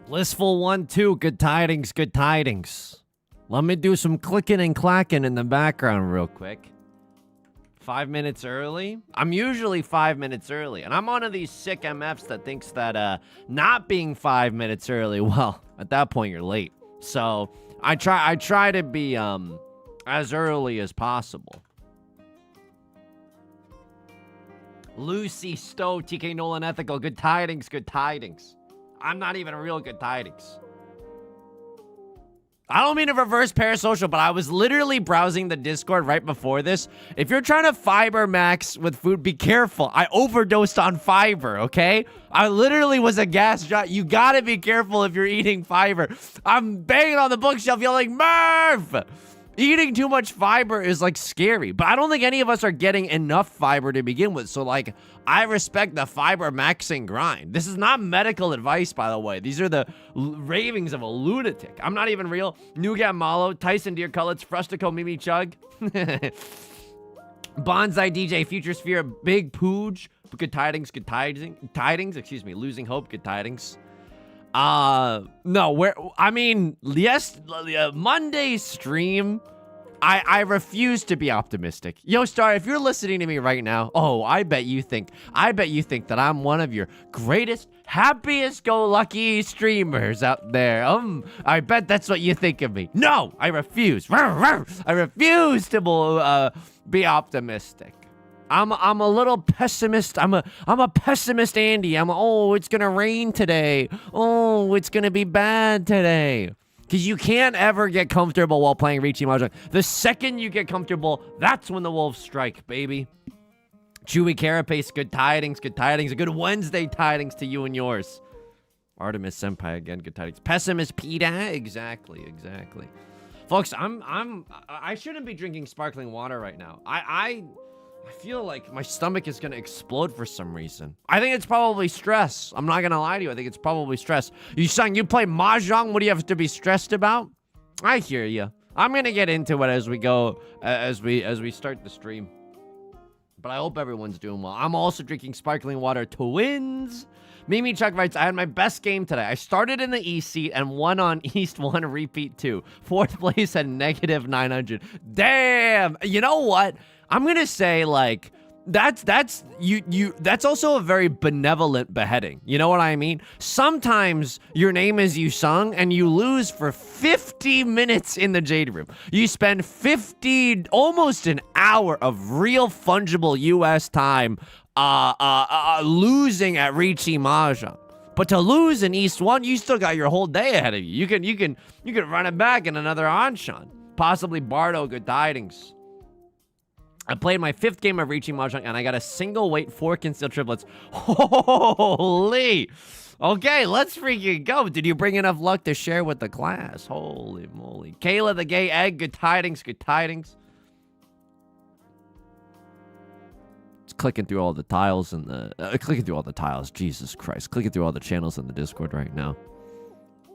Blissful 1-2, good tidings, good tidings. Let me do some clicking and clacking in the background real quick. 5 minutes early? I'm usually 5 minutes early, and I'm one of these sick MFs that thinks that not being 5 minutes early, well, at that point you're late. So I try to be as early as possible. Lucy Stowe, TK Nolan Ethical, good tidings, good tidings. I'm not even real good tidings. I don't mean to reverse parasocial, but I was literally browsing the Discord right before this. If you're trying to fiber max with food, be careful. I overdosed on fiber, okay? I literally was a gas shot. You gotta be careful if you're eating fiber. I'm banging on the bookshelf yelling, Merv! Eating too much fiber is, like, scary. But I don't think any of us are getting enough fiber to begin with. So, like, I respect the fiber maxing grind. This is not medical advice, by the way. These are the ravings of a lunatic. I'm not even real. Nougat Malo, Tyson Deer Cullets, Frustico Mimi Chug. Bonsai DJ, Future Sphere, Big Pooj. Good tidings, good tidings. Excuse me, Losing Hope, good tidings. No, I mean, yes, Monday's stream, I refuse to be optimistic. Yo, Star, if you're listening to me right now, oh, I bet you think that I'm one of your greatest, happiest-go-lucky streamers out there. I bet that's what you think of me. No, I refuse. I refuse to be optimistic. I'm a little pessimist. I'm a pessimist, Andy. It's gonna rain today. Oh, it's gonna be bad today. Because you can't ever get comfortable while playing Riichi Mahjong. The second you get comfortable, that's when the wolves strike, baby. Chewy Carapace, good tidings, good tidings. A good Wednesday tidings to you and yours. Artemis Senpai again, good tidings. Pessimist Peta, exactly. Folks, I shouldn't be drinking sparkling water right now. I feel like my stomach is gonna explode for some reason. I think it's probably stress. I'm not gonna lie to you. I think it's probably stress. You play Mahjong? What do you have to be stressed about? I hear you. I'm gonna get into it as we go, as we start the stream. But I hope everyone's doing well. I'm also drinking sparkling water. Twins. Mimi Chuck writes, I had my best game today. I started in the East seat and won on East 1 repeat 2. Fourth place at negative 900. Damn. You know what? I'm gonna say, like, that's also a very benevolent beheading. You know what I mean? Sometimes your name is Yusong and you lose for 50 minutes in the Jade Room. You spend almost an hour of real fungible US time losing at Riichi Mahjong. But to lose in East 1, you still got your whole day ahead of you. You can run it back in another Anshan. Possibly Bardo, good tidings. I played my 5th game of Riichi Mahjong, and I got a single weight 4 concealed triplets. Holy! Okay, let's freaking go. Did you bring enough luck to share with the class? Holy moly. Kayla the Gay Egg, good tidings, good tidings. Just clicking through all the tiles and Jesus Christ. Clicking through all the channels in the Discord right now.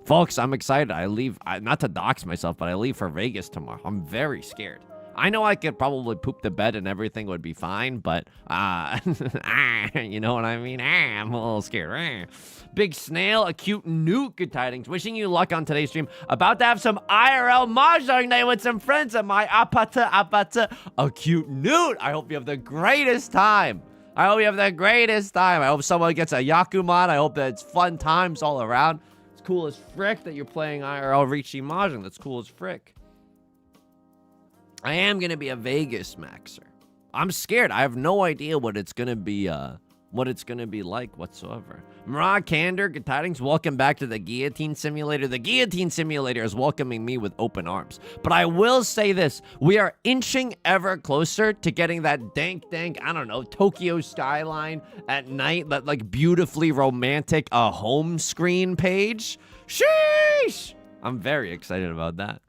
Folks, I'm excited. I leave, not to dox myself, but I leave for Vegas tomorrow. I'm very scared. I know I could probably poop the bed and everything would be fine, but, you know what I mean? I'm a little scared. Big Snail, Acute Newt, good tidings. Wishing you luck on today's stream. About to have some IRL Mahjong night with some friends at my Apata, Acute Newt. I hope you have the greatest time. I hope someone gets a Yakuman. I hope that it's fun times all around. It's cool as frick that you're playing IRL Riichi Mahjong. That's cool as frick. I am going to be a Vegas maxer. I'm scared. I have no idea what it's going to be like whatsoever. Murad Candor, good tidings. Welcome back to the Guillotine Simulator. The Guillotine Simulator is welcoming me with open arms. But I will say this. We are inching ever closer to getting that dank, I don't know, Tokyo skyline at night. That, like, beautifully romantic home screen page. Sheesh! I'm very excited about that.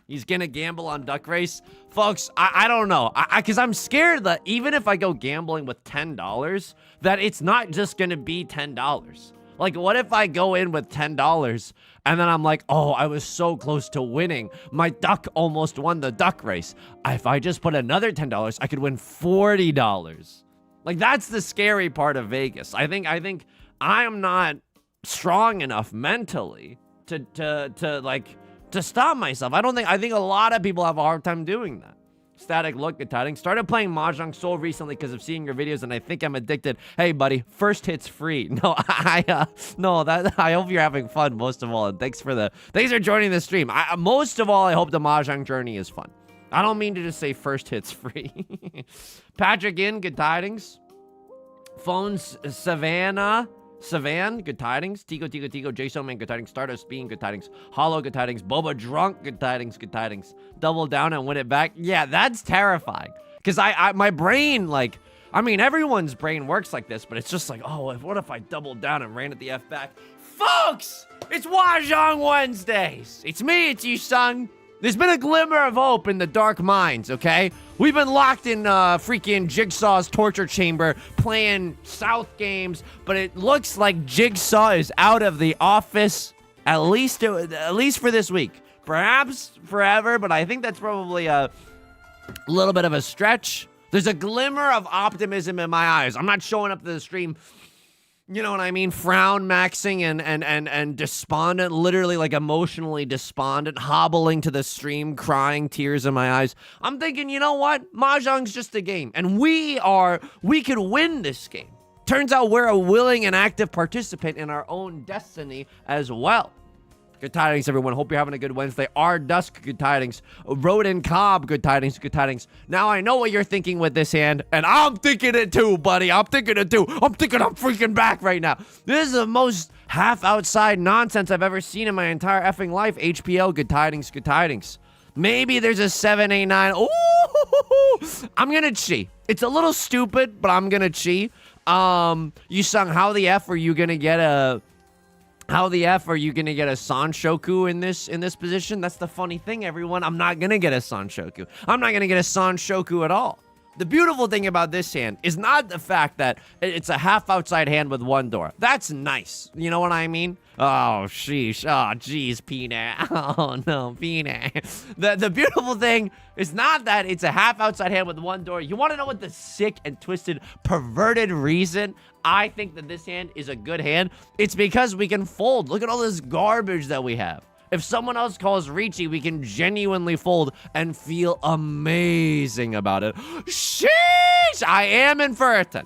He's gonna gamble on Duck Race. Folks, I don't know. Because I'm scared that even if I go gambling with $10, that it's not just gonna be $10. Like, what if I go in with $10 and then I'm like, oh, I was so close to winning. My duck almost won the Duck Race. If I just put another $10, I could win $40. Like, that's the scary part of Vegas. I think I'm not strong enough mentally to stop myself. I think a lot of people have a hard time doing that. Static look, good tidings. Started playing Mahjong Soul recently because of seeing your videos, and I think I'm addicted. Hey, buddy, first hit's free. No, I hope you're having fun most of all, and thanks for joining the stream. Most of all, I hope the Mahjong journey is fun. I don't mean to just say first hit's free. Patrick in, good tidings. Phones Savan, good tidings. Tico, Jason Man, good tidings. Stardust Bean, good tidings. Hollow, good tidings. Boba Drunk, good tidings, good tidings. Double down and win it back. Yeah, that's terrifying. Because my brain, like, I mean, everyone's brain works like this, but it's just like, oh, what if I doubled down and ran at the F back? Folks, it's Mahjong Wednesdays. It's me, it's Yusong. There's been a glimmer of hope in the dark mines, okay? We've been locked in freaking Jigsaw's torture chamber playing South games, but it looks like Jigsaw is out of the office, at least for this week. Perhaps forever, but I think that's probably a little bit of a stretch. There's a glimmer of optimism in my eyes. I'm not showing up to the stream, you know what I mean? Frown maxing and despondent, literally like emotionally despondent, hobbling to the stream, crying, tears in my eyes. I'm thinking, you know what? Mahjong's just a game, and we could win this game. Turns out we're a willing and active participant in our own destiny as well. Good tidings, everyone. Hope you're having a good Wednesday. R Dusk, good tidings. Rodin Cobb, good tidings, good tidings. Now I know what you're thinking with this hand, and I'm thinking it too, buddy. I'm thinking it too. I'm thinking I'm freaking back right now. This is the most half-outside nonsense I've ever seen in my entire effing life. HPL, good tidings, good tidings. Maybe there's a 789. Ooh, I'm gonna chi. It's a little stupid, but I'm gonna chi. Yusong, how the F are you gonna get a... How the F are you going to get a Sanshoku in this position? That's the funny thing, everyone. I'm not going to get a Sanshoku. I'm not going to get a Sanshoku at all. The beautiful thing about this hand is not the fact that it's a half outside hand with one door. That's nice. You know what I mean? Oh, sheesh. Oh, geez, Peanut. Oh, no, Peanut. The beautiful thing is not that it's a half outside hand with one door. You want to know what the sick and twisted, perverted reason I think that this hand is a good hand? It's because we can fold. Look at all this garbage that we have. If someone else calls Riichi, we can genuinely fold and feel amazing about it. Sheesh! I am in Furitan.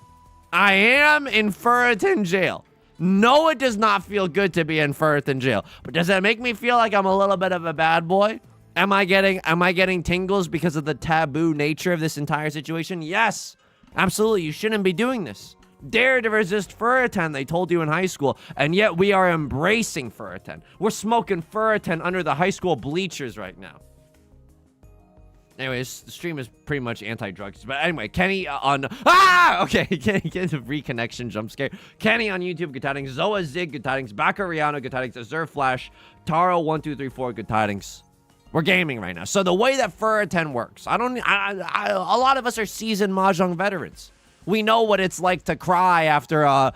I am in Furitan jail. No, it does not feel good to be in Furitan jail. But does that make me feel like I'm a little bit of a bad boy? Am I getting tingles because of the taboo nature of this entire situation? Yes. Absolutely. You shouldn't be doing this. Dare to resist Furitan, they told you in high school, and yet we are embracing Furitan. We're smoking Furitan under the high school bleachers right now. Anyways, the stream is pretty much anti-drugs. But anyway, Kenny on... Okay, Kenny gets a reconnection jump scare. Kenny on YouTube, good tidings. Zoa Zig, good tidings. Bakariano, good tidings. Azure Flash. Taro1234, good tidings. We're gaming right now. So the way that Furitan works, a lot of us are seasoned Mahjong veterans. We know what it's like to cry after a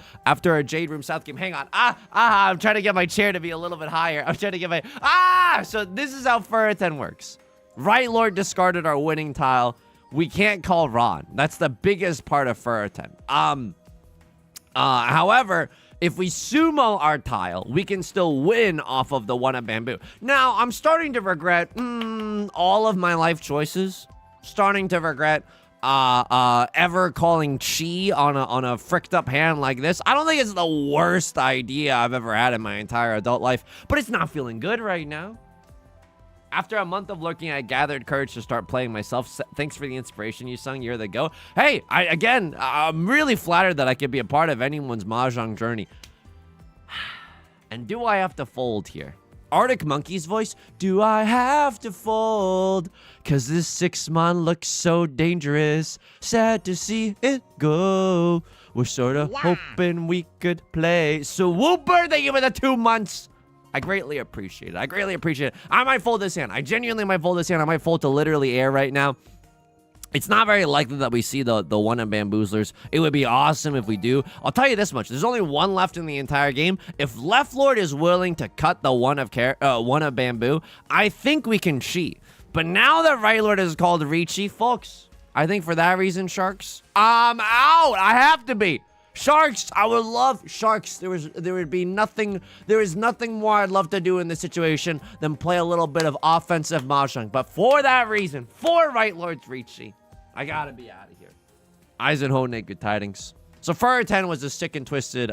Jade Room South game. Hang on. I'm trying to get my chair to be a little bit higher. I'm trying to get my... So this is how Furitan works. Right Lord discarded our winning tile. We can't call Ron. That's the biggest part of Furitan. However, if we sumo our tile, we can still win off of the one of bamboo. Now, I'm starting to regret all of my life choices. Starting to regret... ever calling chi on a fricked up hand like this. I don't think it's the worst idea I've ever had in my entire adult life, but it's not feeling good right now. After a month of lurking, I gathered courage to start playing myself. Thanks for the inspiration, Yusong. You're the go. Hey, I'm really flattered that I could be a part of anyone's Mahjong journey. And do I have to fold here? Arctic Monkey's voice, do I have to fold? Cause this 6-mon looks so dangerous. Sad to see it go. We're sort of hoping we could play. So Whooper, thank you for the 2 months. I greatly appreciate it. I might fold this hand. I genuinely might fold this hand. I might fold to literally air right now. It's not very likely that we see the one of Bamboozlers. It would be awesome if we do. I'll tell you this much. There's only one left in the entire game. If Left Lord is willing to cut the one of Bamboo, I think we can cheat. But now that Right Lord is called Riichi, folks, I think for that reason, Sharks, I'm out. I have to be. Sharks, I would love sharks. There is nothing more I'd love to do in this situation than play a little bit of offensive Mahjong. But for that reason, for Right Lord's Riichi, I gotta be out of here. Eisenhower, good tidings. So Further 10 was a sick and twisted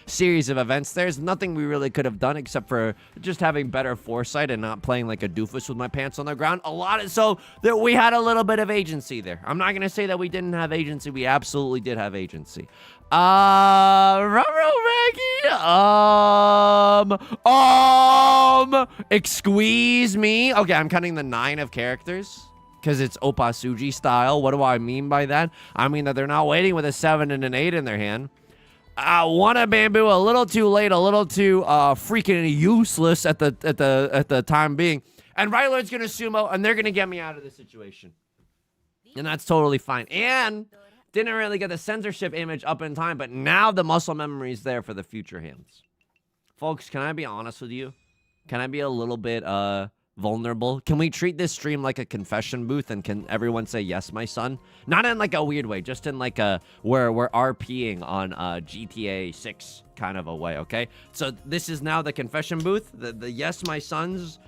series of events. There's nothing we really could have done except for just having better foresight and not playing like a doofus with my pants on the ground. So that we had a little bit of agency there. I'm not gonna say that we didn't have agency. We absolutely did have agency. Excuse me. Okay, I'm counting the 9 of characters. Because it's Opasuji style. What do I mean by that? I mean that they're not waiting with a 7 and an 8 in their hand. One a bamboo, a little too late, a little too freaking useless at the time being. And Right Lord's gonna sumo, and they're gonna get me out of this situation. And that's totally fine. And didn't really get the censorship image up in time, but now the muscle memory is there for the future hands. Folks, can I be honest with you? Can I be a little bit vulnerable? Can we treat this stream like a confession booth, and can everyone say yes, my son? Not in like a weird way, just in like a where we're RPing on GTA 6 kind of a way, okay? So this is now the confession booth, the yes, my sons.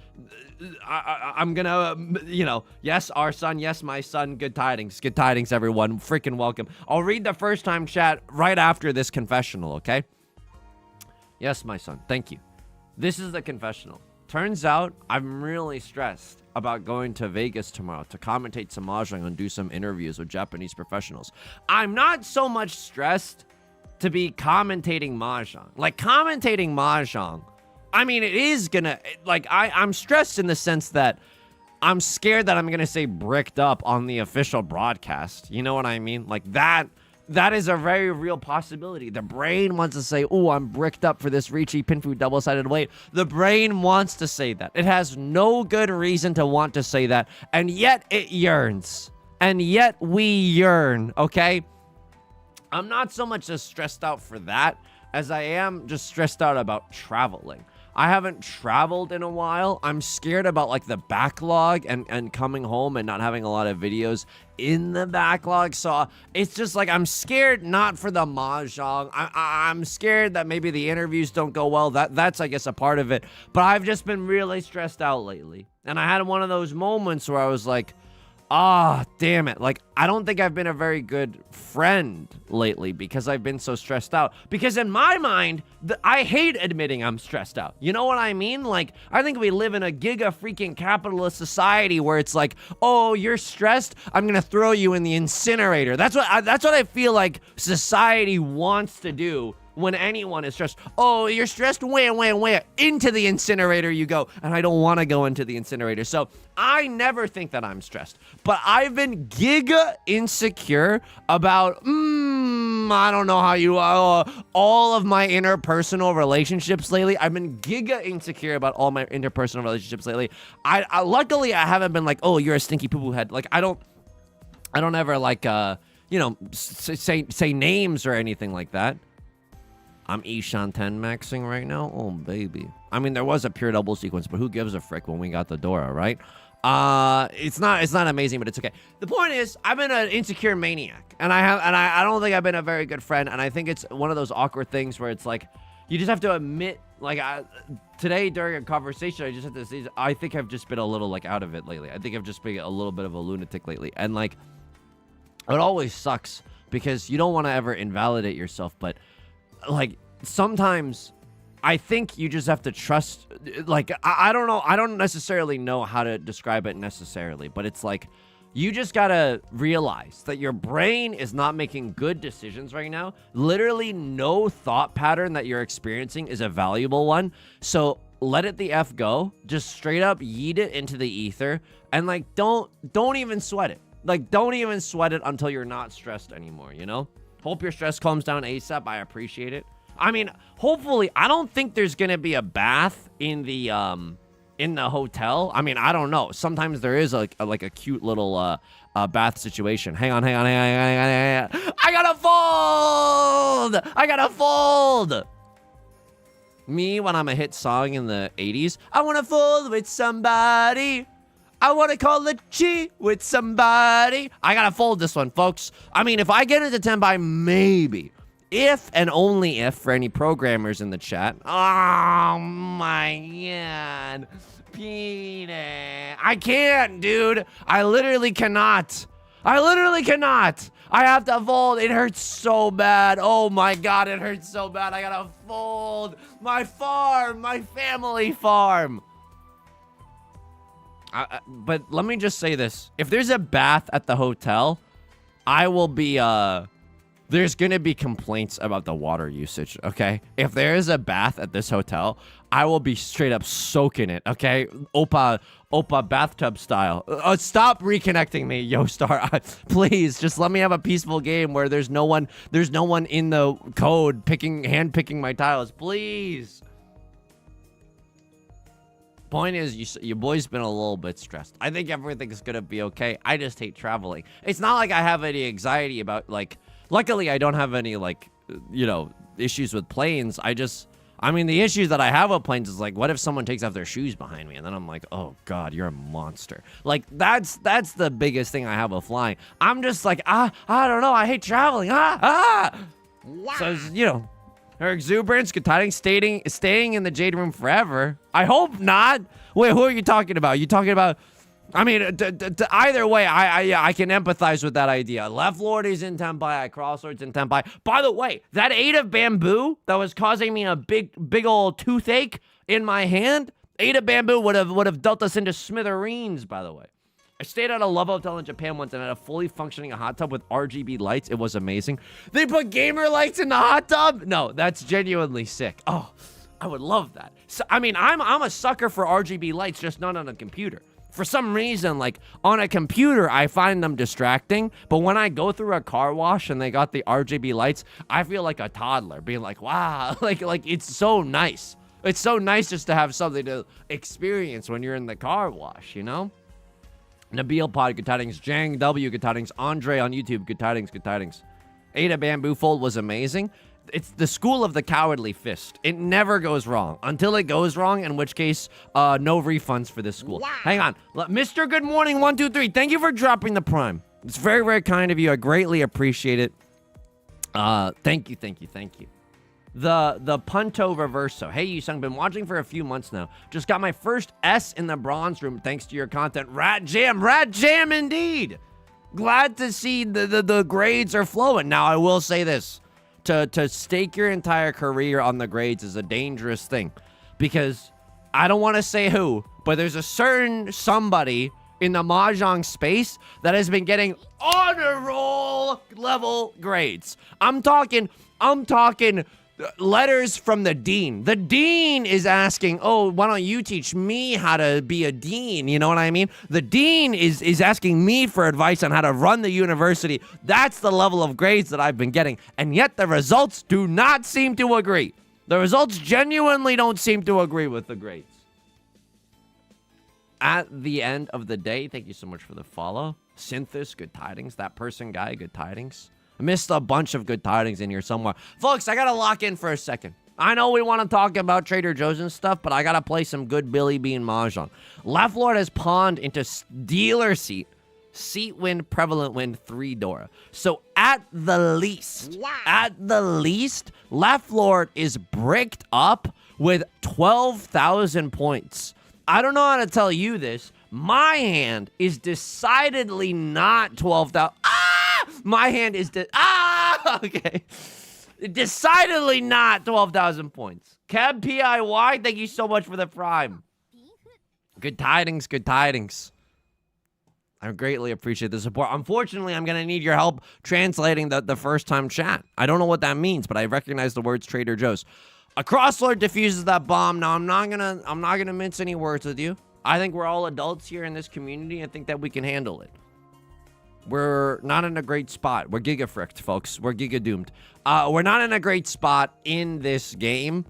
I'm gonna, you know, yes, our son, yes, my son. Good tidings, everyone. Freaking welcome. I'll read the first time chat right after this confessional, okay? Yes, my son. Thank you. This is the confessional. Turns out I'm really stressed about going to Vegas tomorrow to commentate some Mahjong and do some interviews with Japanese professionals. I'm not so much stressed to be commentating Mahjong. Like, commentating Mahjong, I mean, it is gonna, like, I'm stressed in the sense that I'm scared that I'm gonna say bricked up on the official broadcast. You know what I mean? Like, that is a very real possibility. The brain wants to say, oh, I'm bricked up for this Riichi Pinfu double-sided weight. The brain wants to say that. It has no good reason to want to say that, and yet it yearns. And yet we yearn, okay? I'm not so much just stressed out for that as I am just stressed out about traveling. I haven't traveled in a while. I'm scared about like the backlog and coming home and not having a lot of videos in the backlog. So it's just like I'm scared not for the Mahjong. I'm scared that maybe the interviews don't go well. That's I guess a part of it. But I've just been really stressed out lately. And I had one of those moments where I was like, ah, damn it. Like, I don't think I've been a very good friend lately because I've been so stressed out. Because in my mind, I hate admitting I'm stressed out. You know what I mean? Like, I think we live in a giga freaking capitalist society where it's like, oh, you're stressed? I'm gonna throw you in the incinerator. That's what I feel like society wants to do. When anyone is stressed, oh, you're stressed, where, into the incinerator you go, and I don't want to go into the incinerator. So I never think that I'm stressed, but I've been giga insecure about, I don't know how you, all of my interpersonal relationships lately. I've been giga insecure about all my interpersonal relationships lately. I luckily I haven't been like, oh, you're a stinky poo-poo head. Like I don't ever like, you know, say names or anything like that. I'm Ishan 10 maxing right now. Oh, baby. I mean, there was a pure double sequence, but who gives a frick when we got the Dora, right? It's not amazing, but it's okay. The point is, I've been an insecure maniac, and I don't think I've been a very good friend, and I think it's one of those awkward things where it's like, you just have to admit, like, today during a conversation, I just have to say, I think I've just been a little, like, out of it lately. I think I've just been a little bit of a lunatic lately, and, like, it always sucks, because you don't want to ever invalidate yourself, but like sometimes I think you just have to trust, like I don't know, I don't necessarily know how to describe it necessarily, but it's like you just gotta realize that your brain is not making good decisions right now. Literally no thought pattern that you're experiencing is a valuable one, so let it the F go. Just straight up yeet it into the ether, and like don't even sweat it. Like don't even sweat it until you're not stressed anymore, you know? Hope your stress calms down ASAP. I appreciate it. I mean, hopefully, I don't think there's gonna be a bath in the hotel. I mean, I don't know. Sometimes there is like a cute little bath situation. Hang on. I gotta fold. Me when I'm a hit song in the 80s. I wanna fold with somebody. I want to call the chi with somebody. I gotta fold this one, folks. I mean, if I get into Tenbai, maybe. if and only if, for any programmers in the chat. Oh my god. Peter. I can't, dude. I literally cannot. I have to fold. It hurts so bad. Oh my god, it hurts so bad. I gotta fold my farm, my family farm. But let me just say this. If there's a bath at the hotel, I will be, there's gonna be complaints about the water usage, okay? If there is a bath at this hotel, I will be straight up soaking it, okay? Oppa bathtub style. Stop reconnecting me, Yostar. Please, just let me have a peaceful game where there's no one in the code hand picking my tiles, please. Point is, your boy's been a little bit stressed. I think everything's gonna be okay. I just hate traveling. It's not like I have any anxiety about, like, luckily I don't have any, like, you know, issues with planes. I mean, the issues that I have with planes is, like, what if someone takes off their shoes behind me? And then I'm like, oh god, you're a monster. Like, that's the biggest thing I have with flying. I'm just like, I don't know, I hate traveling. Wow. So, you know, her exuberance, good tidings, staying in the Jade Room forever. I hope not. Wait, who are you talking about? You talking about... I mean, either way, I can empathize with that idea. Left Lord is in Tenpai, Crosslord's in Tenpai. By the way, that 8 of bamboo that was causing me a big old toothache in my hand, 8 of bamboo would have dealt us into smithereens, by the way. I stayed at a love hotel in Japan once and had a fully functioning hot tub with RGB lights. It was amazing. They put gamer lights in the hot tub? No, that's genuinely sick. Oh, I would love that. So, I mean, I'm a sucker for RGB lights, just not on a computer. For some reason, like, on a computer, I find them distracting, but when I go through a car wash and they got the RGB lights, I feel like a toddler, being like, wow, like it's so nice. It's so nice just to have something to experience when you're in the car wash, you know? Nabil Pod, good tidings. Jang W, good tidings. Andre on YouTube, good tidings, good tidings. Ada Bamboo Fold was amazing. It's the school of the cowardly fist. It never goes wrong until it goes wrong, in which case, no refunds for this school. Wow. Hang on. Mr. Good Morning 123, thank you for dropping the prime. It's very, very kind of you. I greatly appreciate it. Thank you. The Punto Reverso. Hey, Yusong, been watching for a few months now. Just got my first S in the bronze room thanks to your content. Rat jam indeed. Glad to see the grades are flowing. Now, I will say this. To stake your entire career on the grades is a dangerous thing. Because I don't want to say who, but there's a certain somebody in the Mahjong space that has been getting honor roll level grades. I'm talking letters from the dean. The dean is asking, oh, why don't you teach me how to be a dean? You know what I mean? The dean is asking me for advice on how to run the university. That's the level of grades that I've been getting. And yet the results do not seem to agree. The results genuinely don't seem to agree with the grades. At the end of the day, thank you so much for the follow. Synthis, good tidings. That person guy, good tidings. I missed a bunch of good tidings in here somewhere. Folks, I gotta lock in for a second. I know we want to talk about Trader Joe's and stuff, but I gotta play some good Billy Bean Mahjong. Left Lord has pawned into dealer seat. Seat win, prevalent win, 3 Dora. So at the least, Left Lord is bricked up with 12,000 points. I don't know how to tell you this. My hand is decidedly not 12,000. My hand is okay. Decidedly not 12,000 points. Cab PIY, thank you so much for the prime. Good tidings, good tidings. I greatly appreciate the support. Unfortunately, I'm gonna need your help translating the first time chat. I don't know what that means, but I recognize the words Trader Joe's. A crosslord diffuses that bomb. Now I'm not gonna mince any words with you. I think we're all adults here in this community. I think that we can handle it. We're not in a great spot. We're giga-fricked, folks. We're giga-doomed. We're not in a great spot in this game.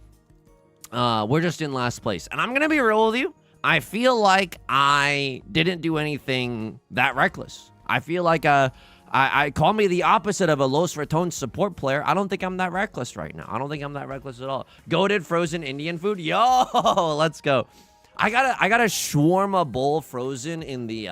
We're just in last place. And I'm going to be real with you. I feel like I didn't do anything that reckless. I feel like I call me the opposite of a Los Ratones support player. I don't think I'm that reckless right now. I don't think I'm that reckless at all. Goated frozen Indian food. Yo, let's go. I got a shawarma bowl frozen in the...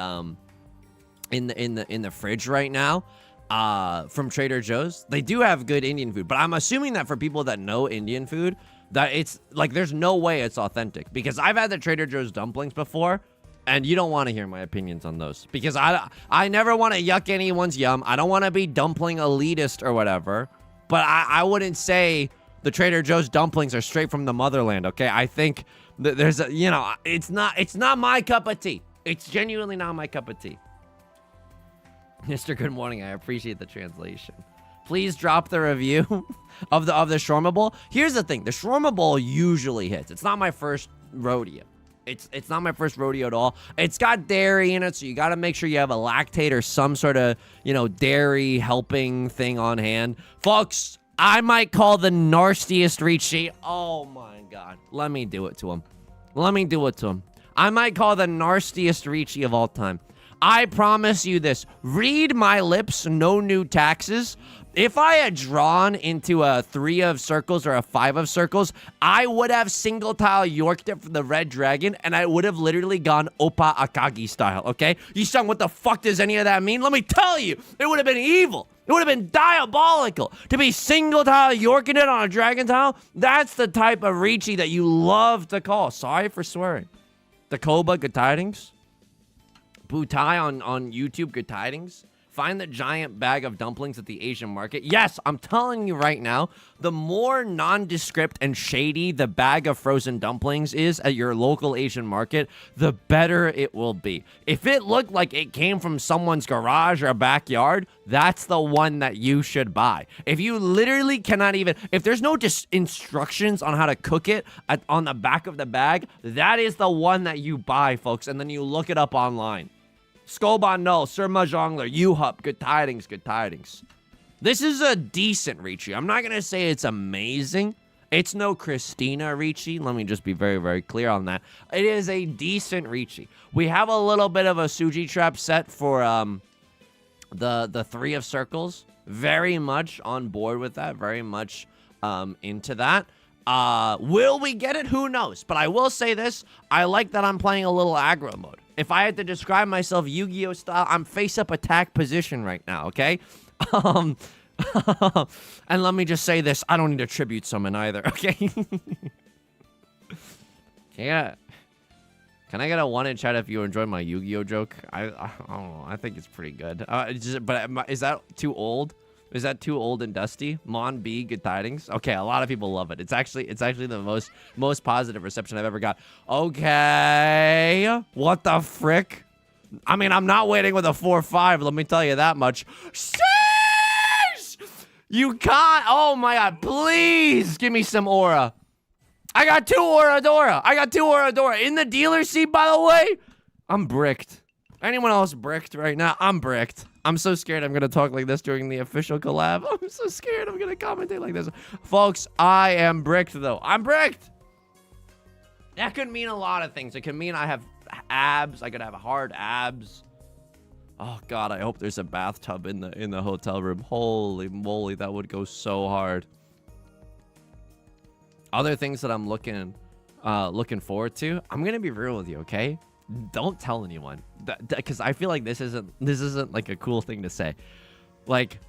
in the fridge right now. from Trader Joe's. They do have good Indian food, but I'm assuming that for people that know Indian food, that it's like there's no way it's authentic, because I've had the Trader Joe's dumplings before, and you don't want to hear my opinions on those, because I never want to yuck anyone's yum. I don't want to be dumpling elitist or whatever, but I wouldn't say the Trader Joe's dumplings are straight from the motherland, okay? I think that there's a, you know, it's not my cup of tea. It's genuinely not my cup of tea. Mr. Good Morning, I appreciate the translation. Please drop the review of the shawarma bowl. Here's the thing, the shawarma bowl usually hits. It's not my first rodeo. It's not my first rodeo at all. It's got dairy in it, so you got to make sure you have a lactate or some sort of, you know, dairy helping thing on hand. Folks, I might call the nastiest Riichi. Oh my god. Let me do it to him. Let me do it to him. I might call the nastiest Riichi of all time. I promise you this. Read my lips, no new taxes. If I had drawn into a 3 of circles or a 5 of circles, I would have single tile Yorked it for the red dragon, and I would have literally gone Oppa Akagi style, okay? Yusong, what the fuck does any of that mean? Let me tell you, it would have been evil. It would have been diabolical to be single tile Yorking it on a dragon tile. That's the type of Riichi that you love to call. Sorry for swearing. Dakoba, good tidings. Butai on YouTube, good tidings. Find the giant bag of dumplings at the Asian market. Yes, I'm telling you right now, the more nondescript and shady the bag of frozen dumplings is at your local Asian market, the better it will be. If it looked like it came from someone's garage or backyard, that's the one that you should buy. If you literally cannot even, if there's no instructions on how to cook it on the back of the bag, that is the one that you buy, folks, and then you look it up online. Skolban, no. Sir Mahjongler, Yuhup, good tidings, good tidings. This is a decent Riichi. I'm not going to say it's amazing. It's no Christina Riichi. Let me just be very, very clear on that. It is a decent Riichi. We have a little bit of a Suji trap set for the 3 of circles. Very much on board with that. Very much into that. Will we get it? Who knows? But I will say this. I like that I'm playing a little aggro mode. If I had to describe myself Yu-Gi-Oh style, I'm face-up attack position right now, okay? And let me just say this. I don't need a tribute summon either, okay? Yeah. Can I get a 1 in chat if you enjoy my Yu-Gi-Oh joke? I don't know. I think it's pretty good. But is that too old? Is that too old and dusty? Mon B, good tidings. Okay, a lot of people love it. It's actually the most positive reception I've ever got. Okay, what the frick? I mean, I'm not waiting with a 4-5. Let me tell you that much. Sheesh! You can't. Oh my god! Please give me some aura. I got 2 Oradora. I got 2 Oradora in the dealer seat. By the way, I'm bricked. Anyone else bricked right now? I'm bricked. I'm so scared I'm going to talk like this during the official collab. I'm so scared I'm going to commentate like this. Folks, I am bricked, though. I'm bricked. That could mean a lot of things. It could mean I have abs. I could have hard abs. Oh, God, I hope there's a bathtub in the hotel room. Holy moly, that would go so hard. Other things that I'm looking forward to. I'm going to be real with you, okay? Don't tell anyone, because I feel like this isn't like a cool thing to say. Like,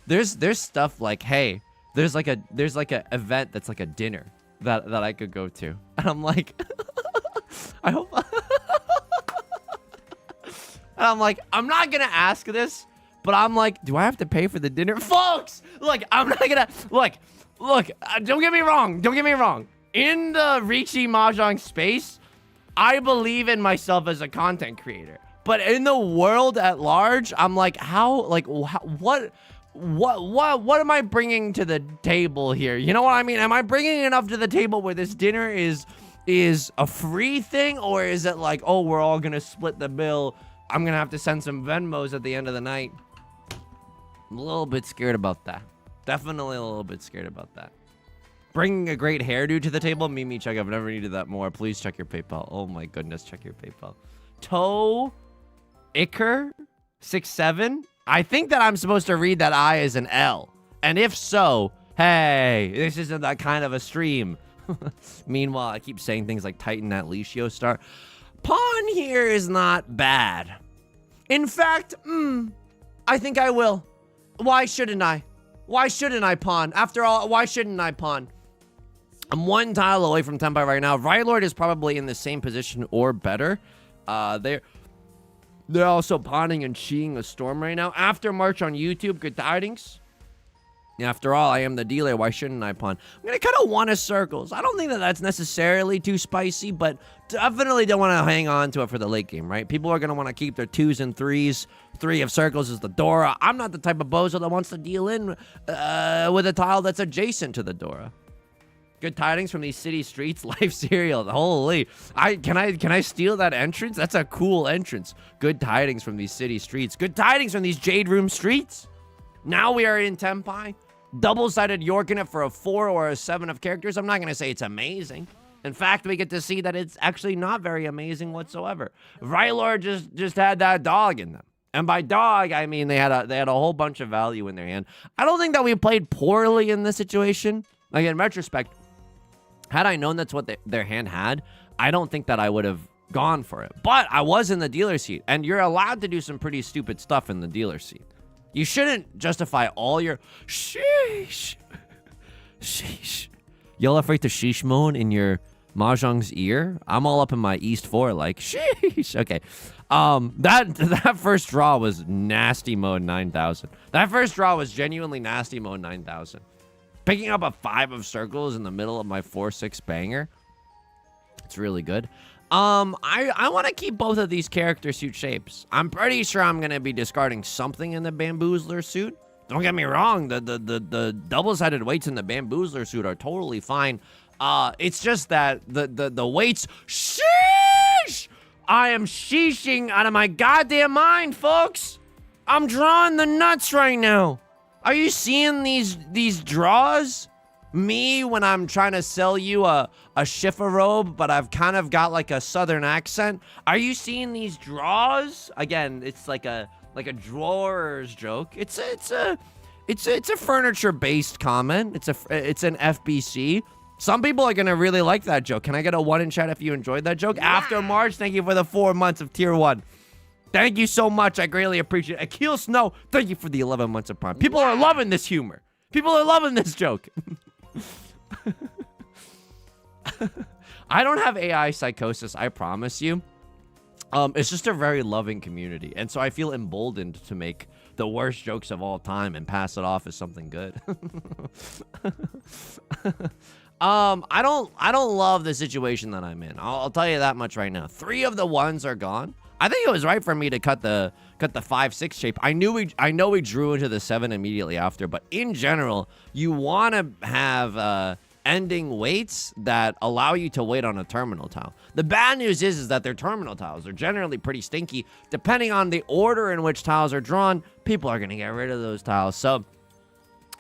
there's stuff like, hey, there's like a event that's like a dinner that I could go to, and I'm like, I hope. And I'm like, I'm not gonna ask this, but I'm like, do I have to pay for the dinner, folks? Look, I'm not gonna look. Don't get me wrong. Don't get me wrong. In the Riichi Mahjong space, I believe in myself as a content creator, but in the world at large, I'm like, what am I bringing to the table here? You know what I mean? Am I bringing enough to the table where this dinner is a free thing, or is it like, oh, we're all gonna split the bill? I'm gonna have to send some Venmos at the end of the night. I'm a little bit scared about that. Definitely a little bit scared about that. Bringing a great hairdo to the table. Mimi, check. I've never needed that more. Please check your PayPal. Oh my goodness, check your PayPal. Toe Iker 67. I think that I'm supposed to read that I as an L. And if so, hey, this isn't that kind of a stream. Meanwhile, I keep saying things like Titan at Licio Star. Pawn here is not bad. In fact, I think I will. Why shouldn't I? Why shouldn't I pawn? After all, why shouldn't I pawn? I'm one tile away from Tenpai right now. Rylord is probably in the same position or better. They're also pawning and cheating a storm right now. After March on YouTube, good tidings. After all, I am the dealer. Why shouldn't I pawn? I'm going to cut a 1 of circles. I don't think that that's necessarily too spicy, but definitely don't want to hang on to it for the late game, right? People are going to want to keep their 2s and 3s. 3 of circles is the Dora. I'm not the type of bozo that wants to deal in with a tile that's adjacent to the Dora. Good tidings from these city streets. Life cereal. Holy. Can I steal that entrance? That's a cool entrance. Good tidings from these city streets. Good tidings from these Jade Room streets. Now we are in Tenpai. Double-sided York in it for a 4 or a 7 of characters. I'm not going to say it's amazing. In fact, we get to see that it's actually not very amazing whatsoever. Rylord just had that dog in them. And by dog, I mean they had a whole bunch of value in their hand. I don't think that we played poorly in this situation. Like, in retrospect, had I known that's what their hand had, I don't think that I would have gone for it. But I was in the dealer seat, and you're allowed to do some pretty stupid stuff in the dealer seat. You shouldn't justify all your sheesh. Sheesh. Y'all afraid to sheesh moan in your Mahjong's ear? I'm all up in my East 4 like sheesh. Okay. That first draw was nasty mode 9000. That first draw was genuinely nasty mode 9000. Picking up a 5 of circles in the middle of my 4-6 banger. It's really good. I want to keep both of these character suit shapes. I'm pretty sure I'm going to be discarding something in the Bamboozler suit. Don't get me wrong, the double-sided weights in the Bamboozler suit are totally fine. It's just that the weights, sheesh! I am sheeshing out of my goddamn mind, folks. I'm drawing the nuts right now. Are you seeing these draws? Me when I'm trying to sell you a Shifa robe, but I've kind of got like a southern accent. Are you seeing these draws? Again, it's like a drawer's joke. It's a furniture-based comment. It's an FBC. Some people are gonna really like that joke. Can I get a 1 in chat if you enjoyed that joke? Yeah. After March, thank you for the 4 months of tier 1. Thank you so much. I greatly appreciate it. Akil Snow, thank you for the 11 months of Prime. People are loving this humor. People are loving this joke. I don't have AI psychosis, I promise you. It's just a very loving community, and so I feel emboldened to make the worst jokes of all time and pass it off as something good. I don't love the situation that I'm in. I'll tell you that much right now. 3 of the 1s are gone. I think it was right for me to cut the 5-6 shape. I know we drew into the 7 immediately after, but in general, you want to have ending weights that allow you to wait on a terminal tile. The bad news is that they're terminal tiles. They're generally pretty stinky. Depending on the order in which tiles are drawn, people are going to get rid of those tiles. So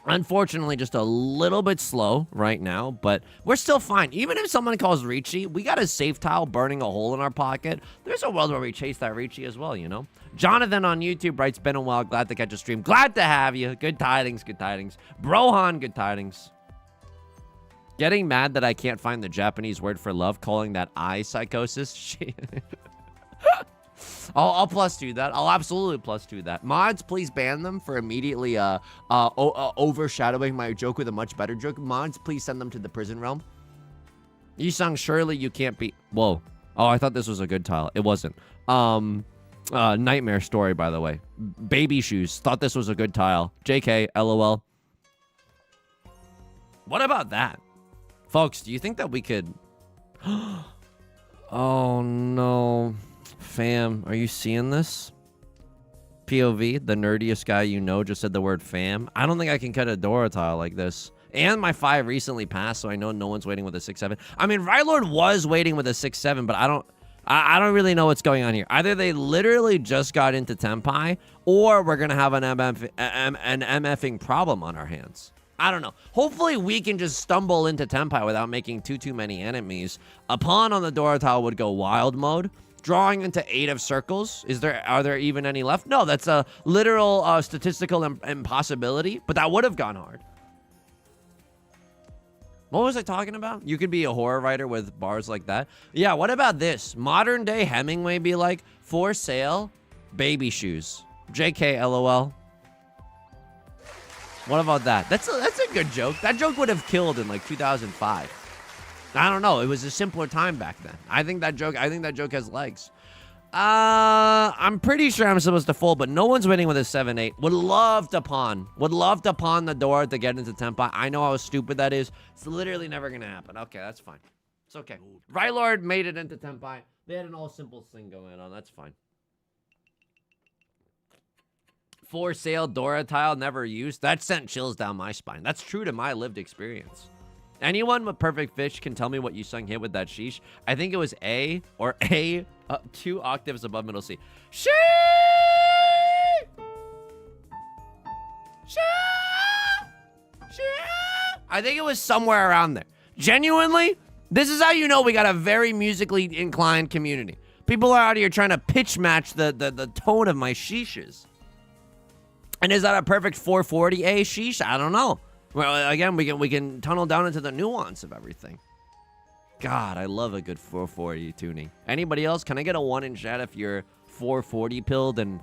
unfortunately, just a little bit slow right now, but we're still fine. Even if someone calls Riichi, we got a safe tile burning a hole in our pocket. There's a world where we chase that Riichi as well, you know? Jonathan on YouTube writes, been a while, glad to catch a stream. Glad to have you. Good tidings, good tidings. Brohan, good tidings. Getting mad that I can't find the Japanese word for love, calling that eye psychosis. I'll +2 that. I'll absolutely +2 that. Mods, please ban them for immediately overshadowing my joke with a much better joke. Mods, please send them to the prison realm. Yusong, surely you can't be... Whoa. Oh, I thought this was a good tile. It wasn't. Nightmare story, by the way. Baby shoes. Thought this was a good tile. JK, LOL. What about that? Folks, do you think that we could... Oh, no... Fam, are you seeing this? POV, the nerdiest guy you know, just said the word fam. I don't think I can cut a Dora tile like this. And my 5 recently passed, so I know no one's waiting with a 6-7. I mean, Rylord was waiting with a 6-7, but I don't really know what's going on here. Either they literally just got into Tenpai, or we're gonna have an MFing problem on our hands. I don't know. Hopefully we can just stumble into Tenpai without making too many enemies. A pawn on the Dora tile would go wild mode. Drawing into 8 of circles. Are there even any left? No, that's a literal statistical impossibility, but that would have gone hard. What was I talking about? You could be a horror writer with bars like that. Yeah, what about this? Modern day Hemingway be like, for sale, baby shoes. JK, LOL. What about that? That's a good joke. That joke would have killed in like 2005. I don't know. It was a simpler time back then. I think that joke has legs. I'm pretty sure I'm supposed to fold, but no one's winning with a 7-8. Would love to pawn the door to get into Tenpai. I know how stupid that is. It's literally never gonna happen. Okay, that's fine. It's okay. Right Lord made it into Tenpai. They had an all simple thing going on. That's fine. For sale Dora tile never used. That sent chills down my spine. That's true to my lived experience. Anyone with perfect fish can tell me what Yusong hit with that sheesh. I think it was A or A 2 octaves above middle C. Sheesh! I think it was somewhere around there. Genuinely, this is how you know we got a very musically inclined community. People are out here trying to pitch match the tone of my sheeshes. And is that a perfect 440 A sheesh? I don't know. Well, again, we can tunnel down into the nuance of everything. God, I love a good 440 tuning. Anybody else? Can I get a 1 in chat if you're 440 pilled and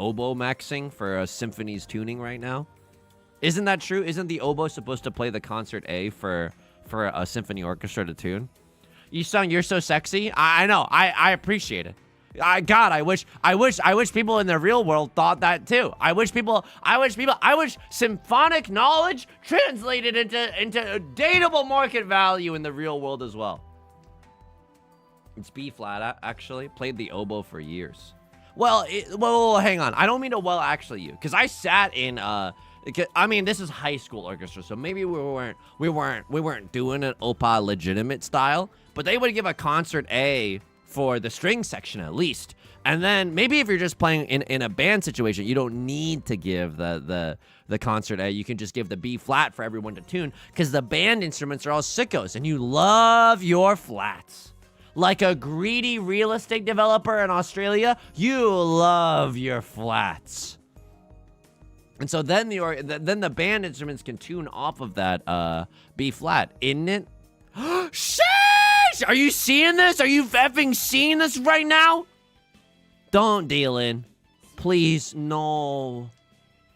oboe maxing for a symphony's tuning right now? Isn't that true? Isn't the oboe supposed to play the concert A for a symphony orchestra to tune? Yusong, you're so sexy. I know. I appreciate it. God, I wish people in the real world thought that too. I wish symphonic knowledge translated into a dateable market value in the real world as well. It's B flat, actually. Played the oboe for years. Well, hang on. I don't mean to actually you, because I sat in I mean, this is high school orchestra, so maybe we weren't doing an oppa legitimate style, but they would give a concert A for the string section at least. And then maybe if you're just playing in a band situation, you don't need to give the concert A. You can just give the B flat for everyone to tune, because the band instruments are all sickos and you love your flats. Like a greedy real estate developer in Australia, you love your flats. And so then the band instruments can tune off of that B flat, isn't it? Shit! Are you seeing this? Are you effing seeing this right now? Don't deal in. Please, no.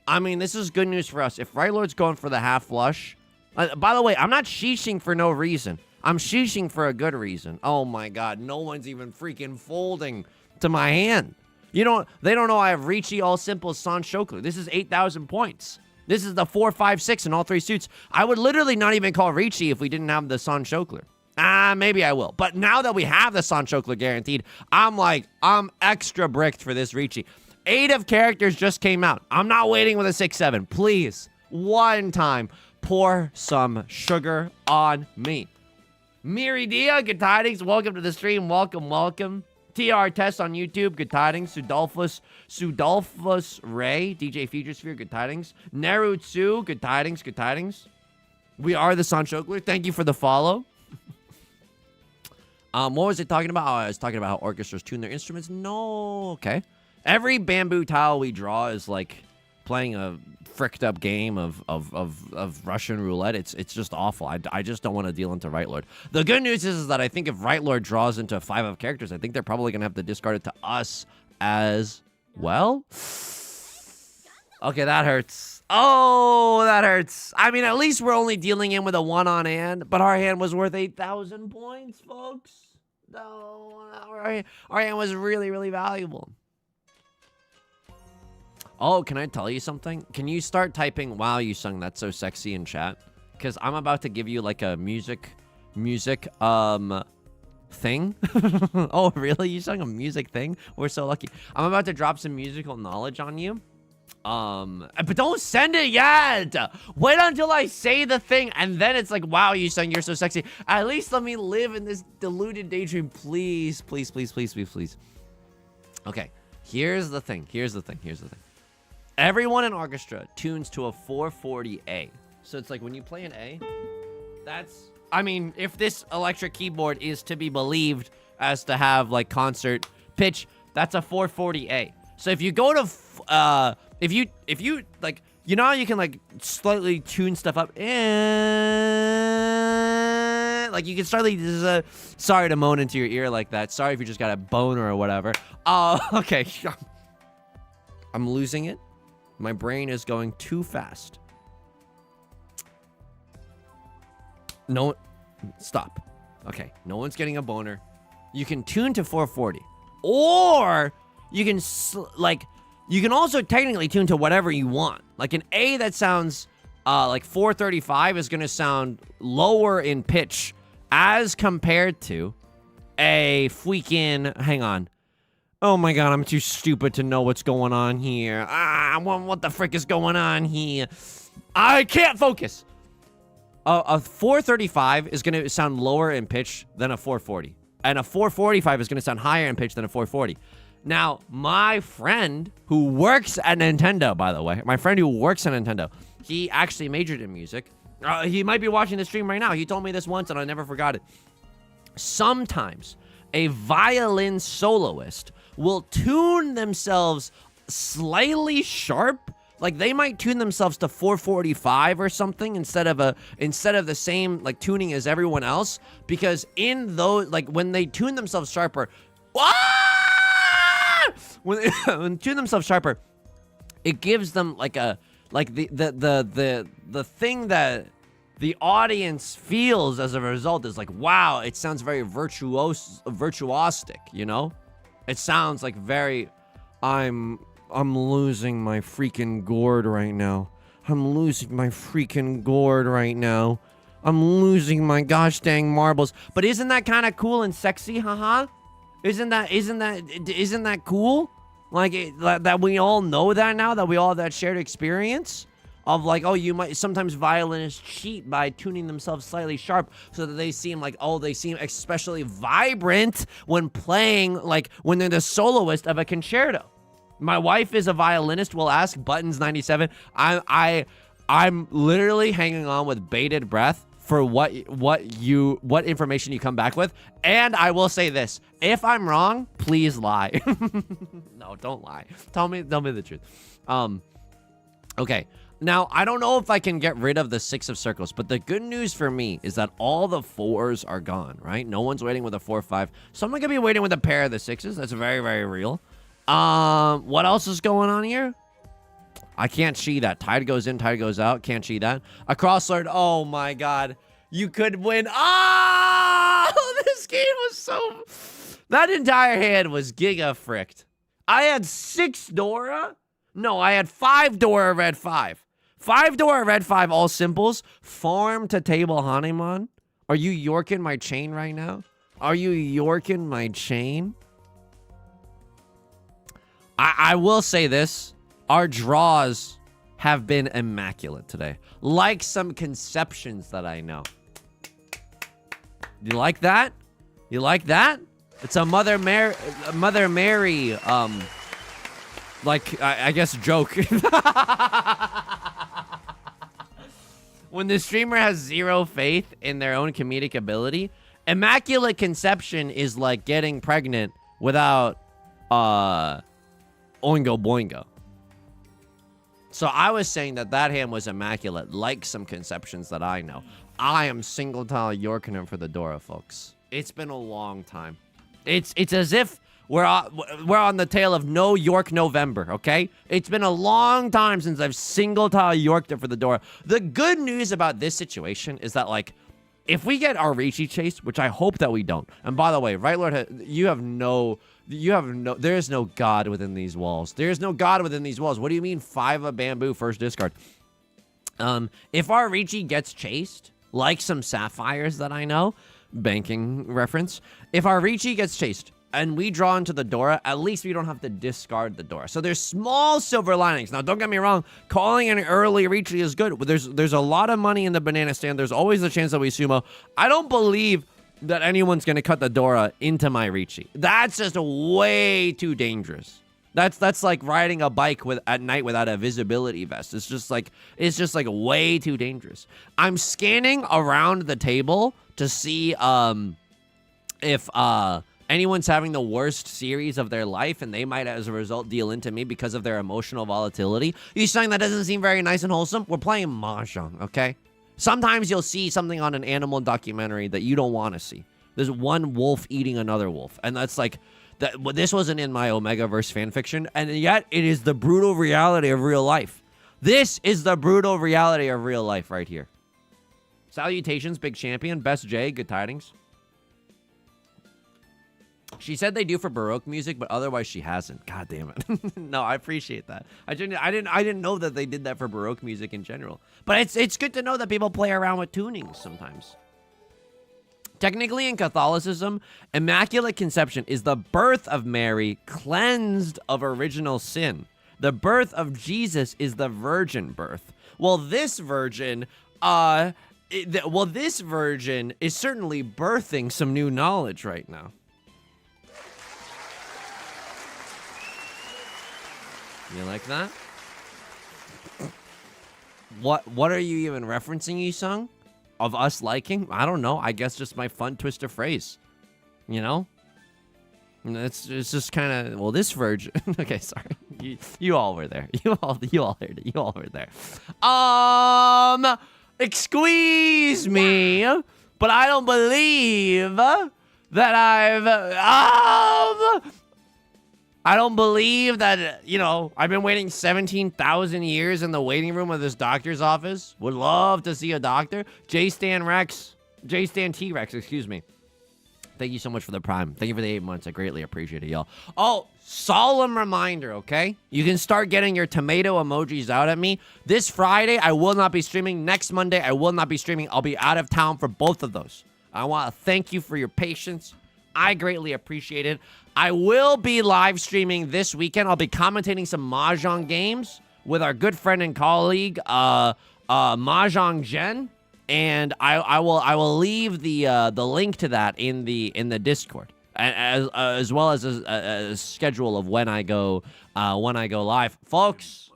I mean, this is good news for us. If Right Lord's going for the half flush... by the way, I'm not sheeshing for no reason. I'm sheeshing for a good reason. Oh my god, no one's even freaking folding to my hand. They don't know I have Riichi all simple San Shoklu. This is 8,000 points. This is the 4, 5, 6 in all 3 suits. I would literally not even call Riichi if we didn't have the San Shoklu. Maybe I will. But now that we have the San Shoklu guaranteed, I'm extra bricked for this Riichi. 8 of characters just came out. I'm not waiting with a 6-7. Please, one time, pour some sugar on me. Miridia, good tidings. Welcome to the stream. Welcome. TR Test on YouTube, good tidings. Sudolphus Ray, DJ Futuresphere, good tidings. Nerutsu, good tidings. We are the San Shoklu. Thank you for the follow. What was it talking about? Oh, I was talking about how orchestras tune their instruments. No, okay. Every bamboo tile we draw is like playing a fricked up game of Russian roulette. It's just awful. I just don't want to deal into Right Lord. The good news is that I think if Right Lord draws into 5 of characters, I think they're probably gonna have to discard it to us as well. Okay, that hurts. Oh, that hurts. I mean, at least we're only dealing in with a 1 on hand, but our hand was worth 8,000 points, folks. No, our hand was really, really valuable. Oh, can I tell you something? Can you start typing, wow, Yusong, that's so sexy in chat? Because I'm about to give you like a music, thing. Oh, really? Yusong, a music thing? We're so lucky. I'm about to drop some musical knowledge on you. But don't send it yet. Wait until I say the thing, and then it's like, wow, Yusong, you're so sexy. At least let me live in this deluded daydream, please. Okay, here's the thing. Everyone in orchestra tunes to a 440A. So it's like when you play an A, I mean, if this electric keyboard is to be believed as to have like concert pitch, that's a 440A. So if you go to, if you like, you know how you can like slightly tune stuff up, like you can slightly, sorry to moan into your ear like that. Sorry if you just got a boner or whatever. Okay. I'm losing it. My brain is going too fast. No, stop. Okay, no one's getting a boner. You can tune to 440. Or you can, you can also technically tune to whatever you want. Like an A that sounds like 435 is going to sound lower in pitch as compared to a freaking, hang on. Oh my god, I'm too stupid to know what's going on here. What the frick is going on here? I can't focus. A 435 is going to sound lower in pitch than a 440. And a 445 is going to sound higher in pitch than a 440. Now, my friend who works at Nintendo, by the way, my friend who works at Nintendo, he actually majored in music. He might be watching the stream right now. He told me this once and I never forgot it. Sometimes a violin soloist will tune themselves slightly sharp. Like they might tune themselves to 445 or something instead of the same like tuning as everyone else, because in those, like when they tune themselves sharper, when they tune themselves sharper, it gives them like the thing that the audience feels as a result is like, wow, it sounds very virtuosic, you know? It sounds like very, I'm losing my freaking gourd right now. I'm losing my freaking gourd right now. I'm losing my gosh dang marbles. But isn't that kind of cool and sexy, haha? Isn't that cool? Like that we all know that now, that we all have that shared experience of like, oh, you might sometimes violinists cheat by tuning themselves slightly sharp so that they seem like, oh, they seem especially vibrant when playing, like when they're the soloist of a concerto. My wife is a violinist. Will ask Buttons97. I'm literally hanging on with bated breath for what information you come back with. And I will say this: if I'm wrong, please lie. No, don't lie. Tell me the truth. Okay. Now, I don't know if I can get rid of the 6 of circles, but the good news for me is that all the 4s are gone, right? No one's waiting with a 4-5. So I'm going to be waiting with a pair of the 6s. That's very, very real. What else is going on here? I can't see that. Tide goes in, tide goes out. Can't see that. A crosslord. Oh my god. You could win. This game was so... That entire hand was giga fricked. I had 6 Dora. No, I had 5 Dora red 5. 5 Dora red 5 all simples. Farm to table Hanemon. Are you yorking my chain right now? Are you yorking my chain? I will say this. Our draws have been immaculate today. Like some conceptions that I know. You like that? You like that? It's a Mother Mary, like, I guess joke. When the streamer has 0 faith in their own comedic ability, immaculate conception is like getting pregnant without, Oingo Boingo. So I was saying that hand was immaculate, like some conceptions that I know. I am single tile Yorking him for the Dora, folks. It's been a long time. It's as if we're on the tail of no York November, okay? It's been a long time since I've single tile Yorked it for the Dora. The good news about this situation is that, like, if we get our Riichi chase, which I hope that we don't. And by the way, Right Lord, there is no God within these walls. There is no God within these walls. What do you mean 5 of bamboo first discard? If our Riichi gets chased, like some sapphires that I know, banking reference, if our Riichi gets chased and we draw into the Dora, at least we don't have to discard the Dora. So there's small silver linings. Now, don't get me wrong, calling an early Riichi is good. There's a lot of money in the banana stand. There's always a chance that we sumo. I don't believe that anyone's going to cut the Dora into my Riichi. That's just way too dangerous. That's like riding a bike at night without a visibility vest. It's just like way too dangerous. I'm scanning around the table to see if anyone's having the worst series of their life, and they might, as a result, deal into me because of their emotional volatility. You saying that doesn't seem very nice and wholesome? We're playing Mahjong, okay? Sometimes you'll see something on an animal documentary that you don't want to see. There's one wolf eating another wolf, and that's This wasn't in my Omegaverse fanfiction, and yet it is the brutal reality of real life. This is the brutal reality of real life right here. Salutations, Big Champion. Best J, good tidings. She said they do for Baroque music, but otherwise she hasn't. God damn it. No, I appreciate that. I didn't know that they did that for Baroque music in general. But it's good to know that people play around with tunings sometimes. Technically, in Catholicism, Immaculate Conception is the birth of Mary, cleansed of original sin. The birth of Jesus is the virgin birth. Well, this virgin is certainly birthing some new knowledge right now. You like that? What are you even referencing, Yusong? Of us liking? I don't know. I guess just my fun twist of phrase. You know? It's just kind of, well, this virgin. Okay, sorry. You all were there. You all heard it. You all were there. Excuse me, but I don't believe that I don't believe that, you know, I've been waiting 17,000 years in the waiting room of this doctor's office. Would love to see a doctor. J-Stan T-Rex, excuse me. Thank you so much for the Prime. Thank you for the 8 months. I greatly appreciate it, y'all. Oh, solemn reminder, okay? You can start getting your tomato emojis out at me. This Friday, I will not be streaming. Next Monday, I will not be streaming. I'll be out of town for both of those. I want to thank you for your patience. I greatly appreciate it. I will be live streaming this weekend. I'll be commentating some Mahjong games with our good friend and colleague, Mahjong Jen. And I will leave the link to that in the Discord, as well as a schedule of when I go live, folks.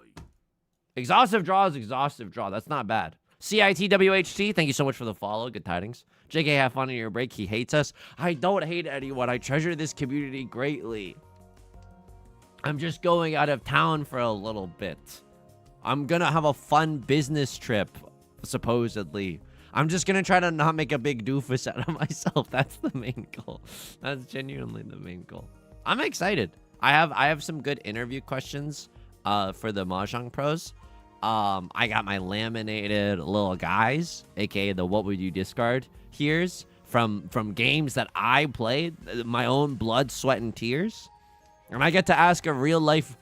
Exhaustive draw is exhaustive draw. That's not bad. CITWHT, thank you so much for the follow. Good tidings. JK, have fun in your break. He hates us. I don't hate anyone. I treasure this community greatly. I'm just going out of town for a little bit. I'm gonna have a fun business trip. Supposedly, I'm just gonna try to not make a big doofus out of myself. That's the main goal. That's genuinely the main goal. I'm excited. I have some good interview questions for the Mahjong pros. I got my laminated little guys, aka the what would you discard here's from games that I played, my own blood, sweat, and tears, and I get to ask a real life,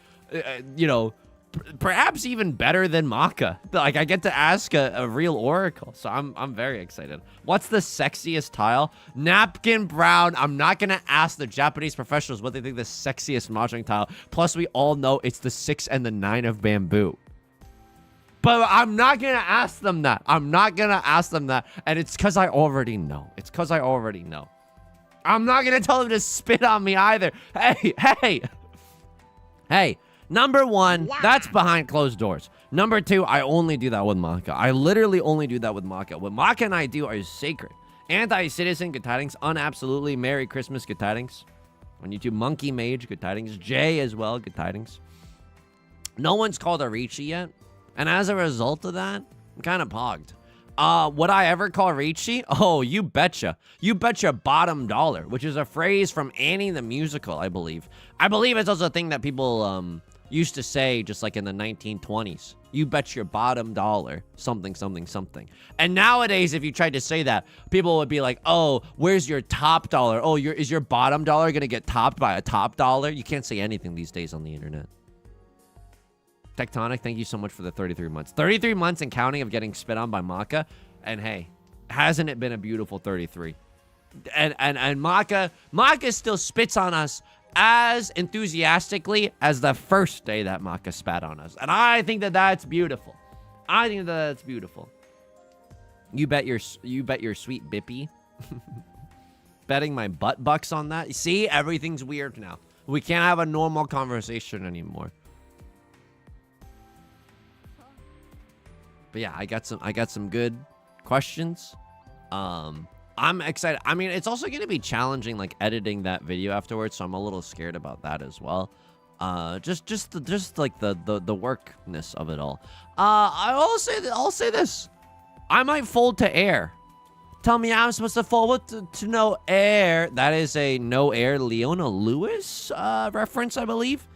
you know. Perhaps even better than Maka. Like, I get to ask a real oracle, so I'm very excited. What's the sexiest tile? Napkin brown. I'm not gonna ask the Japanese professionals what they think the sexiest Mahjong tile. Plus, we all know it's the 6 and the 9 of bamboo. But I'm not gonna ask them that. I'm not gonna ask them that, and it's because I already know. It's because I already know. I'm not gonna tell them to spit on me either. Hey. Number one, that's behind closed doors. Number two, I only do that with Maka. I literally only do that with Maka. What Maka and I do are sacred. Anti-citizen, good tidings. Unabsolutely, Merry Christmas, good tidings. On YouTube, Monkey Mage, good tidings. Jay as well, good tidings. No one's called a Riichi yet. And as a result of that, I'm kind of pogged. Would I ever call Riichi? Oh, you betcha. You betcha bottom dollar, which is a phrase from Annie the Musical, I believe. I believe it's also a thing that people, used to say just like in the 1920s. You bet your bottom dollar, something, something, something. And nowadays, if you tried to say that, people would be like, oh, where's your top dollar? Oh, is your bottom dollar going to get topped by a top dollar? You can't say anything these days on the internet. Tectonic, thank you so much for the 33 months. 33 months and counting of getting spit on by Maka. And hey, hasn't it been a beautiful 33? And Maka still spits on us as enthusiastically as the first day that Maka spat on us. And I think that that's beautiful. I think that that's beautiful. You bet your sweet bippy. Betting my butt bucks on that. See, everything's weird now. We can't have a normal conversation anymore. But yeah, I got some good questions. I'm excited. I mean, it's also going to be challenging, like, editing that video afterwards, so I'm a little scared about that as well. Just like the workness of it all. I'll say this. I might fold to air. Tell me I'm supposed to forward to no air. That is a no air Leona Lewis reference, I believe.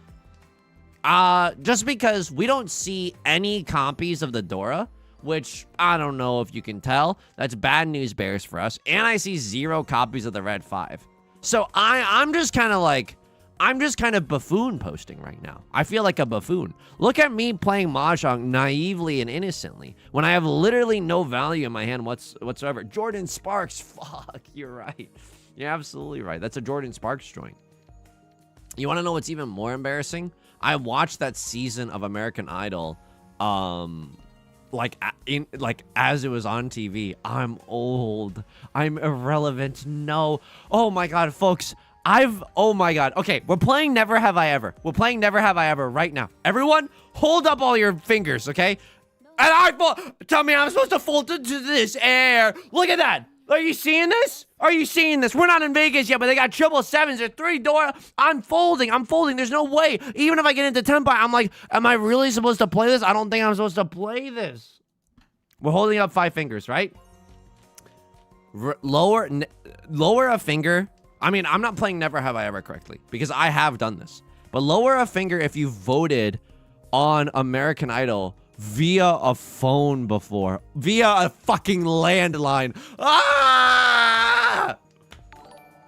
Just because we don't see any copies of the Dora, which I don't know if you can tell. That's bad news bears for us. And I see 0 copies of the Red 5. So I'm just kind of buffoon posting right now. I feel like a buffoon. Look at me playing Mahjong naively and innocently when I have literally no value in my hand whatsoever. Jordan Sparks, fuck, you're right. You're absolutely right. That's a Jordan Sparks joint. You want to know what's even more embarrassing? I watched that season of American Idol, as it was on TV. I'm old. I'm irrelevant. No. Oh my God, folks. Oh my God. Okay, we're playing Never Have I Ever. We're playing Never Have I Ever right now. Everyone, hold up all your fingers, okay? And tell me I'm supposed to fold into this air. Look at that. Are you seeing this? Are you seeing this? We're not in Vegas yet, but they got 777s. There's 3 Dora. I'm folding. There's no way. Even if I get into Tenpai, I'm like, am I really supposed to play this? I don't think I'm supposed to play this. We're holding up 5 fingers, right? Lower a finger. I mean, I'm not playing Never Have I Ever correctly because I have done this. But lower a finger if you voted on American Idol via a phone before. Via a fucking landline. Ah!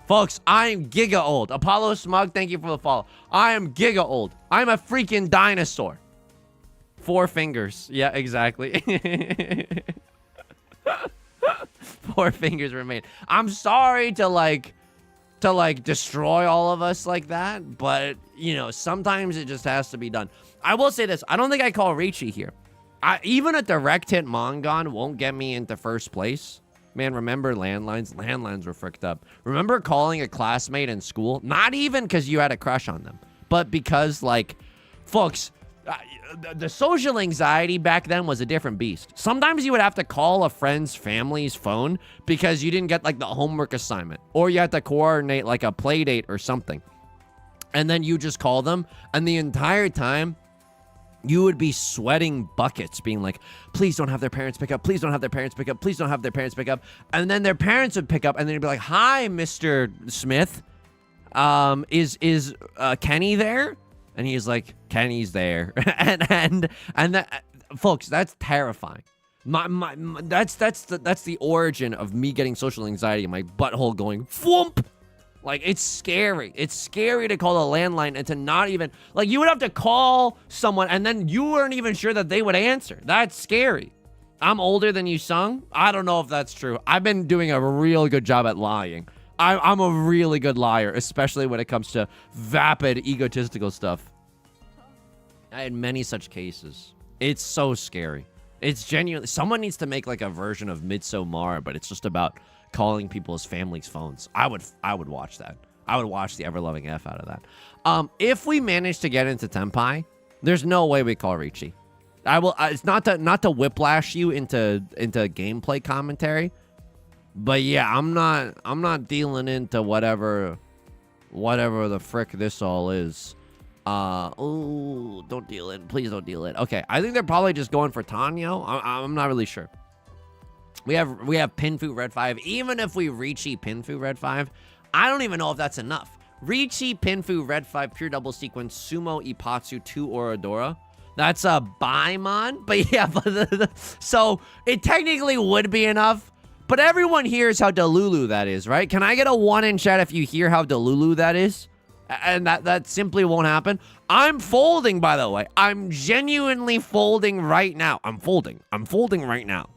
Folks, I'm giga old. Apollo Smug, thank you for the follow. I am giga old. I'm a freaking dinosaur. 4 fingers. Yeah, exactly. 4 fingers remain. I'm sorry to destroy all of us like that, but you know, sometimes it just has to be done. I will say this, I don't think I call Riichi here. Even a direct hit Mongon won't get me into first place. Man, remember landlines? Landlines were fricked up. Remember calling a classmate in school? Not even because you had a crush on them, but because, like, folks, the social anxiety back then was a different beast. Sometimes you would have to call a friend's family's phone because you didn't get, like, the homework assignment, or you had to coordinate, like, a play date or something. And then you just call them, and the entire time, you would be sweating buckets, being like, please don't have their parents pick up. Please don't have their parents pick up. Please don't have their parents pick up. And then their parents would pick up, and then you'd be like, hi, Mr. Smith. Is Kenny there? And he's like, Kenny's there. and that, folks, that's terrifying. That's the origin of me getting social anxiety and my butthole going thwomp. Like, it's scary. It's scary to call a landline and to not even, like, you would have to call someone and then you weren't even sure that they would answer. That's scary. I'm older than Yusong. I don't know if that's true. I've been doing a real good job at lying. I'm a really good liar, especially when it comes to vapid, egotistical stuff. I had many such cases. It's so scary. It's genuinely, someone needs to make, like, a version of Midsommar, but it's just about calling people's families' phones. I would watch that. I would watch the ever-loving F out of that. If we manage to get into Tenpai, there's no way we call Riichi. I will. It's not to whiplash you into gameplay commentary, but yeah, I'm not dealing into whatever the frick this all is. Oh, don't deal it. Please don't deal it. Okay, I think they're probably just going for Tanyo. I'm not really sure. We have Pinfu Red 5. Even if we Riichi Pinfu Red 5, I don't even know if that's enough. Riichi Pinfu Red 5 pure double sequence Sumo Ipatsu 2 Oradora. That's a Baimon, but yeah, so it technically would be enough. But everyone hears how Delulu that is, right? Can I get a 1 in chat if you hear how Delulu that is? And that simply won't happen. I'm folding, by the way. I'm genuinely folding right now. I'm folding right now.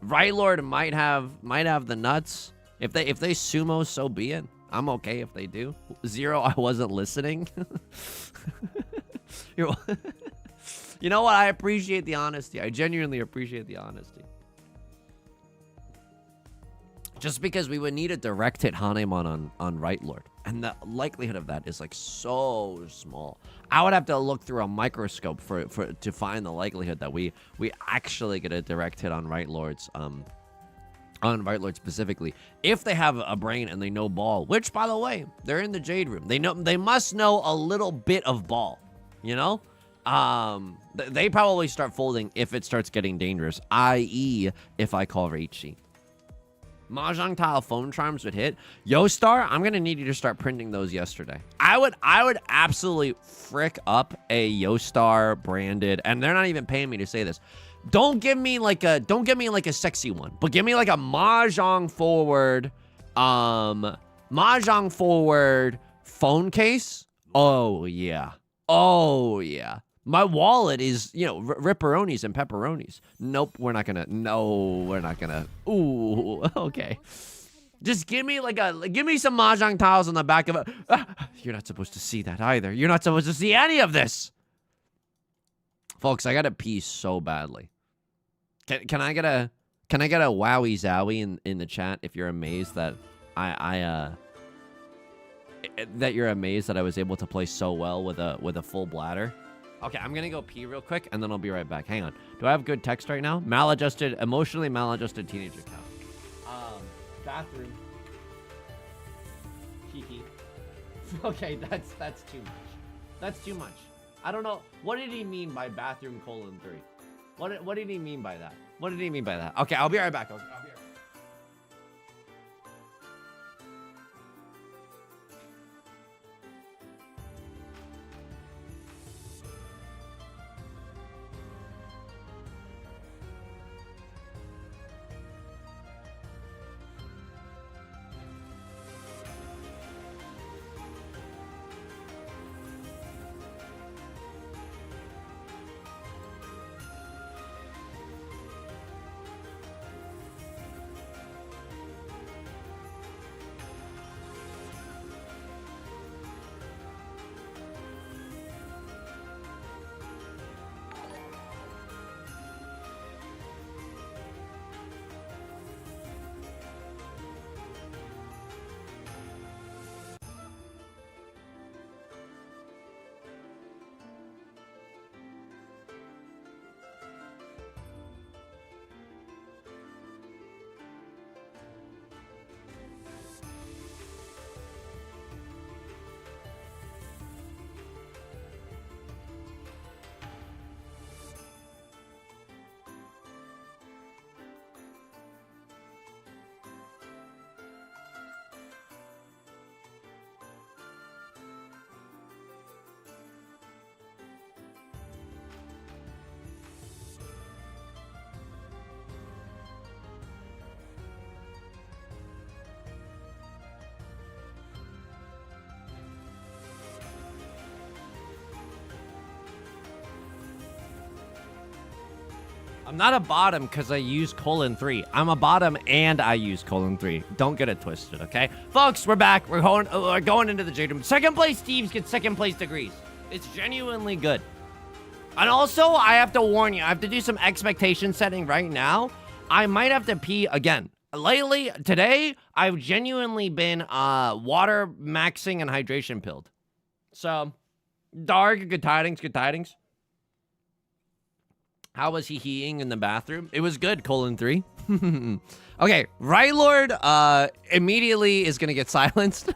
Right Lord might have the nuts. If they sumo, so be it. I'm okay if they do. 0, I wasn't listening. You know what? I appreciate the honesty. I genuinely appreciate the honesty. Just because we would need a direct hit Hanemon on Right Lord. And the likelihood of that is, like, so small. I would have to look through a microscope to find the likelihood that we actually get a direct hit on Right Lords, on Right Lord specifically. If they have a brain and they know ball, which, by the way, they're in the Jade Room. They must know a little bit of ball, you know? They probably start folding if it starts getting dangerous, i.e. if I call Riichi. Mahjong tile phone charms would hit. Yostar, I'm gonna need you to start printing those yesterday. I would absolutely frick up a Yostar branded, and they're not even paying me to say this. Don't give me like a sexy one, but give me like a Mahjong forward phone case. Oh yeah. Oh yeah. My wallet is, you know, ripperonis and pepperonis. Nope, we're not gonna. No, we're not gonna. Ooh, okay. Just give me some Mahjong tiles on the back of it. You're not supposed to see that either. You're not supposed to see any of this. Folks, I gotta pee so badly. Can I get a wowie zowie in the chat if you're amazed that that you're amazed that I was able to play so well with a full bladder? Okay, I'm gonna go pee real quick, and then I'll be right back. Hang on. Do I have good text right now? Maladjusted, emotionally maladjusted teenage account. Bathroom. Kiki. Okay, that's too much. That's too much. I don't know. What did he mean by bathroom :3? What did he mean by that? What did he mean by that? Okay, I'll be right back. I'll be right back. I'm not a bottom because I use :3. I'm a bottom and I use :3. Don't get it twisted, okay? Folks, we're back. We're going into the Jade Room. Second place Steves get second place degrees. It's genuinely good. And also, I have to warn you, I have to do some expectation setting right now. I might have to pee again. Lately, today, I've genuinely been water maxing and hydration pilled. So, Dark, good tidings, good tidings. How was he heeing in the bathroom? It was good, :3. Okay, Right Lord immediately is gonna get silenced.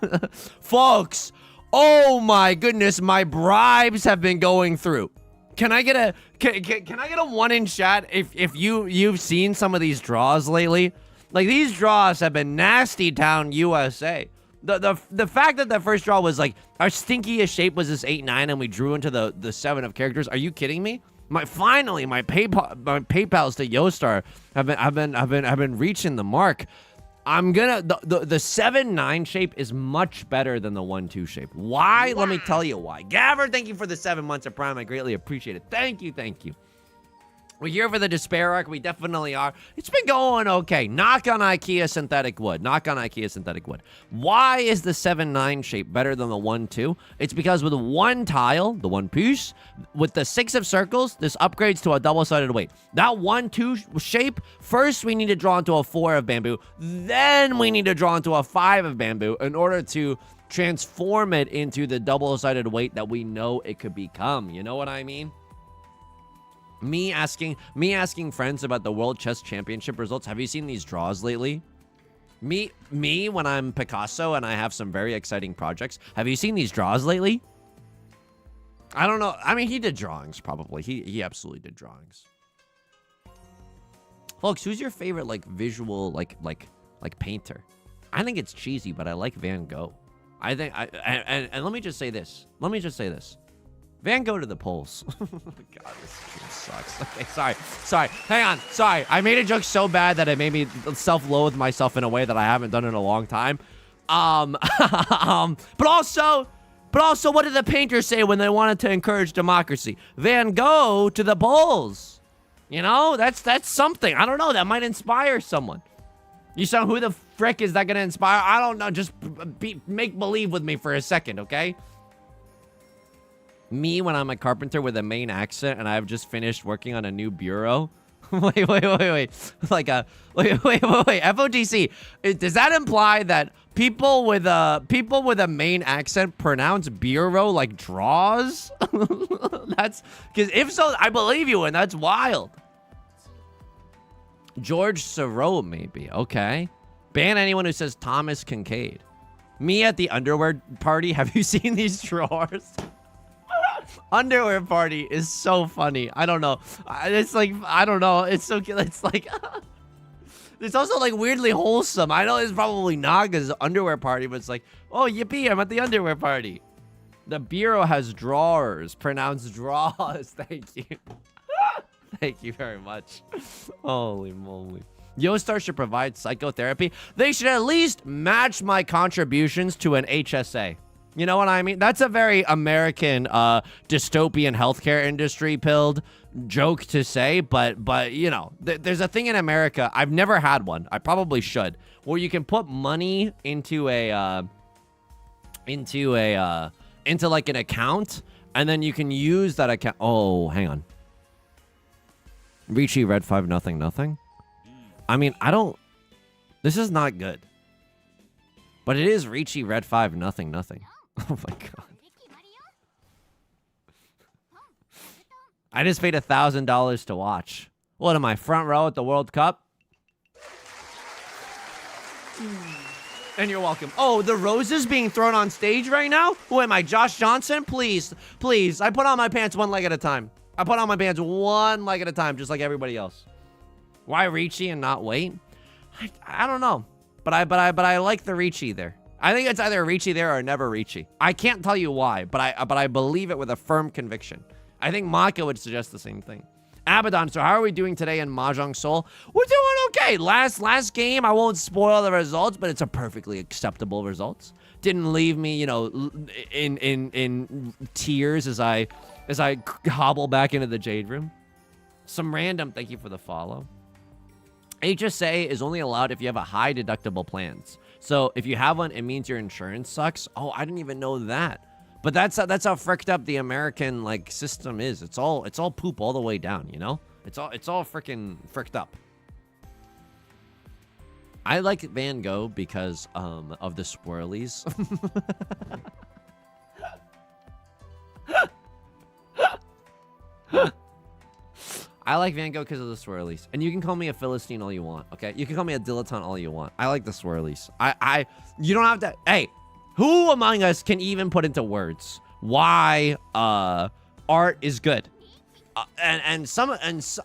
Folks, oh my goodness, my bribes have been going through. Can I get a can I get a 1 in chat if you've seen some of these draws lately? Like, these draws have been nasty town USA. The fact that the first draw was like our stinkiest shape was this 8-9 and we drew into the 7 of characters. Are you kidding me? Finally, my PayPals to Yostar have been reaching the mark. I'm gonna the 7-9 shape is much better than the 1-2 shape. Why? Wow. Let me tell you why. Gavver, thank you for the 7 months of Prime. I greatly appreciate it. Thank you, thank you. We're here for the despair arc. We definitely are. It's been going okay. Knock on IKEA synthetic wood. Knock on IKEA synthetic wood. Why is the 7-9 shape better than the 1-2? It's because with one tile, the one piece, with the 6 of circles, this upgrades to a double-sided weight. That 1-2 shape, first we need to draw into a 4 of bamboo. Then we need to draw into a 5 of bamboo in order to transform it into the double-sided weight that we know it could become. You know what I mean? Me asking friends about the World Chess Championship results. Have you seen these draws lately? Me when I'm Picasso and I have some very exciting projects. Have you seen these draws lately? I don't know. I mean, he did drawings, probably. He absolutely did drawings. Folks, who's your favorite, like, visual, like painter? I think it's cheesy, but I like Van Gogh. I think, and let me just say this. Van Gogh to the polls. God, this game sucks. Okay, sorry. Hang on. Sorry. I made a joke so bad that it made me self-loathe myself in a way that I haven't done in a long time. But also, what did the painters say when they wanted to encourage democracy? Van Gogh to the polls. You know, that's something. I don't know. That might inspire someone. You saw who the frick is that gonna inspire? I don't know. Just make believe with me for a second, okay? Me when I'm a carpenter with a Maine accent and I've just finished working on a new bureau. wait. Like wait. FOTC. Does that imply that people with a Maine accent pronounce bureau like draws? That's because if so, I believe you, and that's wild. George Sorow, maybe. Okay. Ban anyone who says Thomas Kincaid. Me at the underwear party. Have you seen these drawers? Underwear party is so funny. I don't know. It's like, I don't know. It's so cute. It's like, it's also like weirdly wholesome. I know it's probably Naga's underwear party, but it's like, oh, yippee, I'm at the underwear party. The bureau has drawers. Pronounced draws. Thank you. Thank you very much. Holy moly. Yostar should provide psychotherapy. They should at least match my contributions to an HSA. You know what I mean? That's a very American dystopian healthcare industry pilled joke to say, but you know, there's a thing in America. I've never had one. I probably should. Where you can put money into like an account, and then you can use that account. Oh, hang on. Riichi red 5 nothing. I mean, this is not good. But it is Riichi red 5 nothing. Oh my god. I just paid $1,000 to watch. What am I, front row at the World Cup? And you're welcome. Oh, the roses being thrown on stage right now? Who am I, Josh Johnson? Please. I put on my pants one leg at a time. Just like everybody else. Why Riichi and not wait? I don't know. But I like the Riichi there. I think it's either Riichi there or never Riichi. I can't tell you why, but I believe it with a firm conviction. I think Maka would suggest the same thing. Abaddon, so how are we doing today in Mahjong Soul? We're doing okay. Last game, I won't spoil the results, but it's a perfectly acceptable results. Didn't leave me, you know, in tears as I hobble back into the Jade Room. Some random, thank you for the follow. HSA is only allowed if you have a high deductible plans. So if you have one, it means your insurance sucks. Oh, I didn't even know that. But that's how fricked up the American like system is. It's all poop all the way down, you know? It's all freaking fricked up. I like Van Gogh because of the swirlies. I like Van Gogh because of the swirlies. And you can call me a Philistine all you want, okay? You can call me a dilettante all you want. I like the swirlies. You don't have to... Hey, who among us can even put into words why art is good? And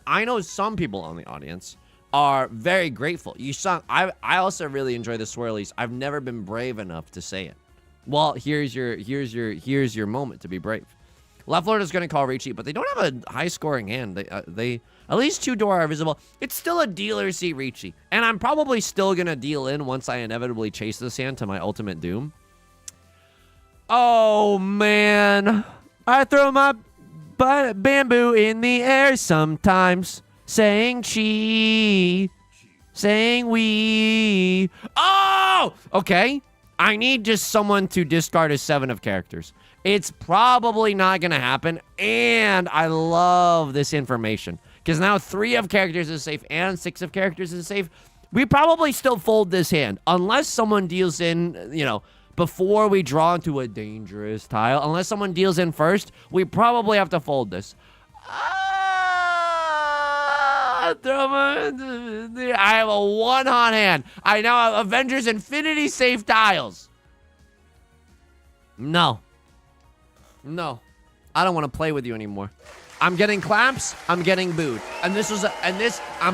I know some people on the audience are very grateful. I also really enjoy the swirlies. I've never been brave enough to say it. Well, here's your moment to be brave. Left Lord is going to call Riichi, but they don't have a high-scoring hand. They at least 2 door are visible. It's still a dealer seat Riichi, and I'm probably still going to deal in once I inevitably chase this hand to my ultimate doom. Oh, man. I throw my bamboo in the air sometimes, saying chi, saying we. Oh! Okay. I need just someone to discard a 7 of characters. It's probably not going to happen, and I love this information. Because now 3 of characters is safe and 6 of characters is safe. We probably still fold this hand, unless someone deals in, you know, before we draw into a dangerous tile. Unless someone deals in first, we probably have to fold this. I have a 1 hot hand. I now have Avengers Infinity safe tiles. No. I don't want to play with you anymore. I'm getting claps. I'm getting booed. And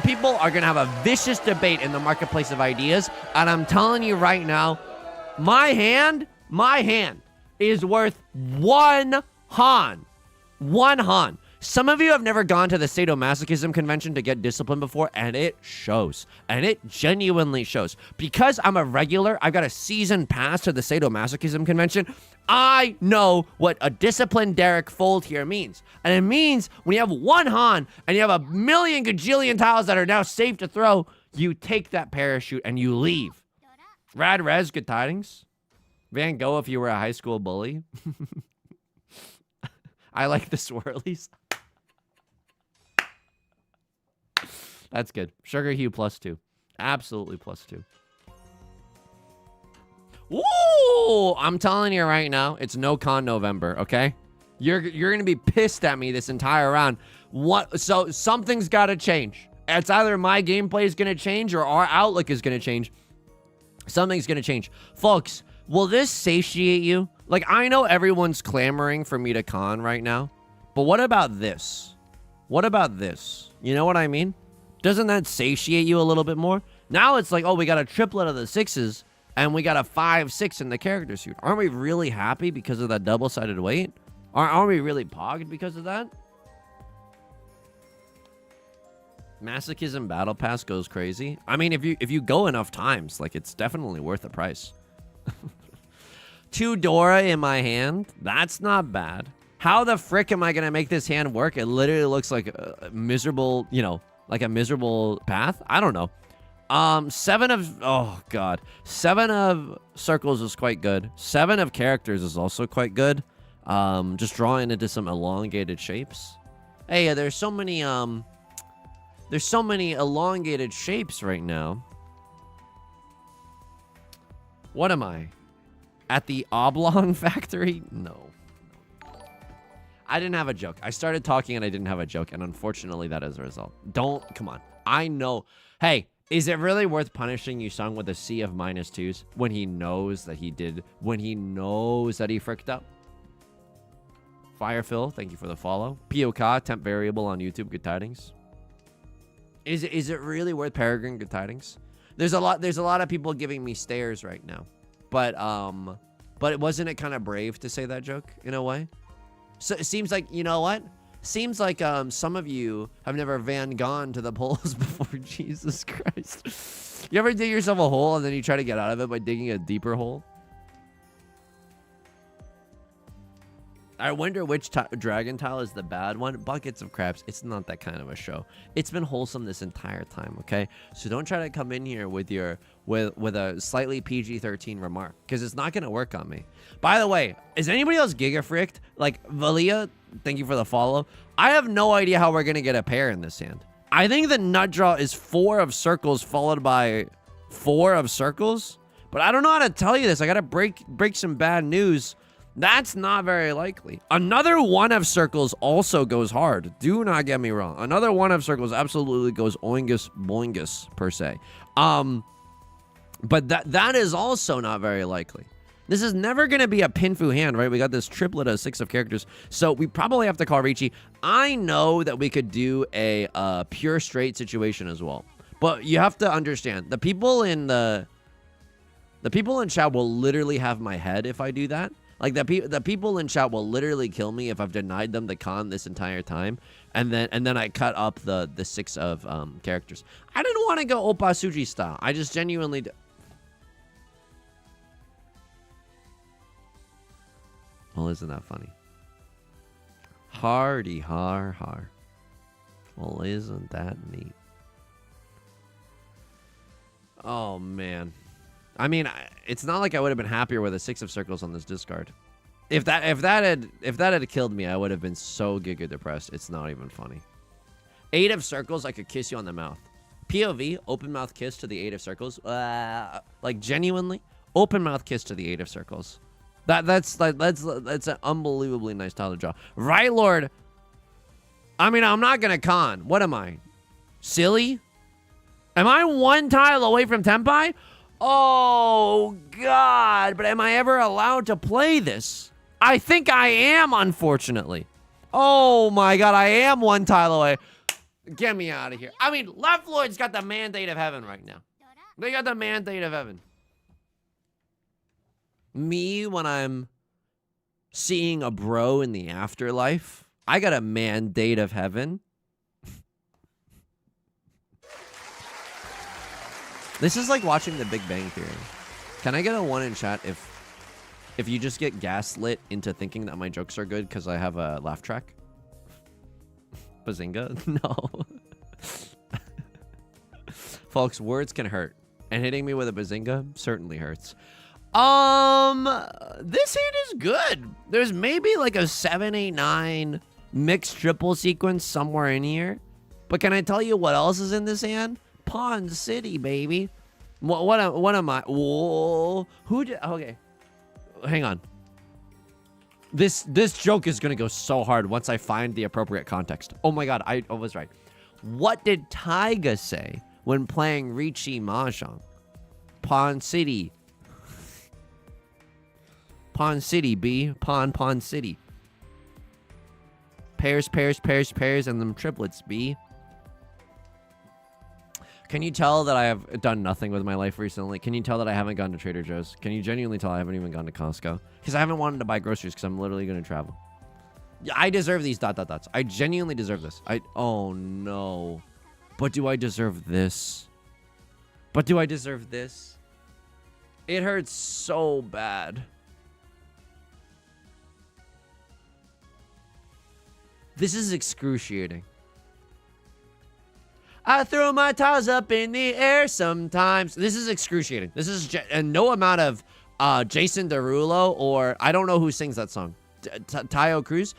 people are going to have a vicious debate in the marketplace of ideas. And I'm telling you right now, my hand is worth 1 Han. 1 Han. Some of you have never gone to the sadomasochism convention to get disciplined before, and it shows. And it genuinely shows. Because I'm a regular, I've got a season pass to the sadomasochism convention, I know what a disciplined Derek fold here means. And it means when you have 1 Han, and you have a million gajillion tiles that are now safe to throw, you take that parachute and you leave. Rad Rez, good tidings. Van Gogh, if you were a high school bully. I like the swirlies. That's good. Sugar Hue +2. Absolutely +2. Woo! I'm telling you right now, it's no con November, okay? You're gonna be pissed at me this entire round. So something's gotta change. It's either my gameplay is gonna change or our outlook is gonna change. Something's gonna change. Folks, will this satiate you? Like, I know everyone's clamoring for me to con right now, but what about this? What about this? You know what I mean? Doesn't that satiate you a little bit more? Now it's like, oh, we got a triplet of the 6s, and we got a 5-6 in the character suit. Aren't we really happy because of that double-sided weight? Aren't we really pogged because of that? Masochism Battle Pass goes crazy. I mean, if you go enough times, like, it's definitely worth the price. 2 Dora in my hand? That's not bad. How the frick am I going to make this hand work? It literally looks like a miserable, you know, like a miserable path? I don't know. 7 of... Oh, God. 7 of circles is quite good. 7 of characters is also quite good. Just drawing into some elongated shapes. Hey, there's so many elongated shapes right now. What am I? At the oblong factory? No. I didn't have a joke. I started talking and I didn't have a joke, and unfortunately that is a result. Come on. I know. Hey, is it really worth punishing Yusong with a sea of -2s when he knows that he did, when he knows that he fricked up? Firefill, thank you for the follow. POK, temp variable on YouTube, good tidings. Is it really worth Peregrine, good tidings? There's a lot of people giving me stares right now. But wasn't it kind of brave to say that joke in a way? So it seems like, you know what? Seems like some of you have never gone to the polls before. Jesus Christ. You ever dig yourself a hole and then you try to get out of it by digging a deeper hole? I wonder which dragon tile is the bad one. Buckets of craps. It's not that kind of a show. It's been wholesome this entire time, okay? So don't try to come in here with a slightly PG-13 remark, because it's not going to work on me. By the way, is anybody else Giga Fricked? Like, Valia, thank you for the follow. I have no idea how we're going to get a pair in this hand. I think the nut draw is 4 of circles followed by 4 of circles. But I don't know how to tell you this. I got to break some bad news. That's not very likely. Another 1 of circles also goes hard. Do not get me wrong. Another 1 of circles absolutely goes oingus boingus, per se. But that is also not very likely. This is never going to be a Pinfu hand, right? We got this triplet of 6 of characters. So we probably have to call Riichi. I know that we could do a pure straight situation as well. But you have to understand, the people in chat will literally have my head if I do that. Like, the people in chat will literally kill me if I've denied them the con this entire time, and then I cut up the 6 of characters. I didn't want to go Oppa Suji style. I just genuinely... Well, isn't that funny? Hardy har har. Well, isn't that neat? Oh, man. I mean, it's not like I would have been happier with a 6 of circles on this discard. If that had killed me, I would have been so giga depressed. It's not even funny. 8 of circles, I could kiss you on the mouth. POV, open mouth kiss to the 8 of circles. Like, genuinely, open mouth kiss to the 8 of circles. That's an unbelievably nice tile to draw. Right, Lord. I mean, I'm not gonna con. What am I? Silly? Am I 1 tile away from Tenpai? Oh, God. But am I ever allowed to play this? I think I am, unfortunately. Oh my god, I am one tile away. Get me out of here. I mean, Left Lloyd's got the mandate of heaven right now. They got the mandate of heaven. Me, when I'm seeing a bro in the afterlife, I got a mandate of heaven. This is like watching The Big Bang Theory. Can I get a 1 in chat if you just get gaslit into thinking that my jokes are good because I have a laugh track? Bazinga? No. Folks, words can hurt. And hitting me with a bazinga certainly hurts. This hand is good. There's maybe like a 7, 8, 9 mixed triple sequence somewhere in here. But can I tell you what else is in this hand? Pawn City, baby. What am I? Whoa. Who did? Okay. Hang on. This joke is gonna go so hard once I find the appropriate context. Oh my god, I was right. What did Taiga say when playing Riichi Mahjong? Pawn City. Pawn City, B. Pawn City. Pairs, and them triplets, B. Can you tell that I have done nothing with my life recently? Can you tell that I haven't gone to Trader Joe's? Can you genuinely tell I haven't even gone to Costco? Because I haven't wanted to buy groceries because I'm literally going to travel. Yeah, I deserve these ... I genuinely deserve this. Oh no. But do I deserve this? But do I deserve this? It hurts so bad. This is excruciating. I throw my tiles up in the air sometimes. This is excruciating. This is and no amount of Jason Derulo or I don't know who sings that song. Tayo Cruz.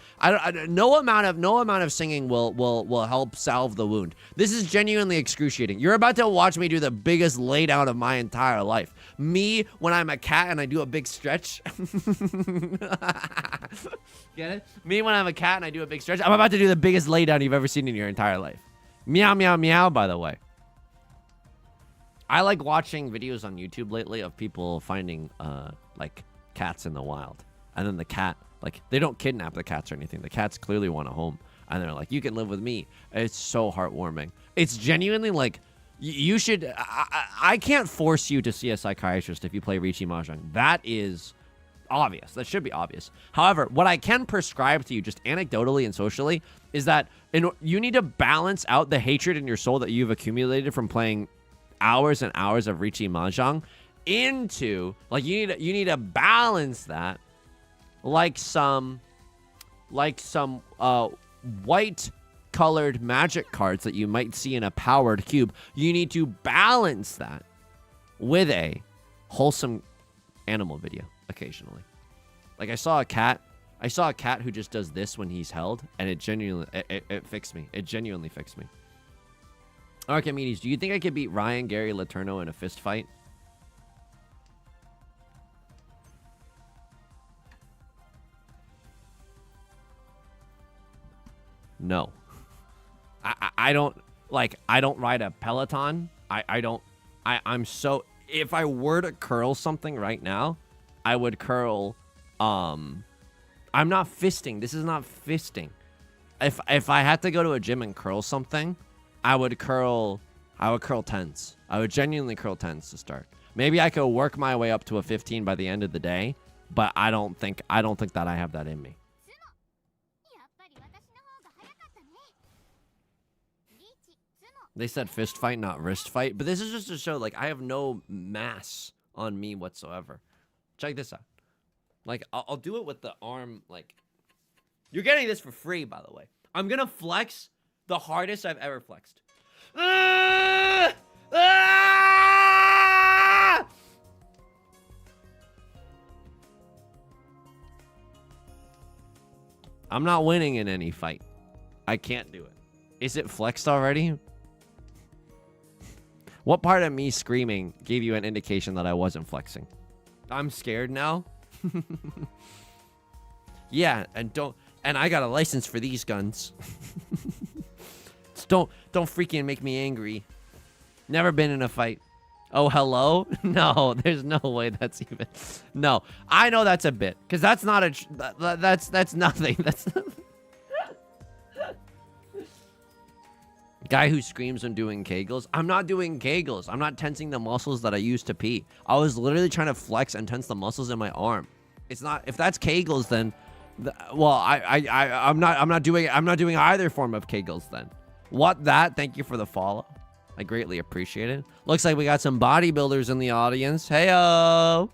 No amount of singing will help salve the wound. This is genuinely excruciating. You're about to watch me do the biggest laydown of my entire life. Me when I'm a cat and I do a big stretch. Get it? Me when I'm a cat and I do a big stretch. I'm about to do the biggest laydown you've ever seen in your entire life. Meow, meow, meow, by the way. I like watching videos on YouTube lately of people finding, like, cats in the wild. And then the cat, like, they don't kidnap the cats or anything. The cats clearly want a home. And they're like, you can live with me. It's so heartwarming. It's genuinely, like, you should... I can't force you to see a psychiatrist if you play Riichi Mahjong. That is obvious. That should be obvious. However, what I can prescribe to you, just anecdotally and socially, is that you need to balance out the hatred in your soul that you've accumulated from playing hours and hours of Riichi Mahjong into, like, you need to balance that like some white colored magic cards that you might see in a powered cube. You need to balance that with a wholesome animal video occasionally. Like I saw a cat who just does this when he's held, and it genuinely it fixed me. It genuinely fixed me. Archimedes, do you think I could beat Ryan Gary Letourneau in a fist fight? No. I don't ride a Peloton. I'm so, if I were to curl something right now, I would curl, I'm not fisting. This is not fisting. If I had to go to a gym and curl something, I would curl 10s. I would genuinely curl 10s to start. Maybe I could work my way up to a 15 by the end of the day, but I don't think that I have that in me. They said fist fight, not wrist fight. But this is just to show, like, I have no mass on me whatsoever. Check this out. Like, I'll do it with the arm, like... You're getting this for free, by the way. I'm gonna flex the hardest I've ever flexed. Ah! Ah! I'm not winning in any fight. I can't do it. Is it flexed already? What part of me screaming gave you an indication that I wasn't flexing? I'm scared now. Yeah, and I got a license for these guns. Don't freaking make me angry. Never been in a fight. Oh, hello? No, there's no way that's even. No, I know that's a bit, because that's not a. That's nothing. That's. Guy who screams when doing kegels. I'm not doing kegels. I'm not tensing the muscles that I used to pee. I was literally trying to flex and tense the muscles in my arm. It's not. If that's kegels, then, well, I'm not doing either form of kegels then. What that? Thank you for the follow. I greatly appreciate it. Looks like we got some bodybuilders in the audience. Heyo.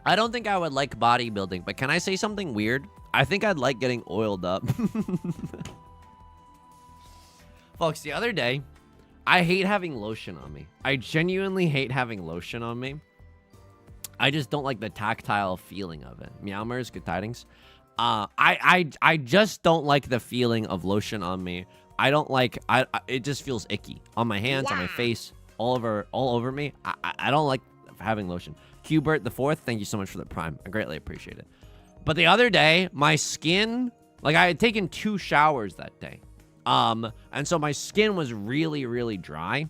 I don't think I would like bodybuilding, but can I say something weird? I think I'd like getting oiled up. Folks, the other day, I hate having lotion on me. I genuinely hate having lotion on me. I just don't like the tactile feeling of it. Meowmers, good tidings. I just don't like the feeling of lotion on me. I don't like, it just feels icky on my hands, on my face, all over me. I don't like having lotion. Hubert the Fourth, thank you so much for the prime. I greatly appreciate it. But the other day, my skin, like I had taken 2 showers that day. And so my skin was really, really dry.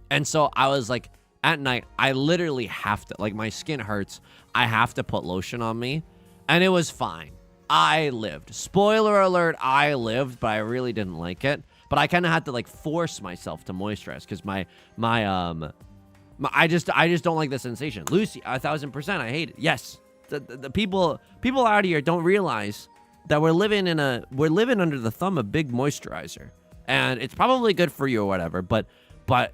And so I was like, at night, I literally have to, like my skin hurts. I have to put lotion on me. And it was fine. I lived. Spoiler alert, I lived, but I really didn't like it. But I kind of had to like force myself to moisturize because I just don't like the sensation. Lucy, 1000%, I hate it. Yes. The people out here don't realize that we're living under the thumb of big moisturizer, and it's probably good for you or whatever. But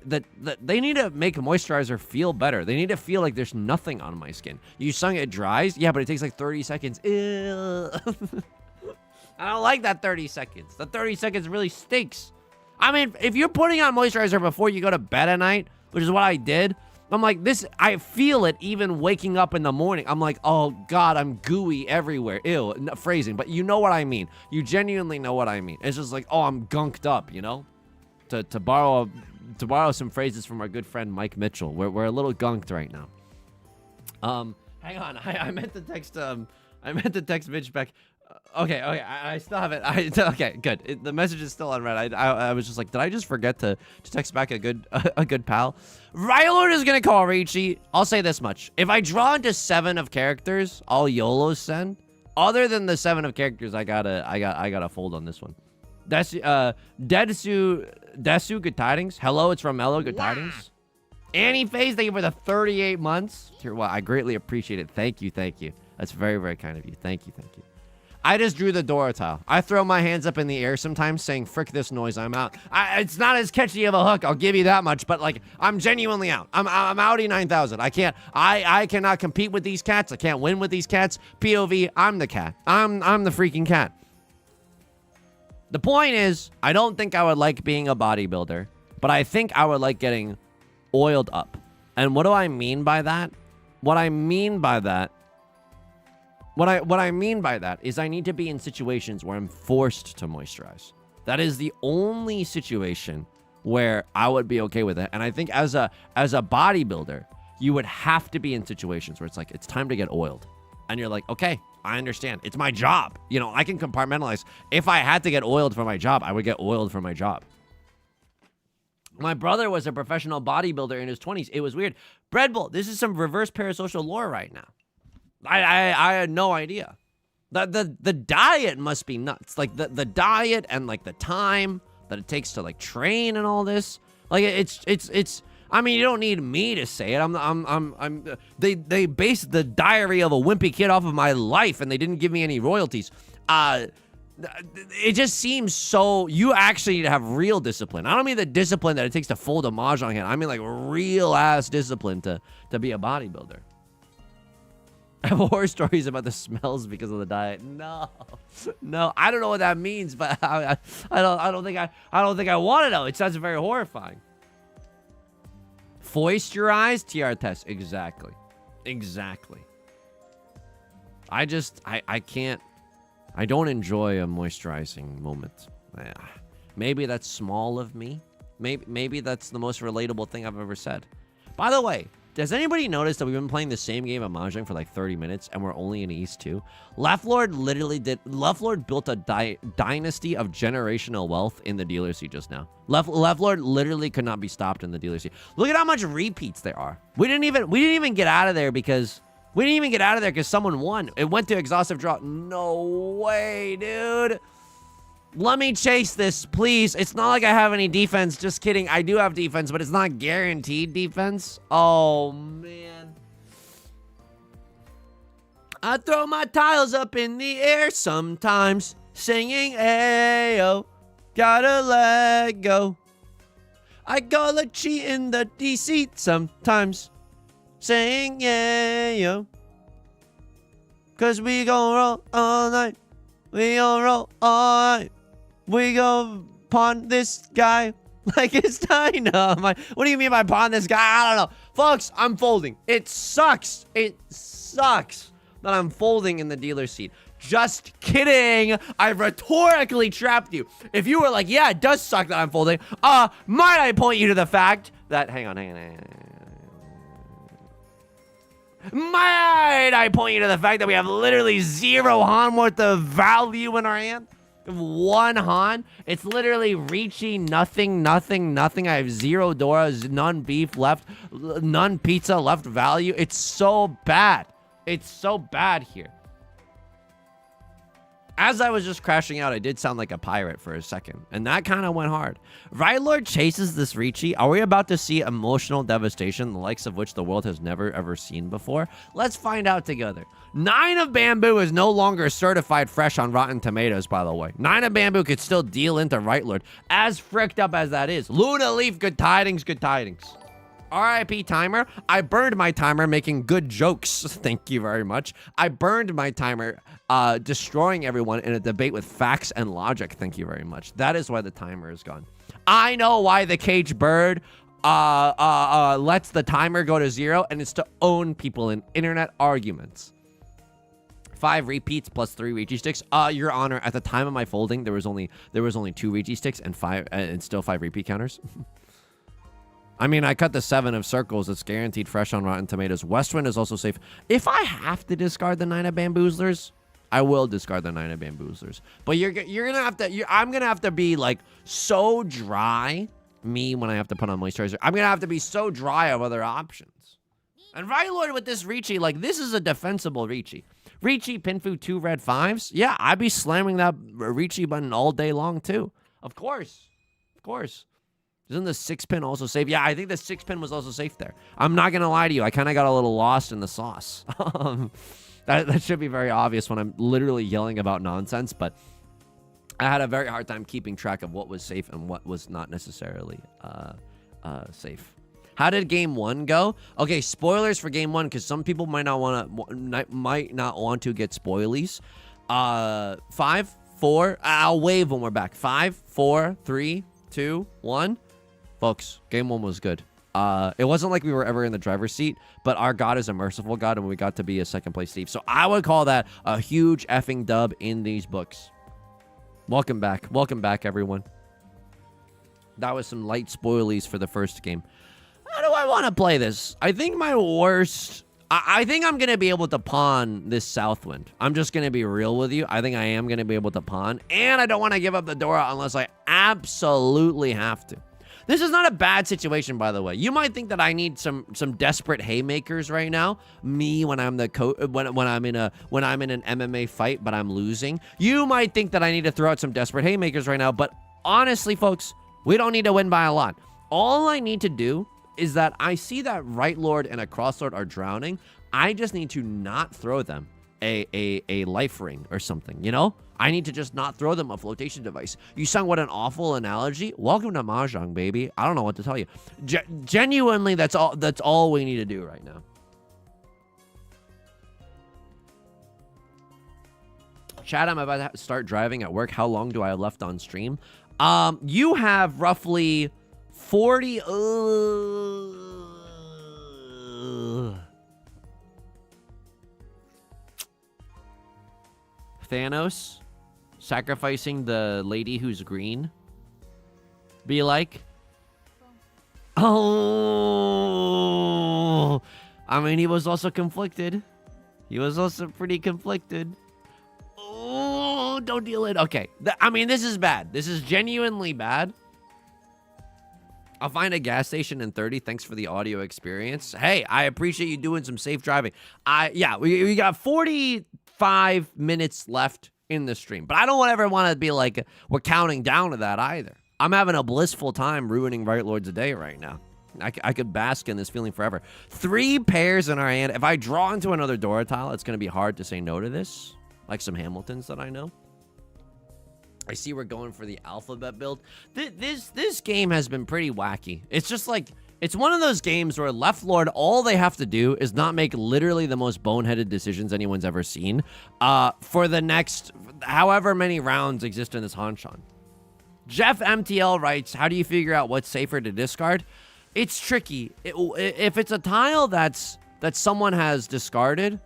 they need to make moisturizer feel better. They need to feel like there's nothing on my skin. You sung it dries, yeah, but it takes like 30 seconds. Ew. I don't like that 30 seconds. The 30 seconds really stinks. I mean, if you're putting on moisturizer before you go to bed at night, which is what I did. I'm like, I feel it even waking up in the morning. I'm like, oh God, I'm gooey everywhere. Ew, phrasing, but you know what I mean. You genuinely know what I mean. It's just like, oh, I'm gunked up, you know? To borrow some phrases from our good friend Mike Mitchell. We're a little gunked right now. Hang on, I meant to text Mitch back. Okay, I still have it. Okay, good. The message is still unread. I was just like, did I just forget to text back a good pal? Rylord is gonna call Riichi. I'll say this much: if I draw into 7 of characters, I'll YOLO send. Other than the 7 of characters, I gotta fold on this one. Desu, good tidings. Hello, it's from Mello, good tidings. Annie Phase, thank you for the 38 months. Well, I greatly appreciate it. Thank you. That's very, very kind of you. Thank you. I just drew the Dora tile. I throw my hands up in the air sometimes saying, frick this noise, I'm out. It's not as catchy of a hook, I'll give you that much, but like, I'm genuinely out. I'm outie 9000. I cannot compete with these cats. I can't win with these cats. POV, I'm the cat. I'm the freaking cat. The point is, I don't think I would like being a bodybuilder, but I think I would like getting oiled up. And what do I mean by that? What I mean by that is I need to be in situations where I'm forced to moisturize. That is the only situation where I would be okay with it. And I think as a bodybuilder, you would have to be in situations where it's like, it's time to get oiled. And you're like, okay, I understand. It's my job. You know, I can compartmentalize. If I had to get oiled for my job, I would get oiled for my job. My brother was a professional bodybuilder in his 20s. It was weird. Bread Bull, this is some reverse parasocial lore right now. I had no idea. The diet must be nuts. Like the diet and like the time that it takes to like train and all this. Like it's I mean, you don't need me to say it. They based the diary of a wimpy kid off of my life and they didn't give me any royalties. It just seems so, you actually need to have real discipline. I don't mean the discipline that it takes to fold a Mahjong hand. I mean like real ass discipline to be a bodybuilder. I have horror stories about the smells because of the diet. No, I don't know what that means, but I don't think I want to know. It sounds very horrifying. Foist your eyes, TR test. Exactly. I can't. I don't enjoy a moisturizing moment. Maybe that's small of me. Maybe that's the most relatable thing I've ever said. By the way, Has anybody noticed that we've been playing the same game of Mahjong for like 30 minutes and we're only in East 2? Left Lord built a dynasty of generational wealth in the dealer seat just now. Left Lord literally could not be stopped in the dealer seat. Look at how much repeats there are. We didn't even get out of there because someone won. It went to exhaustive draw. No way, dude. Let me chase this, please. It's not like I have any defense. Just kidding. I do have defense, but it's not guaranteed defense. Oh, man. I throw my tiles up in the air sometimes, singing, ayo, gotta let go. I call it cheating the deceit sometimes, saying, ayo. Cause we gon' roll all night. We gon' roll all night. We gon' pawn this guy like it's dynamite. What do you mean by pawn this guy? I don't know. Folks, I'm folding. It sucks. It sucks that I'm folding in the dealer seat. Just kidding. I rhetorically trapped you. If you were like, yeah, it does suck that I'm folding, might I point you to the fact that, hang on. Might I point you to the fact that we have literally 0 Han worth of value in our hand? 1 Han. It's literally Riichi, nothing. I have 0 Doras, none beef left, none pizza left value. It's so bad. It's so bad here. As I was just crashing out, I did sound like a pirate for a second, and that kind of went hard. Right Lord chases this Riichi. Are we about to see emotional devastation, the likes of which the world has never ever seen before? Let's find out together. 9 of Bamboo is no longer certified fresh on Rotten Tomatoes, by the way. 9 of Bamboo could still deal into Right Lord, as fricked up as that is. Luna Leaf, good tidings, good tidings. RIP timer. I burned my timer making good jokes. Thank you very much. I burned my timer destroying everyone in a debate with facts and logic. Thank you very much. That is why the timer is gone. I know why the caged bird lets the timer go to 0, and it's to own people in internet arguments. 5 repeats plus 3 Riichi sticks. Your Honor, at the time of my folding, there was only 2 Riichi sticks and still 5 repeat counters. I mean, I cut the 7 of circles. It's guaranteed fresh on Rotten Tomatoes. Westwind is also safe. If I have to discard the 9 of Bamboozlers, I will discard the 9 of Bamboozlers. But you're gonna have to. I'm gonna have to be like so dry. Me when I have to put on moisturizer, I'm gonna have to be so dry of other options. And Right Lord with this Riichi, like this is a defensible Riichi. Riichi Pinfu 2 red 5s. Yeah, I'd be slamming that Riichi button all day long too. Of course. Isn't the 6-pin also safe? Yeah, I think the 6-pin was also safe there. I'm not going to lie to you. I kind of got a little lost in the sauce. That should be very obvious when I'm literally yelling about nonsense, but I had a very hard time keeping track of what was safe and what was not necessarily safe. How did game 1 go? Okay, spoilers for game 1 because some people might not want to get spoilies. 5, 4. I'll wave when we're back. 5, 4, 3, 2, 1. Folks, game 1 was good. It wasn't like we were ever in the driver's seat, but our God is a merciful God, and we got to be a second-place thief. So I would call that a huge effing dub in these books. Welcome back. Welcome back, everyone. That was some light spoilies for the first game. How do I want to play this? I think my worst... I think I'm going to be able to pawn this Southwind. I'm just going to be real with you. I think I am going to be able to pawn, and I don't want to give up the Dora unless I absolutely have to. This is not a bad situation, by the way. You might think that I need some desperate haymakers right now. Me when I'm when I'm in an MMA fight, but I'm losing. You might think that I need to throw out some desperate haymakers right now, but honestly, folks, we don't need to win by a lot. All I need to do is that I see that Right Lord and a Cross Lord are drowning. I just need to not throw them a life ring or something, you know? I need to just not throw them a flotation device. Yusong, what an awful analogy. Welcome to Mahjong, baby. I don't know what to tell you. Genuinely, that's all we need to do right now. Chat, I'm about to start driving at work. How long do I have left on stream? You have roughly 40... Thanos sacrificing the lady who's green. Be like, oh, Oh, I mean, he was also conflicted. He was also pretty conflicted. Oh, don't deal it. Okay. I mean, this is bad. This is genuinely bad. I'll find a gas station in 30. Thanks for the audio experience. Hey, I appreciate you doing some safe driving. Yeah, we got 45 minutes left in the stream. But I don't ever want to be like, we're counting down to that either. I'm having a blissful time ruining Right Lords a day right now. I could bask in this feeling forever. 3 pairs in our hand. If I draw into another Dora tile, it's going to be hard to say no to this. Like some Hamiltons that I know. I see we're going for the alphabet build. This game has been pretty wacky. It's just like, it's one of those games where Left Lord, all they have to do is not make literally the most boneheaded decisions anyone's ever seen for the next however many rounds exist in this Hanshan. Jeff MTL writes, how do you figure out what's safer to discard? It's tricky. If it's a tile that someone has discarded,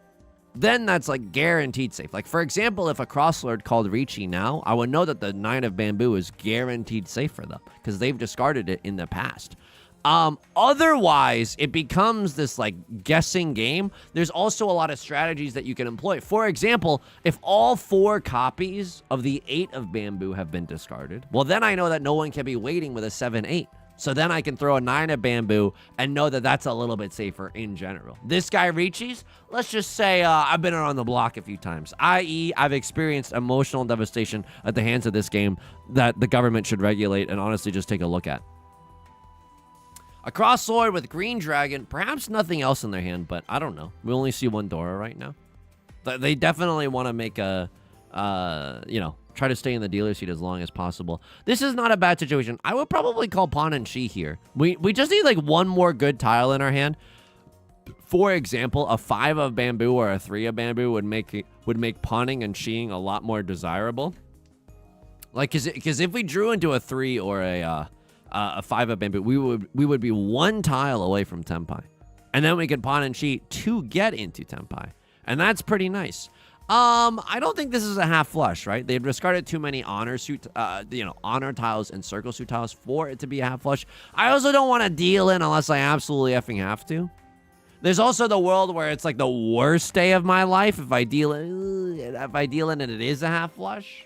then that's like guaranteed safe. Like, for example, if a crosslord called Riichi now, I would know that the 9 of bamboo is guaranteed safe for them because they've discarded it in the past. Otherwise, it becomes this like guessing game. There's also a lot of strategies that you can employ. For example, if all 4 copies of the 8 of bamboo have been discarded, well, then I know that no one can be waiting with a 7-8. So then I can throw a 9 of bamboo and know that that's a little bit safer in general. This guy, Riichi's, let's just say I've been around the block a few times, i.e. I've experienced emotional devastation at the hands of this game that the government should regulate and honestly just take a look at. A crosslord with green dragon, perhaps nothing else in their hand, but I don't know. We only see 1 Dora right now. They definitely want to make a, try to stay in the dealer seat as long as possible. This is not a bad situation. I would probably call pawn and shi here. We just need like 1 more good tile in our hand. For example, a 5 of bamboo or a 3 of bamboo would make pawning and shiing a lot more desirable. Like, because if we drew into a 3 or a 5 of bamboo, we would be 1 tile away from tenpai, and then we could pawn and shi to get into tenpai, and that's pretty nice. I don't think this is a half flush, right? They've discarded too many honor suit, honor tiles and circle suit tiles for it to be a half flush. I also don't want to deal in unless I absolutely effing have to. There's also the world where it's like the worst day of my life if I deal in and it is a half flush.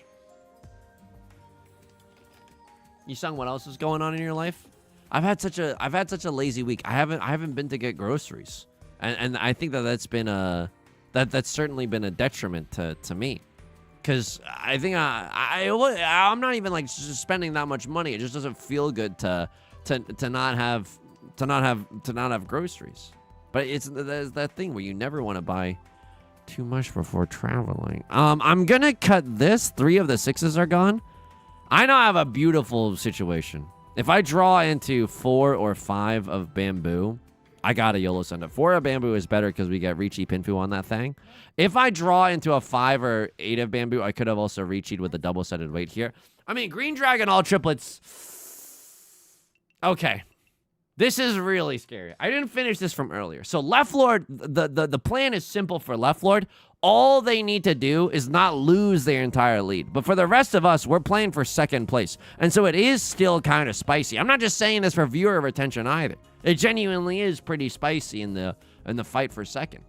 Yusong, what else is going on in your life? I've had such a lazy week. I haven't been to get groceries, and I think that's been that's certainly been a detriment to me, because I think I'm not even like just spending that much money. It just doesn't feel good to not have groceries. But there's that thing where you never want to buy too much before traveling. I'm gonna cut this. 3 of the 6s are gone. I now have a beautiful situation. If I draw into 4 or 5 of bamboo, I got a YOLO send up. 4 of bamboo is better because we get Riichi Pinfu on that thing. If I draw into a 5 or 8 of bamboo, I could have also Riichi'd with a double-sided weight here. I mean, green dragon, all triplets. Okay. This is really scary. I didn't finish this from earlier. So Left Lord, the plan is simple for Left Lord. All they need to do is not lose their entire lead. But for the rest of us, we're playing for 2nd place. And so it is still kind of spicy. I'm not just saying this for viewer retention either. It genuinely is pretty spicy in the fight for 2nd.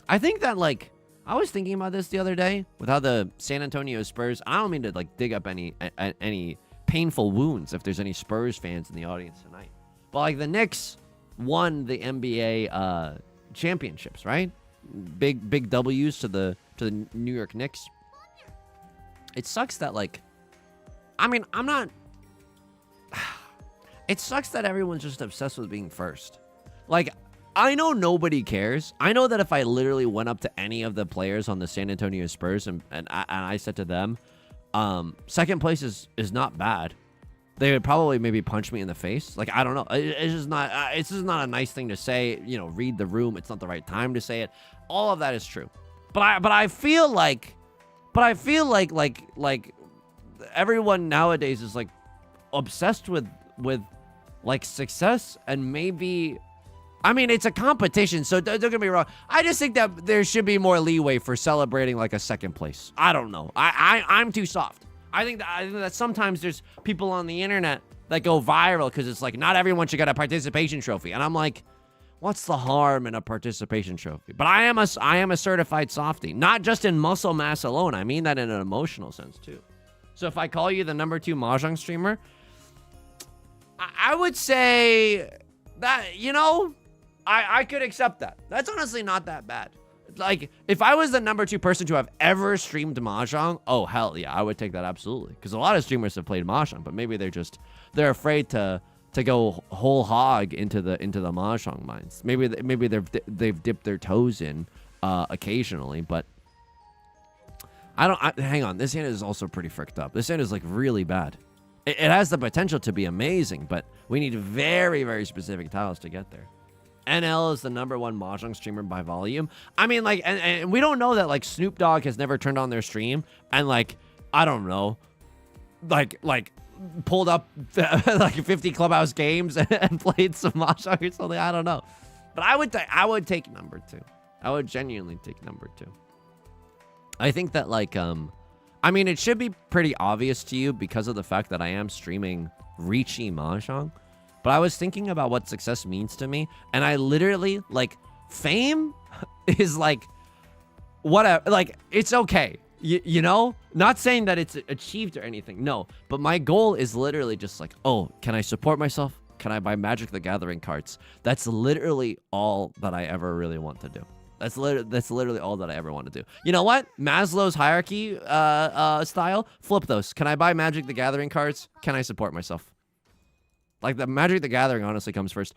I think that, like, I was thinking about this the other day with how the San Antonio Spurs, I don't mean to like dig up any painful wounds if there's any Spurs fans in the audience tonight. But like the Knicks won the NBA championships, right? Big W's to the New York Knicks. It sucks that, like, I mean, I'm not. It sucks that everyone's just obsessed with being first. Like, I know nobody cares. I know that if I literally went up to any of the players on the San Antonio Spurs and I said to them, 2nd place is not bad, they would probably maybe punch me in the face. Like, I don't know. It's just not a nice thing to say. You know, read the room. It's not the right time to say it. All of that is true. But I feel like everyone nowadays is like obsessed with like success, and maybe, I mean, it's a competition, so don't get me wrong. I just think that there should be more leeway for celebrating like a 2nd place. I don't know. I'm too soft. I think that sometimes there's people on the internet that go viral because it's like, not everyone should get a participation trophy. And I'm like, what's the harm in a participation trophy? But I am a certified softie, not just in muscle mass alone. I mean that in an emotional sense too. So if I call you the #2 Mahjong streamer, I would say that, you know, I could accept that. That's honestly not that bad. Like, if I was the #2 person to have ever streamed Mahjong, oh, hell yeah, I would take that absolutely. Because a lot of streamers have played Mahjong, but maybe they're afraid to go whole hog into the Mahjong mines. Maybe they've dipped their toes in occasionally, but hang on, this hand is also pretty fricked up. This hand is like really bad. It has the potential to be amazing, but we need very, very specific tiles to get there. NL is the #1 Mahjong streamer by volume. I mean, like, and we don't know that, like, Snoop Dogg has never turned on their stream and, like, I don't know, like pulled up like 50 Clubhouse games and played some Mahjong or something. I don't know, but I would take #2. I would genuinely take #2. I think that, like, I mean, it should be pretty obvious to you because of the fact that I am streaming Riichi Mahjong. But I was thinking about what success means to me, and I literally, like, fame is like, whatever, like, it's okay, you know? Not saying that it's achieved or anything, no. But my goal is literally just like, oh, can I support myself? Can I buy Magic the Gathering cards? That's literally all that I ever really want to do. That's literally all that I ever want to do. You know what? Maslow's hierarchy style, flip those. Can I buy Magic the Gathering cards? Can I support myself? Like, the Magic the Gathering honestly comes first.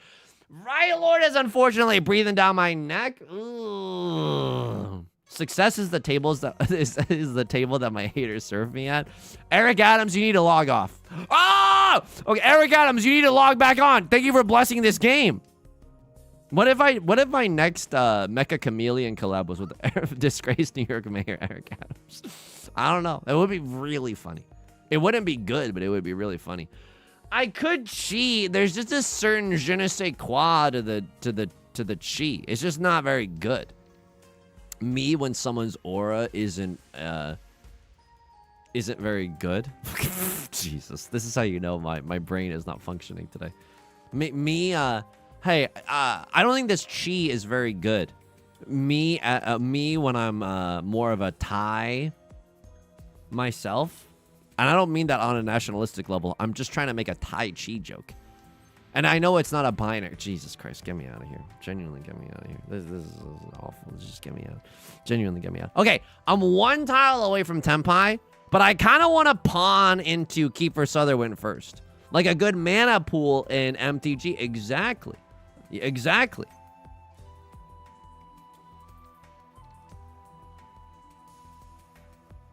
Riot Lord is unfortunately breathing down my neck. Ooh. Success is the tables that is the table that my haters serve me at. Eric Adams, you need to log off. Ah! Okay, Eric Adams, you need to log back on. Thank you for blessing this game. What if my next Mecha Chameleon collab was with disgraced New York Mayor Eric Adams? I don't know. It would be really funny. It wouldn't be good, but it would be really funny. I could cheat. There's just a certain je ne sais quoi to the cheat. It's just not very good. Me when someone's aura isn't very good. Jesus, this is how you know my brain is not functioning today. Hey, I don't think this chi is very good. Me when I'm more of a Thai myself. And I don't mean that on a nationalistic level. I'm just trying to make a Tai Chi joke. And I know it's not a binary. Jesus Christ, get me out of here. Genuinely, get me out of here. This is awful. Just get me out. Genuinely, get me out. Okay, I'm one tile away from Tenpai, but I kind of want to pawn into Kiefer Sutherland first. Like a good mana pool in MTG. Exactly. Exactly.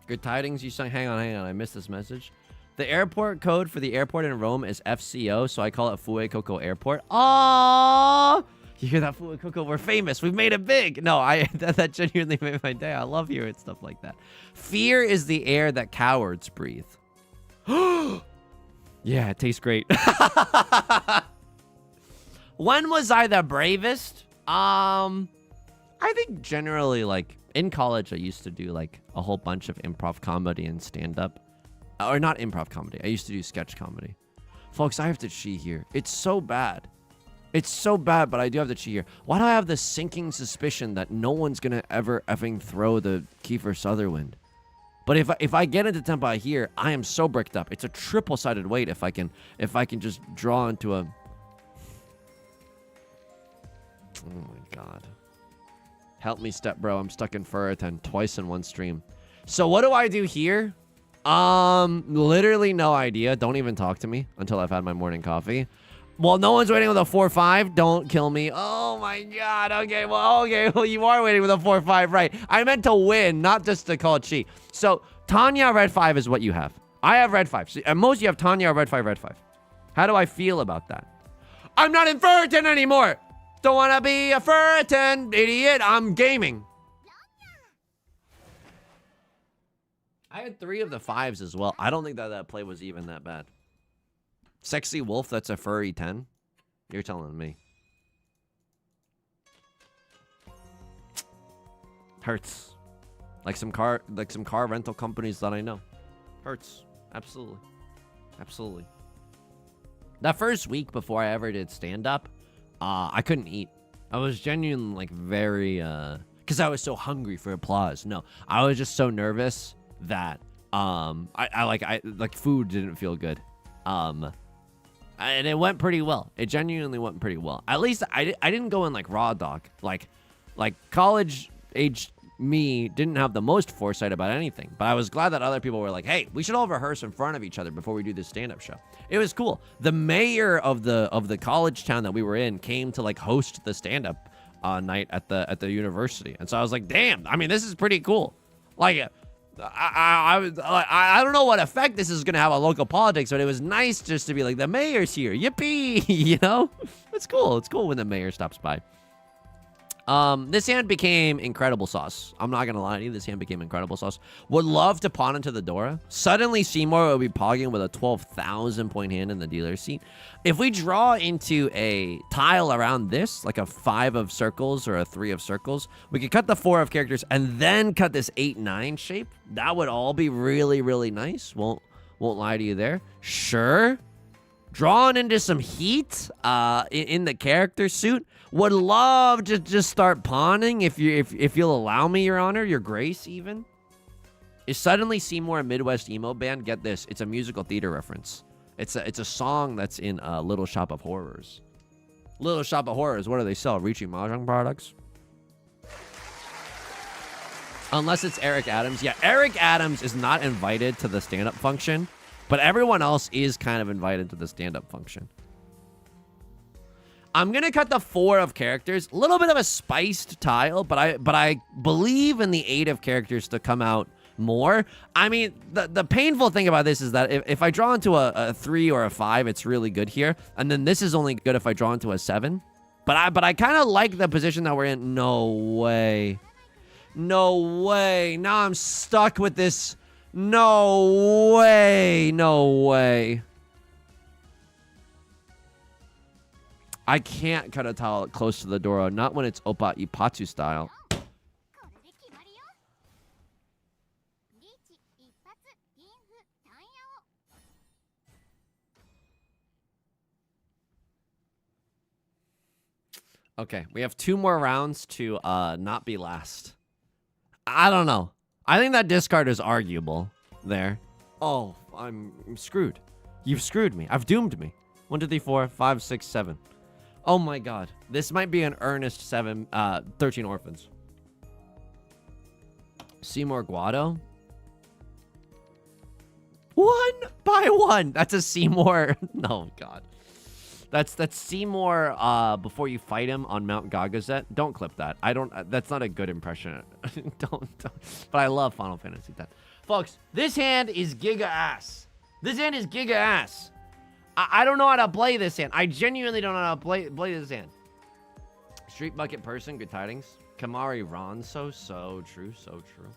Good tidings, Yusong. Hang on. I missed this message. The airport code for the airport in Rome is FCO, so I call it Fuecoco Airport. Aww! You hear that, Fuecoco? We're famous. We've made it big. No, that genuinely made my day. I love hearing stuff like that. Fear is the air that cowards breathe. Yeah, it tastes great. When was I the bravest? I think generally, like, in college, I used to do, like, a whole bunch of improv comedy and stand-up. Or not improv comedy. I used to do sketch comedy. Folks, I have to cheat here. It's so bad. It's so bad, but I do have to cheat here. Why do I have this sinking suspicion that no one's going to ever effing throw the Kiefer Sutherland? But if I get into Tenpai here, I am so bricked up. It's a triple-sided weight if I can just draw into a... Oh, my God. Help me, step bro. I'm stuck in Furriton twice in one stream. So what do I do here? Literally no idea. Don't even talk to me until I've had my morning coffee. Well, no one's waiting with a 4-5. Don't kill me. Oh my God. Okay, well, you are waiting with a 4-5, right? I meant to win, not just to call it cheat. So Tanya red 5 is what you have. I have red 5. So, at most you have Tanya red 5, red 5. How do I feel about that? I'm not in Furriton anymore. Don't want to be a Furriton, idiot. I'm gaming. I had 3 of the 5s as well. I don't think that play was even that bad. Sexy Wolf, that's a furry 10. You're telling me. Hurts. Like some car rental companies that I know. Hurts. Absolutely. Absolutely. That first week before I ever did stand-up, I couldn't eat. I was genuinely, like, very, because I was so hungry for applause. No, I was just so nervous that, food didn't feel good. And it went pretty well. It genuinely went pretty well. At least I didn't go in, like, raw dog. Like college-age me didn't have the most foresight about anything, but I was glad that other people were like, hey, we should all rehearse in front of each other before we do this stand-up show. It was cool. The mayor of the college town that we were in came to like host the stand-up night at the university, and so I was like, damn, I mean, this is pretty cool. Like, I don't know what effect this is gonna have on local politics, but it was nice just to be like, the mayor's here, yippee. You know, it's cool. It's cool when the mayor stops by. This hand became incredible sauce. I'm not gonna lie to you, this hand became incredible sauce. Would love to pawn into the Dora. Suddenly Seymour will be pogging with a 12,000 point hand in the dealer's seat. If we draw into a tile around this, like a 5 of circles or a 3 of circles, we could cut the 4 of characters and then cut this 8-9 shape. That would all be really, really nice. Won't lie to you there. Sure. Drawn into some heat in the character suit. Would love to just start pawning if you'll allow me, Your Honor, Your Grace, even. Is Suddenly Seymour a Midwest emo band? Get this, it's a musical theater reference. It's a song that's in Little Shop of Horrors. Little Shop of Horrors, what do they sell? Riichi Mahjong products? Unless it's Eric Adams. Yeah, Eric Adams is not invited to the stand-up function, but everyone else is kind of invited to the stand-up function. I'm going to cut the 4 of characters. A little bit of a spiced tile, but I believe in the 8 of characters to come out more. I mean, the painful thing about this is that if I draw into a 3 or a 5, it's really good here. And then this is only good if I draw into a 7. But I kind of like the position that we're in. No way. No way. Now I'm stuck with this. No way. No way. I can't cut a tile close to the Dora, not when it's Oppa Ipatsu style. Okay, we have 2 more rounds to not be last. I don't know. I think that discard is arguable there. Oh, I'm screwed. You've screwed me. I've doomed me. 1, 2, 3, 4, 5, 6, 7. Oh my god. This might be an earnest 13 orphans. Seymour Guado. 1 by 1. That's a Seymour. No, god. That's Seymour before you fight him on Mount Gagazet. Don't clip that. That's not a good impression. don't. But I love Final Fantasy X. Folks, this hand is giga ass. This hand is giga ass. I don't know how to play this hand. I genuinely don't know how to play this hand. Street Bucket Person, good tidings. Kamari Ronso, so true, so true.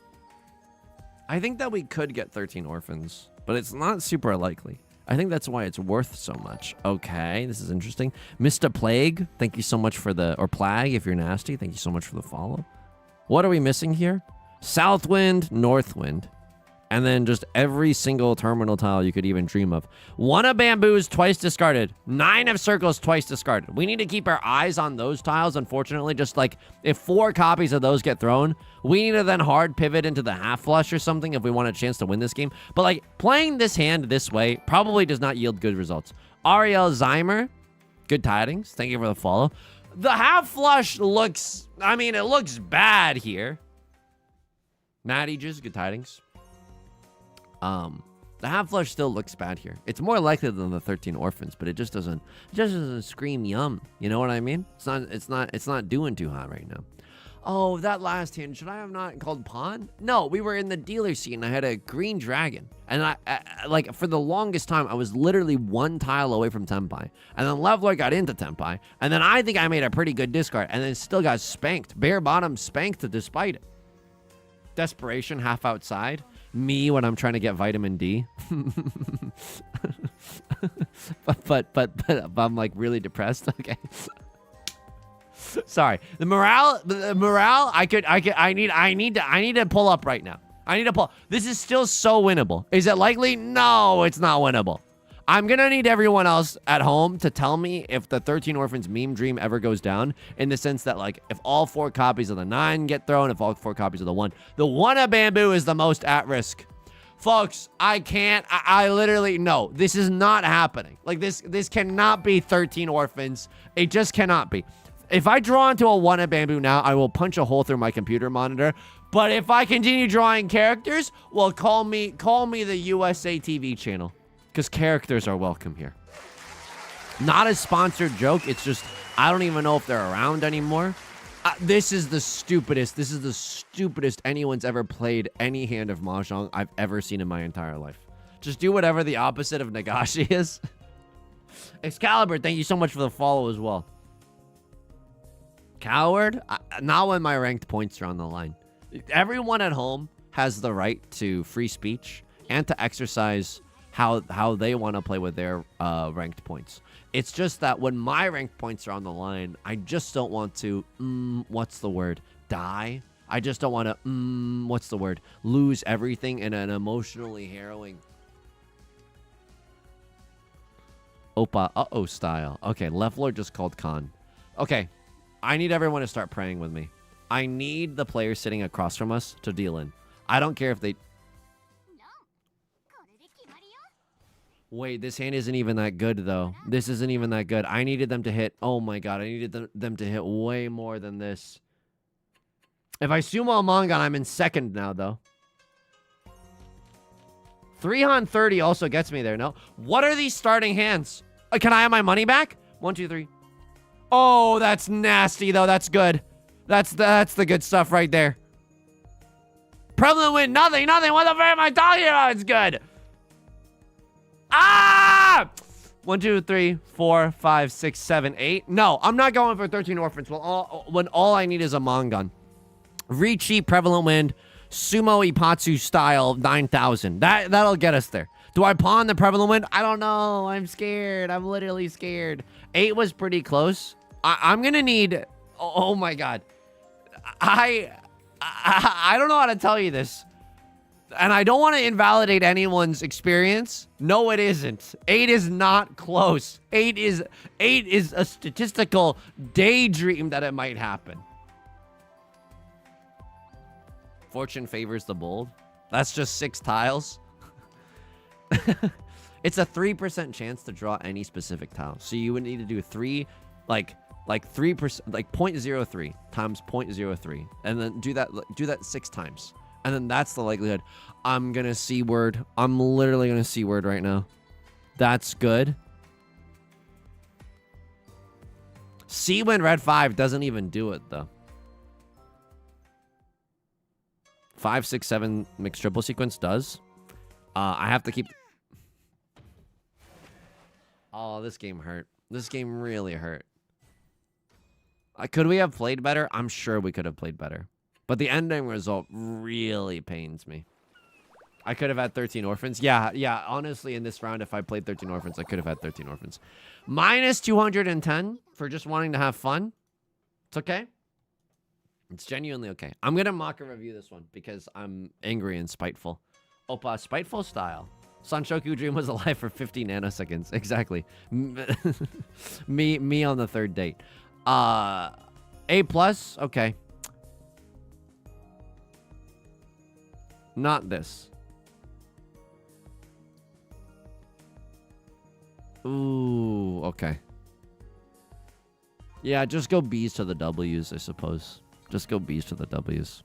I think that we could get 13 orphans, but it's not super likely. I think that's why it's worth so much. Okay, this is interesting. Mr. Plague, thank you so much for the... Or Plague, if you're nasty, thank you so much for the follow. What are we missing here? Southwind, Northwind. And then just every single terminal tile you could even dream of. 1 of bamboos, twice discarded. 9 of circles, twice discarded. We need to keep our eyes on those tiles, unfortunately. Just like, if 4 copies of those get thrown, we need to then hard pivot into the half flush or something if we want a chance to win this game. But like, playing this hand this way probably does not yield good results. Ariel Zymer, good tidings. Thank you for the follow. The half flush looks, I mean, it looks bad here. Matt Aegis, good tidings. The half flush still looks bad here. It's more likely than the 13 orphans, but it just doesn't scream yum. You know what I mean? It's not doing too hot right now. Oh, that last hand, should I have not called pawn? No, we were in the dealer seat and I had a green dragon. And I like, for the longest time, I was literally 1 tile away from Tenpai. And then Leveler got into Tenpai. And then I think I made a pretty good discard and then still got spanked. Bare bottom spanked despite it. Desperation, half outside. Me when I'm trying to get vitamin D. but I'm like really depressed. Okay. Sorry. The morale, I need to pull up right now. I need to pull. This is still so winnable. Is it likely? No, it's not winnable. I'm gonna need everyone else at home to tell me if the 13 Orphans meme dream ever goes down, in the sense that, like, if all 4 copies of the 9 get thrown, if all 4 copies of the 1. The 1 of Bamboo is the most at risk. Folks, I can't, I literally, no, this is not happening. Like, this cannot be 13 Orphans. It just cannot be. If I draw into a 1 of Bamboo now, I will punch a hole through my computer monitor. But if I continue drawing characters, well, call me the USA TV channel. Because characters are welcome here. Not a sponsored joke. It's just, I don't even know if they're around anymore. This is the stupidest. This is the stupidest anyone's ever played any hand of Mahjong I've ever seen in my entire life. Just do whatever the opposite of Nagashi is. Excalibur, thank you so much for the follow as well. Coward? Not when my ranked points are on the line. Everyone at home has the right to free speech and to exercise how they want to play with their ranked points. It's just that when my ranked points are on the line, I just don't want to, what's the word, die? I just don't want to, what's the word, lose everything in an emotionally harrowing Oppa uh-oh style. Okay, Left Lord just called Khan. Okay, I need everyone to start praying with me. I need the players sitting across from us to deal in. I don't care if they... Wait, this hand isn't even that good, though. This isn't even that good. I needed them to hit... Oh, my God. I needed them to hit way more than this. If I sumo a Mongon, I'm in second now, though. 3 on 30 also gets me there, no? What are these starting hands? Can I have my money back? 1, 2, 3. Oh, that's nasty, though. That's good. That's the good stuff right there. Prevalent win. Nothing. What the fuck am I talking about? It's good. Ah! 1, 2, 3, 4, 5, 6, 7, 8. No, I'm not going for 13 Orphans when all I need is a Mongon. Riichi, Prevalent Wind, Sumo Ipatsu style 9,000. That'll get us there. Do I pawn the Prevalent Wind? I don't know. I'm scared. I'm literally scared. 8 was pretty close. I'm gonna need... Oh my God. I don't know how to tell you this. And I don't want to invalidate anyone's experience. No, it isn't. 8 is not close. 8 is a statistical daydream that it might happen. Fortune favors the bold. That's just 6 tiles. It's a 3% chance to draw any specific tile. So you would need to do 3, like 3%, like 0.03 times 0.03, and then do that 6 times. And then that's the likelihood. I'm going to C-word. I'm literally going to C-word right now. That's good. C when red 5 doesn't even do it, though. 5, 6, 7 mixed triple sequence does. I have to keep... Oh, this game hurt. This game really hurt. Could we have played better? I'm sure we could have played better. But the ending result really pains me. I could have had 13 Orphans. Yeah. Honestly, in this round, if I played 13 Orphans, I could have had 13 Orphans. Minus 210 for just wanting to have fun. It's okay. It's genuinely okay. I'm going to mock and review this one because I'm angry and spiteful. Oppa, spiteful style. Sanshoku Dream was alive for 50 nanoseconds. Exactly. me on the 3rd date. A+, okay. Not this. Ooh, okay. Yeah, just go B's to the W's, I suppose. Just go B's to the W's.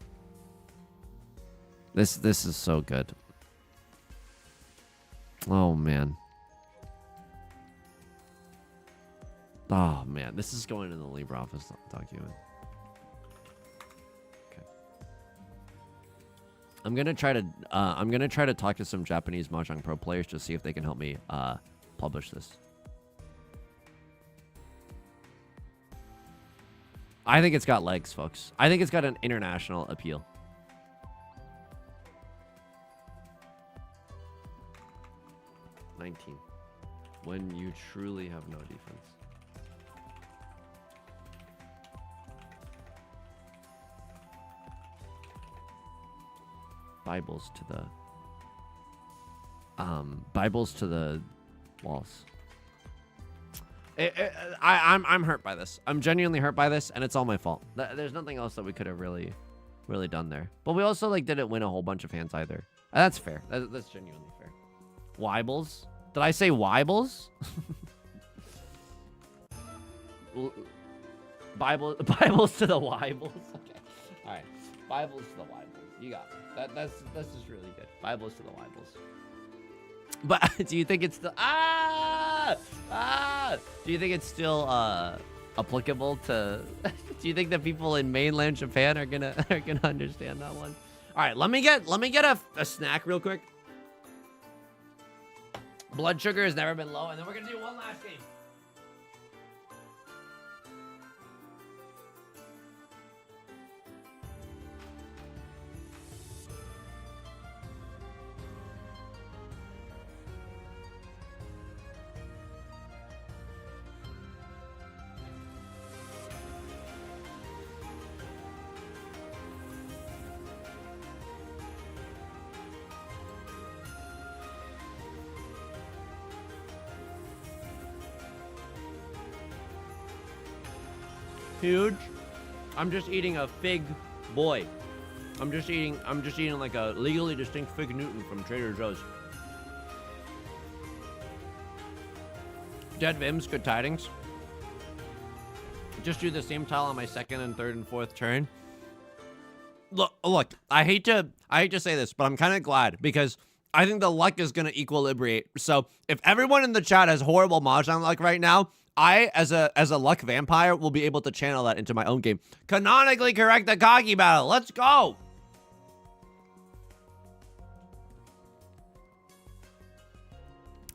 This is so good. Oh, man. Oh, man. This is going in the Libra office document. Okay. I'm gonna try to talk to some Japanese Mahjong Pro players to see if they can help me publish this. I think it's got legs, folks. I think it's got an international appeal. $19. When you truly have no defense. Bibles to the walls. I'm hurt by this. I'm genuinely hurt by this, and it's all my fault. There's nothing else that we could have really done there. But we also like didn't win a whole bunch of hands either. That's fair. That's genuinely fair. Wybles? Did I say Wybles? Bibles to the Wybles. Okay. All right. Bibles to the Wybles. You got it. That's just really good. Bibles to the Wybles. But do you think it's still do you think it's still applicable to do you think that people in mainland Japan are gonna understand that one? All right, let me get a snack real quick. Blood sugar has never been low, and then we're gonna do one last game. Huge. I'm just eating a fig boy. I'm just eating like a legally distinct fig Newton from Trader Joe's. Dead Vims, good tidings. Just do the same tile on my second and third and fourth turn. Look, I hate to say this, but I'm kind of glad because I think the luck is gonna equilibrate. So if everyone in the chat has horrible Mahjong luck right now, I, as a luck vampire, will be able to channel that into my own game. Canonically correct the Akagi battle. Let's go.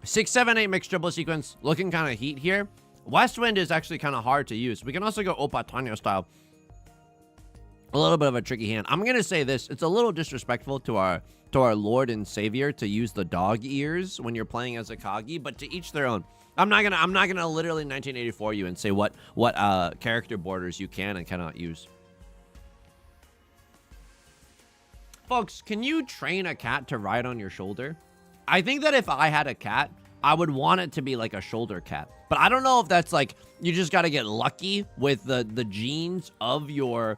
Six, seven, eight mixed triple sequence. Looking kind of heat here. West Wind is actually kind of hard to use. We can also go Opa Tanya style. A little bit of a tricky hand. I'm gonna say this. It's a little disrespectful to our Lord and Savior to use the dog ears when you're playing as Akagi, but to each their own. I'm not gonna literally 1984 you and say what character borders you can and cannot use. Folks, can you train a cat to ride on your shoulder? I think that if I had a cat, I would want it to be like a shoulder cat. But I don't know if that's like you just got to get lucky with the genes of your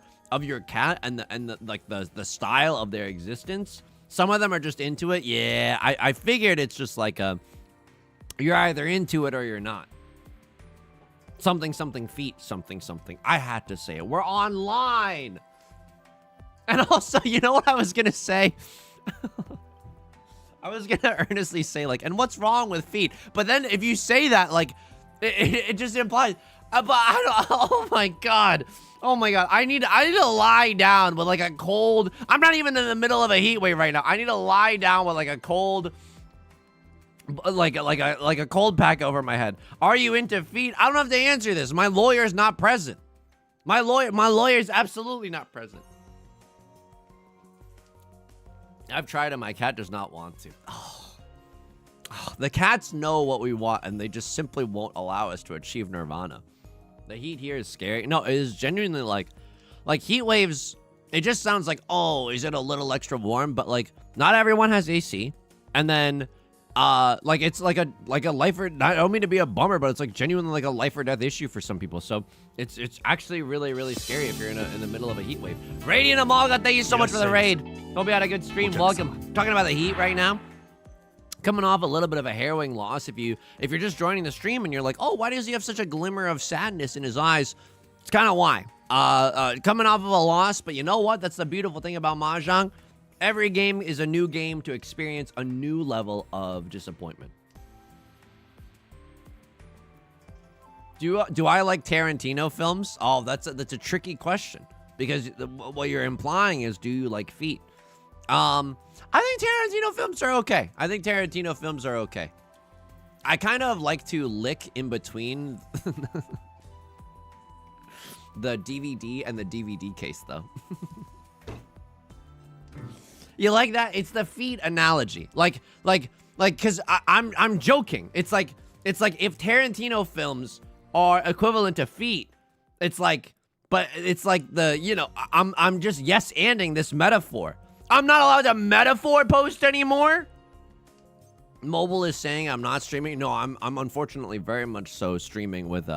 cat and the style of their existence. Some of them are just into it. Yeah, I figured it's just like a you're either into it or you're not. Something feet something. I had to say it. We're online. And also, you know what I was gonna say? I was gonna earnestly say like, and what's wrong with feet? But then if you say that, like, it just implies. But I don't. Oh my god. I need to lie down with like a cold. I'm not even in the middle of a heat wave right now. I need to lie down with like a cold. Like a cold pack over my head. Are you into feet? I don't have to answer this. My lawyer's not present. My lawyer's absolutely not present. I've tried and my cat does not want to. The cats know what we want and they just simply won't allow us to achieve nirvana. The heat here is scary. No, it is genuinely like heat waves. It just sounds like, oh, is it a little extra warm? But like not everyone has AC. And then like it's like a life or I don't mean to be a bummer, but it's like genuinely like a life or death issue for some people. So it's actually really scary if you're in the middle of a heat wave. Radiant Amalga, thank you so much for the raid. Hope you had a good stream. Welcome. Talking about the heat right now. Coming off a little bit of a harrowing loss. If you're just joining the stream and you're like, oh, why does he have such a glimmer of sadness in his eyes? It's kind of why. Coming off of a loss, but you know what? That's the beautiful thing about Mahjong. Every game is a new game to experience a new level of disappointment. Do I like Tarantino films? Oh, that's a tricky question because what you're implying is, do you like feet? I think Tarantino films are okay. I kind of like to lick in between the DVD and the DVD case, though. You like that? It's the feet analogy. Like, cause I'm joking. It's like if Tarantino films are equivalent to feet, it's like, but it's like I'm just yes-anding this metaphor. I'm not allowed to metaphor post anymore. Mobile is saying I'm not streaming. No, I'm unfortunately very much so streaming with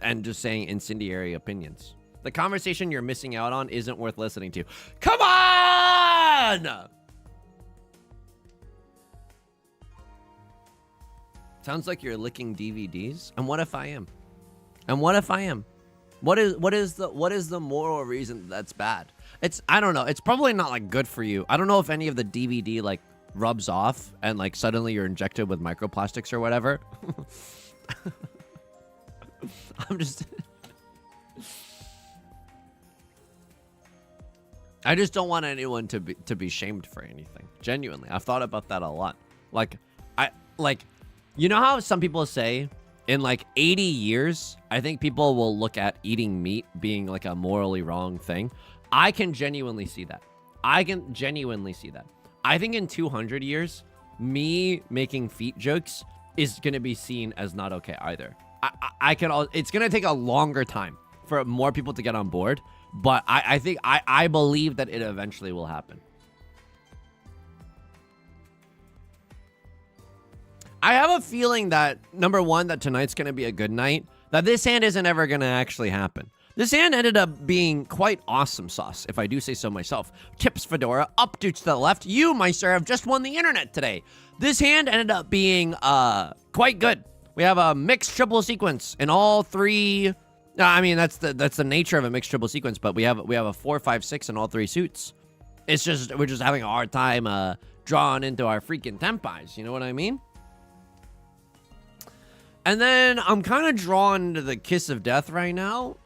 and just saying incendiary opinions. The conversation you're missing out on isn't worth listening to. Come on! Sounds like you're licking DVDs. And what if I am? And what if I am? What is the moral reason that's bad? I don't know. It's probably not like good for you. I don't know if any of the DVD like rubs off and like suddenly you're injected with microplastics or whatever. I'm just I just don't want anyone to be shamed for anything. Genuinely. I've thought about that a lot. Like you know how some people say in like 80 years, I think people will look at eating meat being like a morally wrong thing. I can genuinely see that. I think in 200 years, me making feet jokes is going to be seen as not okay either. It's going to take a longer time for more people to get on board, but I believe that it eventually will happen. I have a feeling that, number one, that tonight's going to be a good night, that this hand isn't ever going to actually happen. This hand ended up being quite awesome sauce, if I do say so myself. Tips Fedora, up to the left. You, my sir, have just won the internet today. This hand ended up being quite good. We have a mixed triple sequence in all three. I mean, that's the nature of a mixed triple sequence, but we have a 4, 5, 6 in all three suits. It's just, we're just having a hard time drawing into our freaking tempais. You know what I mean? And then I'm kind of drawn to the Kiss of Death right now.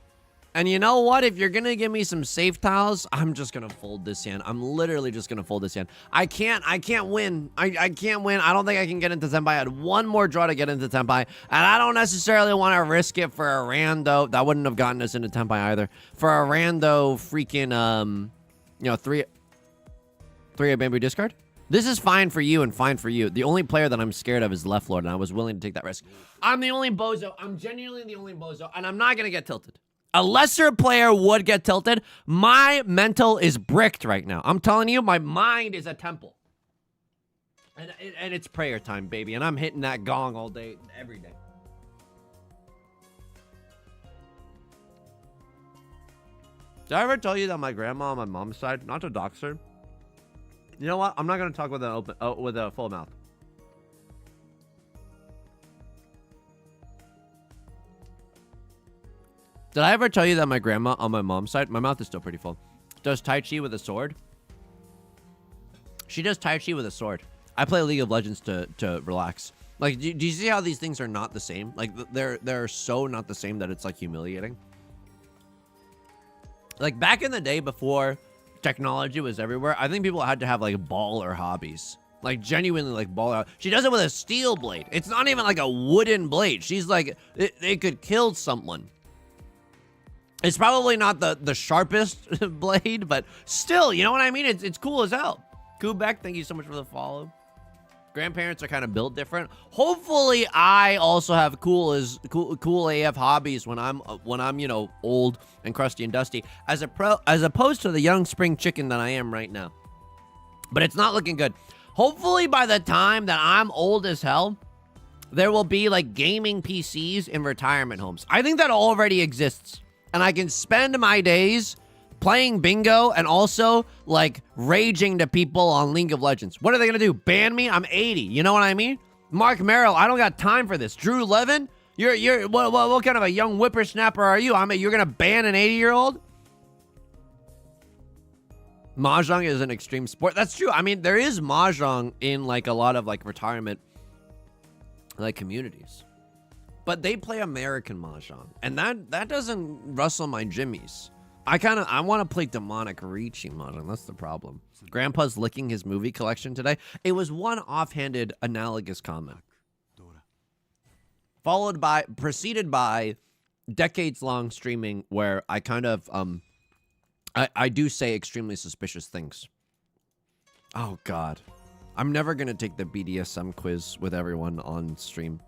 And you know what? If you're going to give me some safe tiles, I'm just going to fold this hand. I'm literally just going to fold this hand. I can't win. I can't win. I don't think I can get into Tenpai. I had one more draw to get into Tenpai. And I don't necessarily want to risk it for a rando. That wouldn't have gotten us into Tenpai either. For a rando freaking, you know, three of bamboo discard. This is fine for you and fine for you. The only player that I'm scared of is Left Lord, and I was willing to take that risk. I'm the only bozo. I'm genuinely the only bozo, and I'm not going to get tilted. A lesser player would get tilted. My mental is bricked right now. I'm telling you, my mind is a temple. And it's prayer time, baby, and I'm hitting that gong all day, every day. Did I ever tell you that my grandma on my mom's side, not to dox her, you know what? I'm not going to talk with a full mouth. Did I ever tell you that my grandma on my mom's side, my mouth is still pretty full, does Tai Chi with a sword? She does Tai Chi with a sword. I play League of Legends to relax. Like, do you see how these things are not the same? Like, they're so not the same that it's, like, humiliating. Like, back in the day before technology was everywhere, I think people had to have like baller hobbies, like genuinely like baller. She does it with a steel blade. It's not even like a wooden blade. She's like, it could kill someone. It's probably not the sharpest blade, but still, you know what I mean? It's cool as hell. Kubek, thank you so much for the follow. Grandparents are kind of built different. Hopefully, I also have cool AF hobbies when I'm you know, old and crusty and dusty, as opposed to the young spring chicken that I am right now. But it's not looking good. Hopefully, by the time that I'm old as hell, there will be like gaming PCs in retirement homes. I think that already exists, and I can spend my days playing bingo and also like raging to people on League of Legends. What are they gonna do? Ban me? I'm 80. You know what I mean? Mark Merrill, I don't got time for this. Drew Levin, you're what kind of a young whippersnapper are you? You're gonna ban an 80-year-old? Mahjong is an extreme sport. That's true. I mean, there is Mahjong in like a lot of like retirement like communities, but they play American Mahjong, and that doesn't rustle my jimmies. I want to play demonic Riichi Mahjong. That's the problem. Grandpa's licking his movie collection today. It was one offhanded analogous comment, preceded by decades-long streaming where I kind of I do say extremely suspicious things. Oh God, I'm never gonna take the BDSM quiz with everyone on stream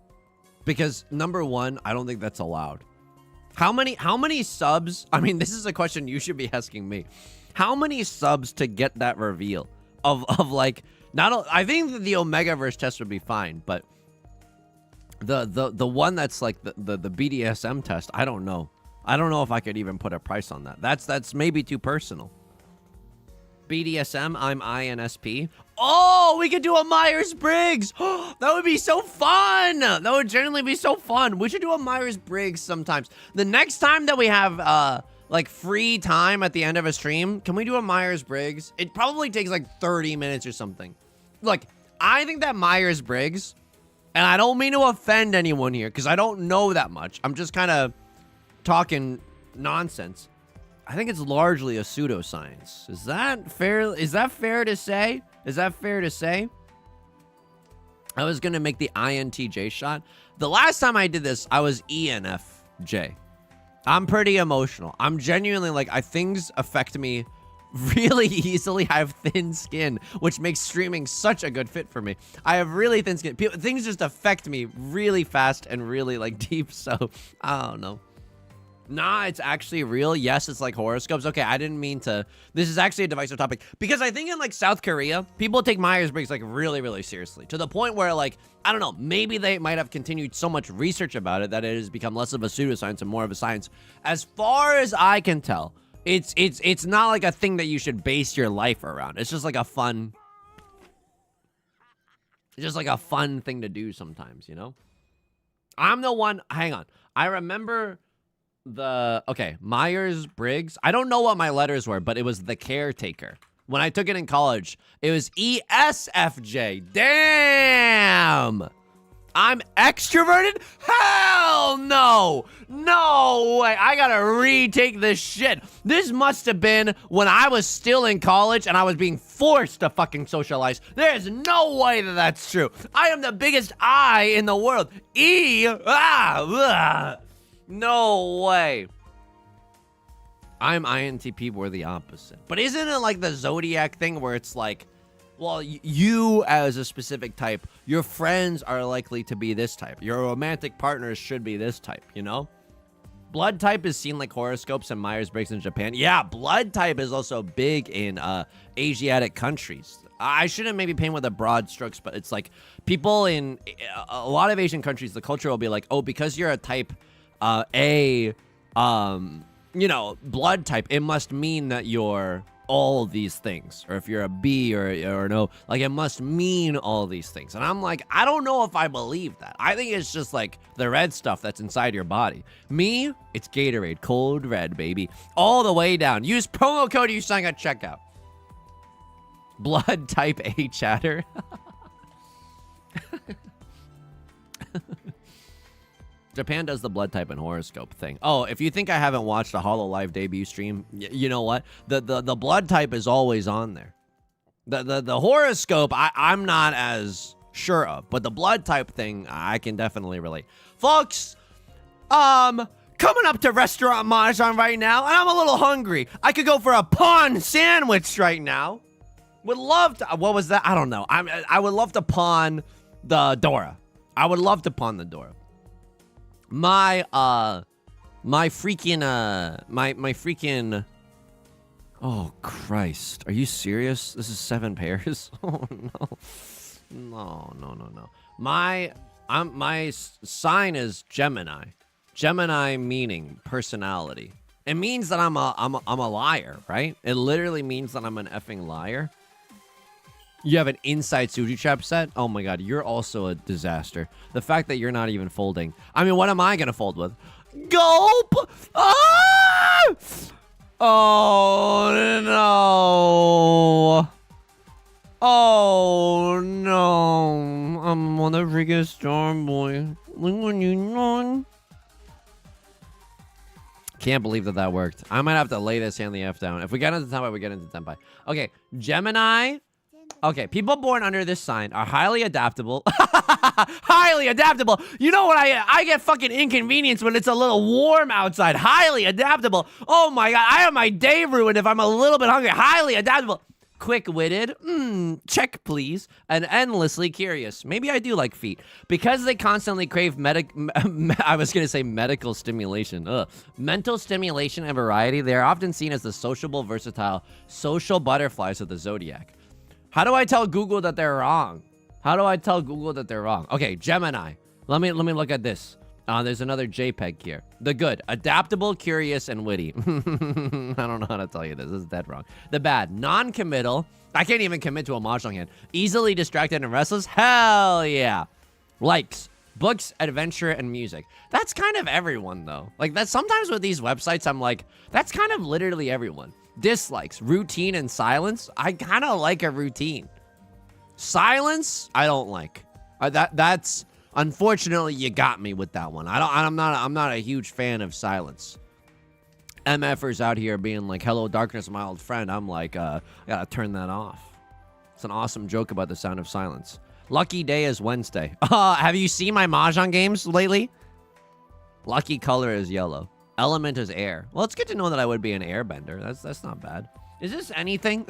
because number one, I don't think that's allowed. How many subs? I mean, this is a question you should be asking me. How many subs to get that reveal of like I think that the Omegaverse test would be fine, but the one that's like the BDSM test, I don't know. I don't know if I could even put a price on that. That's maybe too personal. BDSM, I'm INSP. Oh, we could do a Myers-Briggs. That would be so fun. That would genuinely be so fun. We should do a Myers-Briggs sometimes. The next time that we have like free time at the end of a stream, can we do a Myers-Briggs? It probably takes like 30 minutes or something. Look, I think that Myers-Briggs, and I don't mean to offend anyone here because I don't know that much. I'm just kind of talking nonsense. I think it's largely a pseudoscience. Is that fair? Is that fair to say? Is that fair to say? I was going to make the INTJ shot. The last time I did this, I was ENFJ. I'm pretty emotional. I'm genuinely like, things affect me really easily. I have thin skin, which makes streaming such a good fit for me. I have really thin skin. Things just affect me really fast and really like deep. So I don't know. Nah, it's actually real. Yes, it's like horoscopes. Okay, I didn't mean to. This is actually a divisive topic because I think in like South Korea, people take Myers-Briggs like really, really seriously to the point where like, I don't know, maybe they might have continued so much research about it that it has become less of a pseudoscience and more of a science. As far as I can tell, it's not like a thing that you should base your life around. It's just like a fun, thing to do sometimes, you know? I'm the one, hang on. I remember Myers-Briggs. I don't know what my letters were, but it was the caretaker. When I took it in college, it was ESFJ. Damn! I'm extroverted? Hell no! No way! I gotta retake this shit. This must have been when I was still in college and I was being forced to fucking socialize. There's no way that that's true. I am the biggest I in the world. No way. I'm INTP, we're the opposite. But isn't it like the zodiac thing where it's like, well, you as a specific type, your friends are likely to be this type. Your romantic partners should be this type, you know? Blood type is seen like horoscopes and Myers-Briggs in Japan. Yeah, blood type is also big in Asiatic countries. I shouldn't maybe paint with the broad strokes, but it's like people in a lot of Asian countries, the culture will be like, oh, because you're a type you know, blood type, it must mean that you're all these things. Or if you're a B or no, like it must mean all these things. And I'm like, I don't know if I believe that. I think it's just like the red stuff that's inside your body. Me, it's Gatorade, cold red, baby. All the way down. Use promo code Yusong at checkout. Blood type A chatter. Japan does the blood type and horoscope thing. Oh, if you think I haven't watched a Hololive debut stream, you know what? The blood type is always on there. The horoscope, I'm not as sure of, but the blood type thing, I can definitely relate. Folks, coming up to Restaurant Mahjong right now, and I'm a little hungry. I could go for a pawn sandwich right now. Would love to, what was that? I don't know. I would love to pawn the Dora. I would love to pawn the Dora. My freaking, oh Christ, are you serious? This is 7 pairs? Oh no. No. My sign is Gemini. Gemini meaning personality. It means that I'm a liar, right? It literally means that I'm an effing liar. You have an inside sushi trap set? Oh my god, you're also a disaster. The fact that you're not even folding. I mean, what am I gonna fold with? Gulp! Ah! Oh no! Oh no! I'm on the freaking storm, boy. Can't believe that worked. I might have to lay this hand the F down. If we get into Tenpai, we get into Tenpai. Okay, Gemini. Okay, people born under this sign are highly adaptable. Highly adaptable. You know what? I get fucking inconvenienced when it's a little warm outside. Highly adaptable. Oh my god, I have my day ruined if I'm a little bit hungry. Highly adaptable. Quick-witted. Check, please. And endlessly curious. Maybe I do like feet. Because they constantly crave medical stimulation. Mental stimulation and variety, they are often seen as the sociable, versatile, social butterflies of the zodiac. How do I tell Google that they're wrong? How do I tell Google that they're wrong? Okay, Gemini. Let me look at this. There's another JPEG here. The good, adaptable, curious, and witty. I don't know how to tell you this. This is dead wrong. The bad, non-committal. I can't even commit to a mahjong hand. Easily distracted and restless. Hell yeah. Likes, books, adventure, and music. That's kind of everyone, though. Like, that's sometimes with these websites, I'm like, that's kind of literally everyone. Dislikes, routine, and silence. I kind of like a routine. Silence, I don't like. That's unfortunately you got me with that one. I'm not a huge fan of silence. MFers out here being like, "Hello, darkness, my old friend." I'm like, I gotta turn that off. It's an awesome joke about the sound of silence. Lucky day is Wednesday. Have you seen my mahjong games lately? Lucky color is yellow. Element is air. Well, it's good to know that I would be an airbender. That's not bad. Is this anything?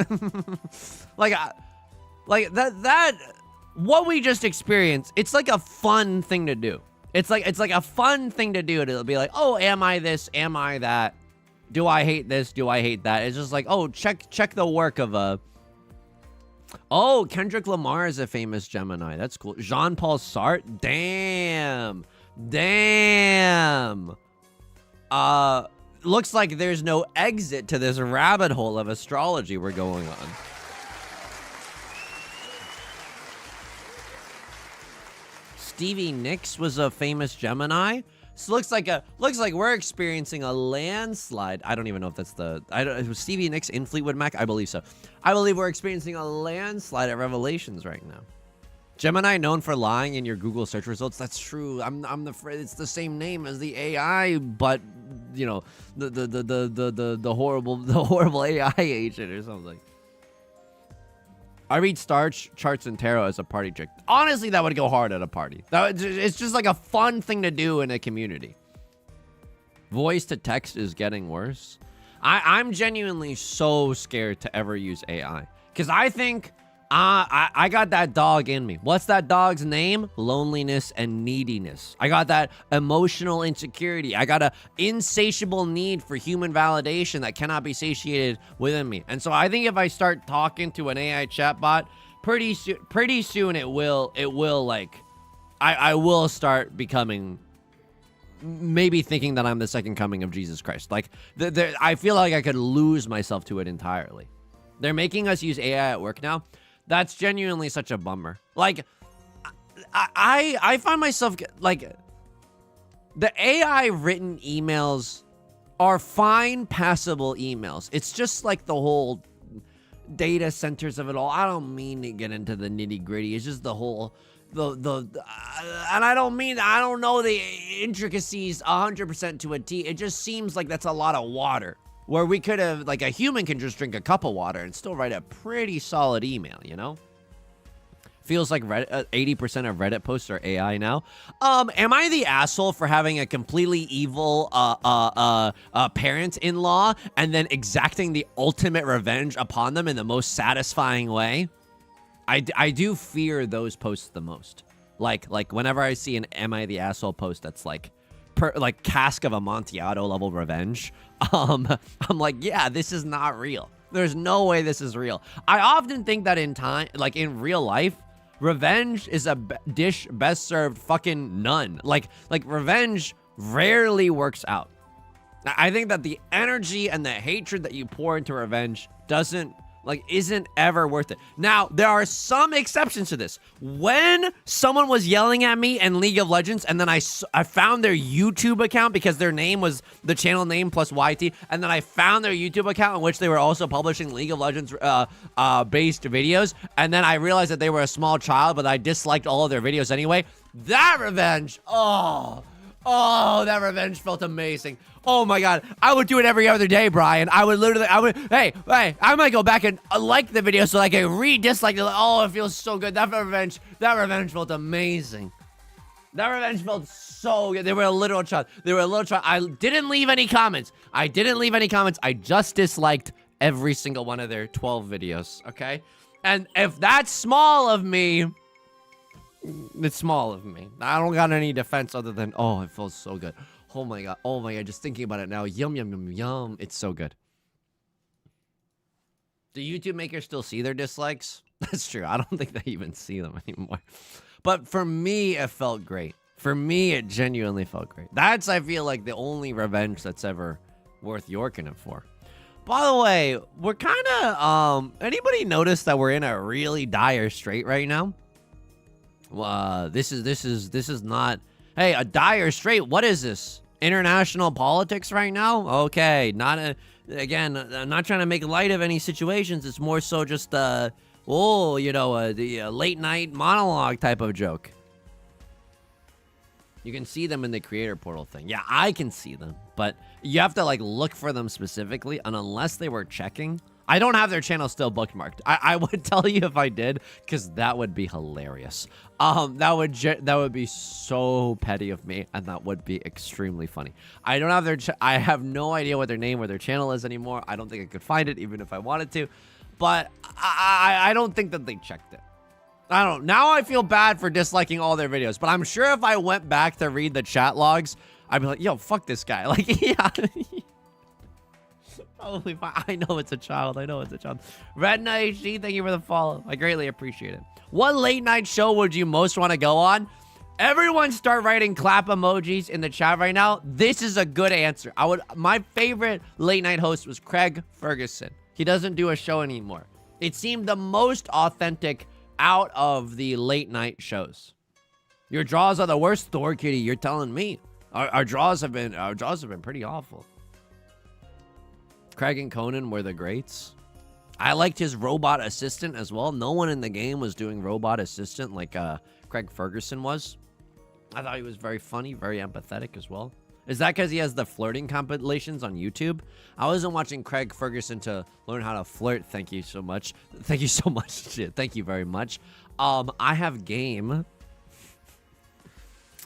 like that. What we just experienced, it's like a fun thing to do. It's like a fun thing to do. It'll be like, oh, am I this? Am I that? Do I hate this? Do I hate that? It's just like, oh, check the work of a. Oh, Kendrick Lamar is a famous Gemini. That's cool. Jean-Paul Sartre. Damn. Looks like there's no exit to this rabbit hole of astrology we're going on. Stevie Nicks was a famous Gemini. So looks like we're experiencing a landslide. I don't even know if that's the. Was Stevie Nicks in Fleetwood Mac? I believe so. I believe we're experiencing a landslide at Revelations right now. Gemini known for lying in your Google search results. That's true. I'm afraid it's the same name as the AI, but you know the horrible AI agent or something. I read star charts and tarot as a party trick. Honestly, that would go hard at a party. It's just like a fun thing to do in a community. Voice to text is getting worse. I'm genuinely so scared to ever use AI. Because I think I got that dog in me. What's that dog's name? Loneliness and neediness. I got that emotional insecurity. I got an insatiable need for human validation that cannot be satiated within me. And so I think if I start talking to an AI chatbot, pretty soon it will like, I will start becoming, maybe thinking that I'm the second coming of Jesus Christ. Like, I feel like I could lose myself to it entirely. They're making us use AI at work now. That's genuinely such a bummer. Like, I find myself, like, the AI written emails are fine, passable emails. It's just like the whole data centers of it all. I don't mean to get into the nitty gritty. It's just the whole, and I don't know the intricacies 100% to a T. It just seems like that's a lot of water. Where we could have, like, a human can just drink a cup of water and still write a pretty solid email, you know? Feels like 80% of Reddit posts are AI now. Am I the asshole for having a completely evil parent-in-law and then exacting the ultimate revenge upon them in the most satisfying way? I do fear those posts the most. Like whenever I see an "Am I the asshole" post that's like cask of Amontillado level revenge, I'm like, yeah, this is not real. There's no way this is real. I often think that in real life, revenge is a dish best served fucking none. Like revenge rarely works out. I think that the energy and the hatred that you pour into revenge isn't ever worth it. Now, there are some exceptions to this. When someone was yelling at me in League of Legends, and then I found their YouTube account because their name was the channel name plus YT, and then I found their YouTube account in which they were also publishing League of Legends based videos, and then I realized that they were a small child, but I disliked all of their videos anyway. That revenge, that revenge felt amazing. Oh my god, I would do it every other day, Brian. Hey, I might go back and like the video so I can re-dislike it. Oh, it feels so good. That revenge felt amazing. That revenge felt so good. They were a literal child. I didn't leave any comments. I just disliked every single one of their 12 videos, okay? And if that's small of me, it's small of me. I don't got any defense other than, oh, it feels so good. Oh my god, just thinking about it now. Yum, yum, yum, yum. It's so good. Do YouTube makers still see their dislikes? That's true. I don't think they even see them anymore. But for me, it felt great. For me, it genuinely felt great. That's, I feel like, the only revenge that's ever worth yorking it for. By the way, we're kind of, anybody notice that we're in a really dire strait right now? This is not, hey, a dire strait. What is this? International politics right now? Okay, again, I'm not trying to make light of any situations. It's more so just, the late night monologue type of joke. You can see them in the creator portal thing. Yeah, I can see them, but you have to like look for them specifically, and unless they were checking, I don't have their channel still bookmarked. I would tell you if I did, because that would be hilarious. That would be so petty of me, and that would be extremely funny. I don't have I have no idea what their name or their channel is anymore. I don't think I could find it, even if I wanted to, but I don't think that they checked it. I don't know. Now I feel bad for disliking all their videos, but I'm sure if I went back to read the chat logs, I'd be like, yo, fuck this guy. Like, yeah. Probably fine. I know it's a child. Red Knight HD, thank you for the follow. I greatly appreciate it. What late night show would you most want to go on? Everyone start writing clap emojis in the chat right now. This is a good answer. My favorite late night host was Craig Ferguson. He doesn't do a show anymore. It seemed the most authentic out of the late night shows. Your draws are the worst, Thor Kitty. You're telling me. Our draws have been pretty awful. Craig and Conan were the greats. I liked his robot assistant as well. No one in the game was doing robot assistant like Craig Ferguson was. I thought he was very funny, very empathetic as well. Is that because he has the flirting compilations on YouTube? I wasn't watching Craig Ferguson to learn how to flirt. Thank you so much. Thank you so much. Shit. Thank you very much. I have game.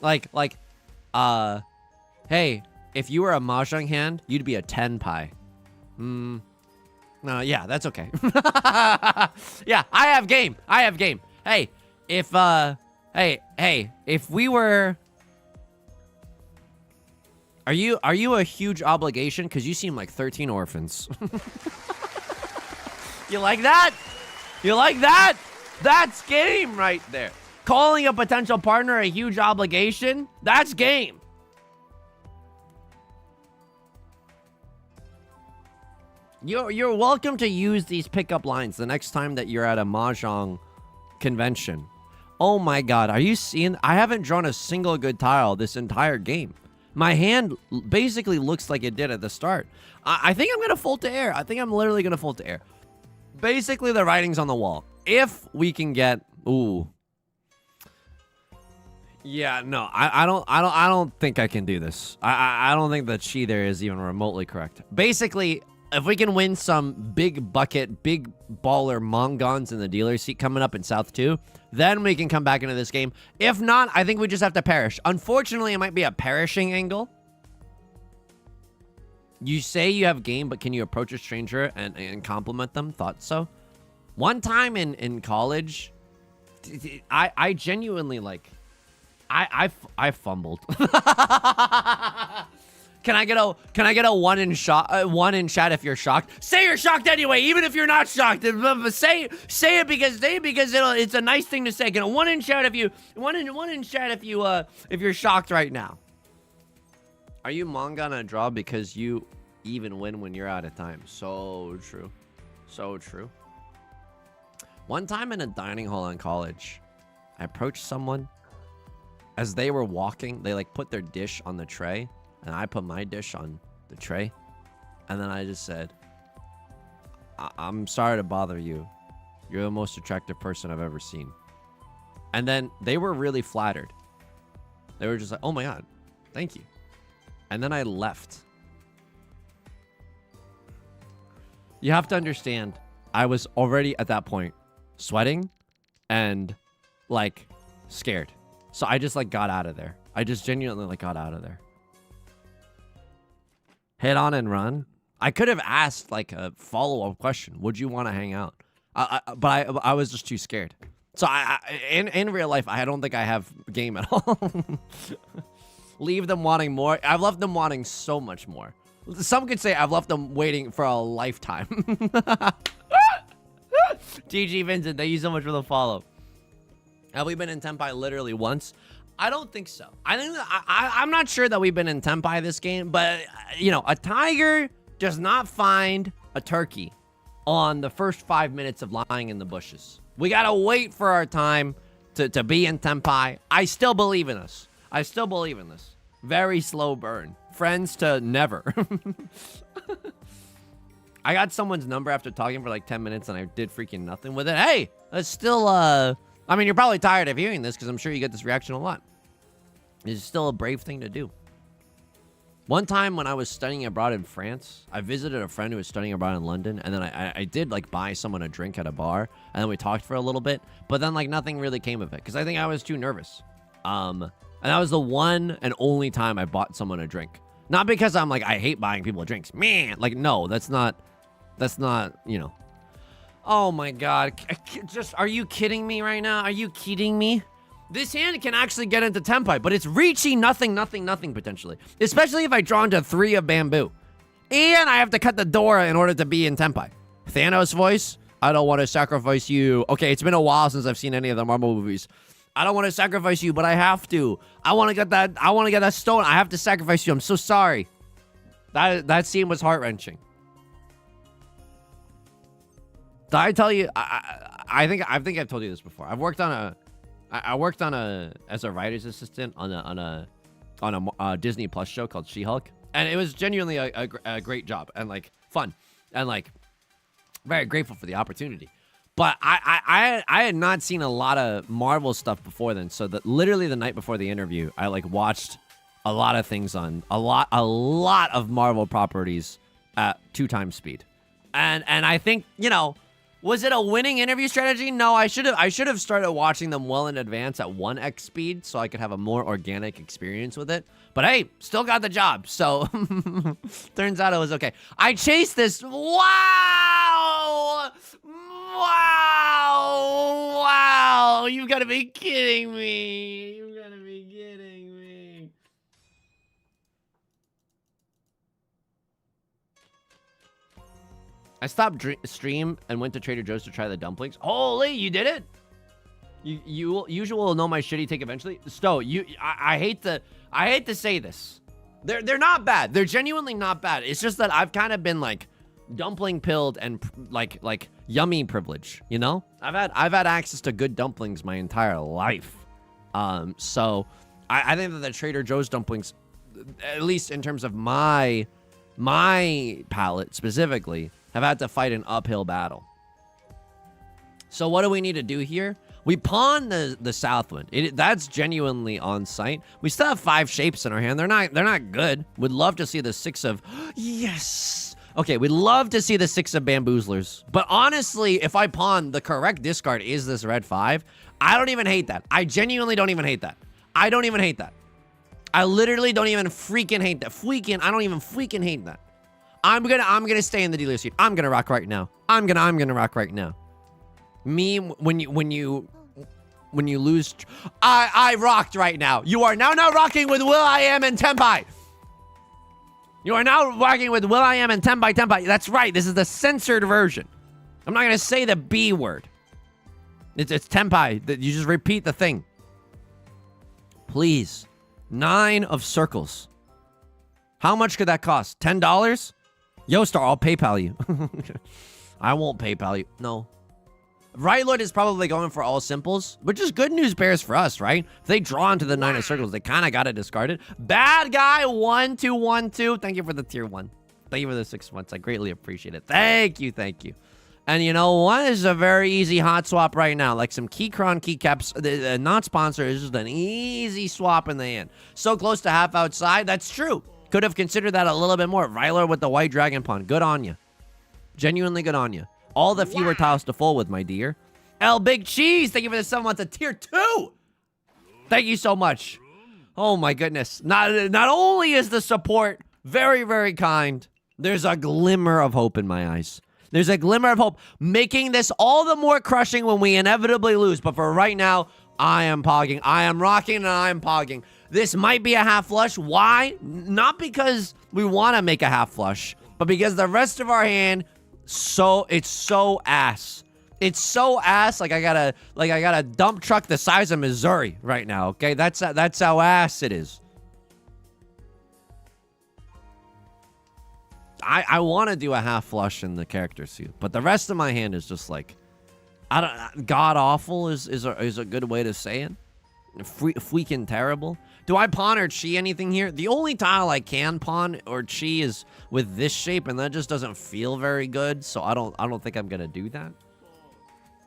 Hey, if you were a Mahjong hand, you'd be a 10 pie. No, yeah, that's okay. Yeah, I have game. Hey, if we were... Are you a huge obligation? Because you seem like 13 orphans. You like that? You like that? That's game right there. Calling a potential partner a huge obligation? That's game. You're welcome to use these pickup lines the next time that you're at a Mahjong convention. Oh my god, are you seeing? I haven't drawn a single good tile this entire game. My hand basically looks like it did at the start. I think I'm going to fold to air. I think I'm literally going to fold to air. Basically, the writing's on the wall. If we can get... Ooh. Yeah, no, I don't think I can do this. I don't think the chi there is even remotely correct. Basically, if we can win some big bucket, big baller Mongons in the dealer seat coming up in South 2, then we can come back into this game. If not, I think we just have to perish. Unfortunately, it might be a perishing angle. You say you have game, but can you approach a stranger and compliment them? Thought so. One time in college, I genuinely like... I fumbled. Can I get a one in chat if you're shocked? Say you're shocked anyway, even if you're not shocked. Say it because it's a nice thing to say. Get a one in chat if you're shocked right now. Are you manga on a draw because you even win when you're out of time? So true. So true. One time in a dining hall in college, I approached someone. As they were walking, they like put their dish on the tray, and I put my dish on the tray. And then I just said, I'm sorry to bother you. You're the most attractive person I've ever seen. And then they were really flattered. They were just like, oh my God, thank you. And then I left. You have to understand, I was already at that point sweating and like scared. So I just like got out of there. I just genuinely like got out of there. Hit on and run. I could have asked like a follow-up question. Would you want to hang out? But I was just too scared. So in real life, I don't think I have game at all. Leave them wanting more. I've left them wanting so much more. Some could say I've left them waiting for a lifetime. GG Vincent, thank you so much for the follow. Have we been in Tenpai literally once? I don't think so. I'm not sure that we've been in Tenpai this game, but, you know, a tiger does not find a turkey on the first 5 minutes of lying in the bushes. We gotta wait for our time to be in Tenpai. I still believe in us. I still believe in this. Very slow burn. Friends to never. I got someone's number after talking for like 10 minutes and I did freaking nothing with it. Hey, that's still, I mean, you're probably tired of hearing this because I'm sure you get this reaction a lot. It's still a brave thing to do. One time when I was studying abroad in France, I visited a friend who was studying abroad in London, and then I did like buy someone a drink at a bar, and then we talked for a little bit, but then like nothing really came of it because I think I was too nervous. And that was the one and only time I bought someone a drink. Not because I'm like, I hate buying people drinks. Man, like, no, that's not, you know. Oh my God. Just, are you kidding me right now? Are you kidding me? This hand can actually get into Tenpai, but it's Riichi nothing potentially. Especially if I draw into 3 of bamboo. And I have to cut the door in order to be in Tenpai. Thanos voice, I don't want to sacrifice you. Okay, it's been a while since I've seen any of the Marvel movies. I don't want to sacrifice you, but I have to. I want to get that stone. I have to sacrifice you. I'm so sorry. That scene was heart-wrenching. Did I tell you? I think I've told you this before. I worked on as a writer's assistant on a Disney Plus show called She-Hulk, and it was genuinely a great job and like fun and like very grateful for the opportunity. But I had not seen a lot of Marvel stuff before then, so that literally the night before the interview, I like watched a lot of things on a lot of Marvel properties at 2 times speed, and I think, you know, was it a winning interview strategy? No, I should have started watching them well in advance at 1x speed so I could have a more organic experience with it. But hey, still got the job, so turns out it was okay. I chased this. Wow! Wow! You gotta be kidding me! You gotta be kidding me! I stopped stream and went to Trader Joe's to try the dumplings. Holy, you did it! You will know my shitty take eventually. Stowe, I hate to say this. They're not bad. They're genuinely not bad. It's just that I've kind of been like dumpling pilled and like yummy privilege, you know? I've had access to good dumplings my entire life. So I think that the Trader Joe's dumplings, at least in terms of my palate specifically, have had to fight an uphill battle. So what do we need to do here? We pawn the Southwind. That's genuinely on site. We still have 5 shapes in our hand. They're not good. We'd love to see the 6 of yes. Okay, we'd love to see the 6 of bamboozlers. But honestly, if I pawn, the correct discard is this red 5. I don't even hate that. I genuinely don't even hate that. I don't even hate that. I literally don't even freaking hate that. I don't even freaking hate that. I'm gonna stay in the dealer seat. I'm gonna rock right now. I'm gonna rock right now. Me, when you lose, I rocked right now. You are now rocking with will.i.am and Tenpai. You are now rocking with will.i.am and Tenpai. That's right. This is the censored version. I'm not gonna say the B word. It's Tenpai. You just repeat the thing. Please. 9 of circles. How much could that cost? $10? Yostar, I'll PayPal you. I won't PayPal you. No. Right Lord is probably going for all simples, which is good news bears for us, right? If they draw into the 9 of circles, they kind of got to discard it. Bad guy 1212. Thank you for the tier 1. Thank you for the 6 months. I greatly appreciate it. Thank you. And you know what? This is a very easy hot swap right now. Like some Keychron keycaps. Not sponsored. It's just an easy swap in the hand. So close to half outside. That's true. Could have considered that a little bit more. Ryler with the white dragon pawn. Good on you. Genuinely good on you. All the fewer tiles to full with, my dear. L Big Cheese, thank you for the 7 months of tier 2. Thank you so much. Oh my goodness. Not only is the support very, very kind, there's a glimmer of hope in my eyes. There's a glimmer of hope, making this all the more crushing when we inevitably lose. But for right now, I am pogging. I am rocking and I am pogging. This might be a half flush. Why? Not because we want to make a half flush, but because the rest of our hand, it's so ass. It's so ass, like I got a dump truck the size of Missouri right now, okay? That's how ass it is. I want to do a half flush in the character suit, but the rest of my hand is just like, I don't, god awful is a good way to say it. Freaking terrible. Do I pawn or chi anything here? The only tile I can pawn or chi is with this shape, and that just doesn't feel very good, so I don't think I'm gonna do that.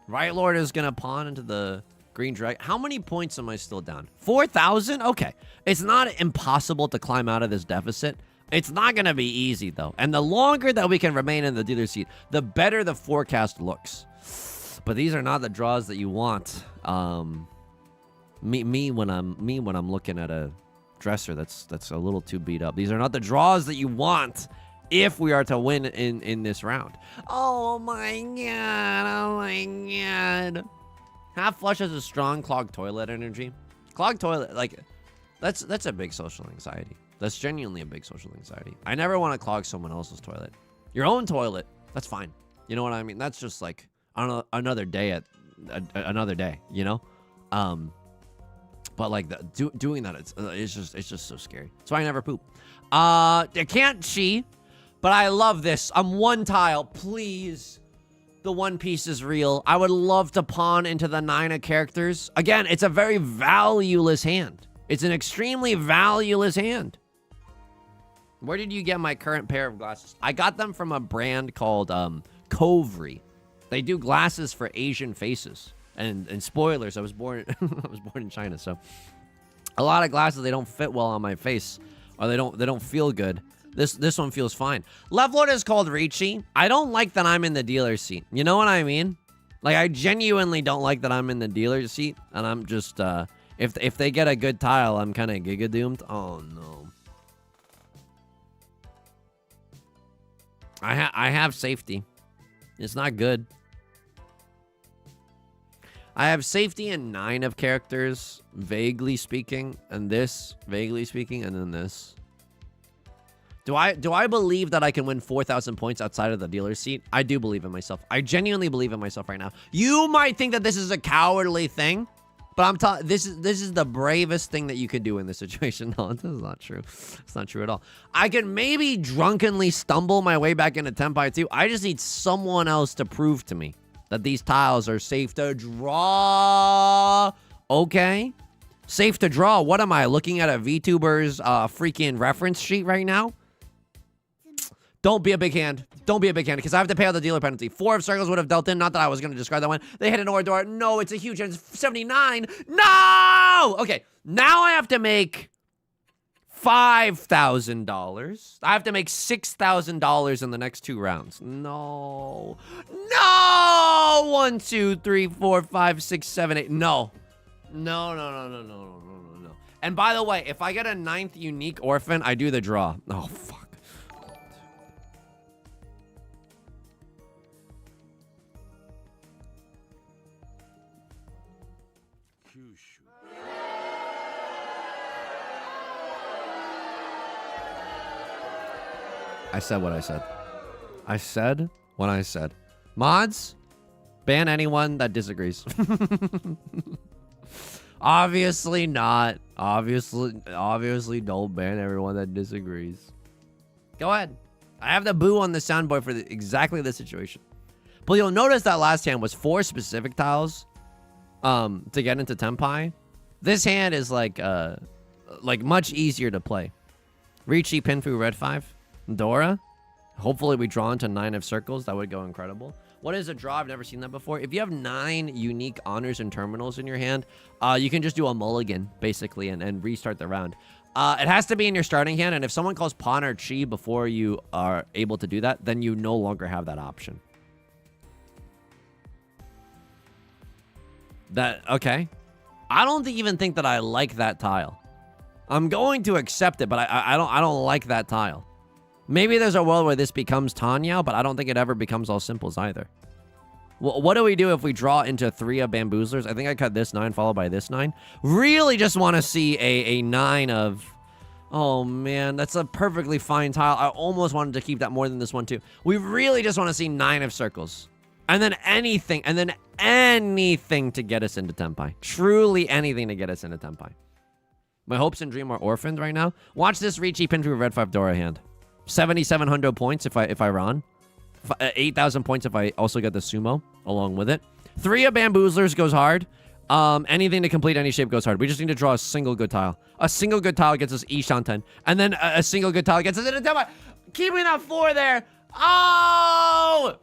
Right Lord is gonna pawn into the green dragon. How many points am I still down? 4,000? Okay. It's not impossible to climb out of this deficit. It's not gonna be easy though. And the longer that we can remain in the dealer seat, the better the forecast looks. But these are not the draws that you want. Me when I'm looking at a dresser that's a little too beat up. These are not the draws that you want if we are to win in this round. Oh my god, oh my god. Half flush has a strong clogged toilet energy. Clogged toilet, like, that's a big social anxiety. That's genuinely a big social anxiety. I never want to clog someone else's toilet. Your own toilet, that's fine. You know what I mean? That's just like another day another day, you know? But like doing that, it's just so scary. So I never poop. I can't chi. But I love this. I'm one tile. Please. The one piece is real. I would love to pawn into the 9 of characters. Again, it's a very valueless hand. It's an extremely valueless hand. Where did you get my current pair of glasses? I got them from a brand called Kovri. They do glasses for Asian faces. And spoilers, I was born in China, so a lot of glasses, they don't fit well on my face, or they don't feel good. This one feels fine. Left Lord is called Riichi. I don't like that I'm in the dealer seat. You know what I mean? Like, I genuinely don't like that I'm in the dealer seat, and I'm just, if they get a good tile, I'm kind of giga-doomed. Oh, no. I have safety. It's not good. I have safety in 9 of characters, vaguely speaking, and this, vaguely speaking, and then this. Do I believe that I can win 4,000 points outside of the dealer seat? I do believe in myself. I genuinely believe in myself right now. You might think that this is a cowardly thing, but I'm telling this is the bravest thing that you could do in this situation. No, this is not true. It's not true at all. I could maybe drunkenly stumble my way back into Tenpai 2. I just need someone else to prove to me that these tiles are safe to draw. Okay. Safe to draw. What am I, looking at a VTubers freaking reference sheet right now? Don't be a big hand. Don't be a big hand, because I have to pay out the dealer penalty. 4 of circles would have dealt in. Not that I was going to discard that one. They hit an or door. No, it's a huge hand. 79. No! Okay, now I have to make $5,000. I have to make $6,000 in the next 2 rounds. No. No! 1, 2, 3, 4, 5, 6, 7, 8. No. No. And by the way, if I get a 9th unique orphan, I do the draw. Oh, fuck. I said what I said. I said what I said. Mods, ban anyone that disagrees. Obviously not. Obviously don't ban everyone that disagrees. Go ahead. I have the boo on the soundboard for exactly this situation. But you'll notice that last hand was 4 specific tiles to get into Tenpai. This hand is like much easier to play. Riichi Pinfu red 5. Dora. Hopefully we draw into 9 of circles. That would go incredible. What is a draw? I've never seen that before. If you have 9 unique honors and terminals in your hand, you can just do a mulligan, basically, and restart the round. It has to be in your starting hand, and if someone calls pawn or chi before you are able to do that, then you no longer have that option. Okay. I don't even think that I like that tile. I'm going to accept it, but I don't like that tile. Maybe there's a world where this becomes Tanya, but I don't think it ever becomes all simples either. Well, what do we do if we draw into 3 of bamboozlers? I think I cut this 9 followed by this 9. Really just want to see a 9 of... Oh, man, that's a perfectly fine tile. I almost wanted to keep that more than this one, too. We really just want to see 9 of circles. And then anything to get us into Tenpai. Truly anything to get us into Tenpai. My hopes and dream are orphaned right now. Watch this Riichi pin through red 5 Dora hand. 7,700 points if I run. 8,000 points if I also get the sumo along with it. 3 of bamboozlers goes hard. Anything to complete any shape goes hard. We just need to draw a single good tile. A single good tile gets us Ishanten. And then a single good tile gets us into Tenpai. Keeping that 4 there. Oh!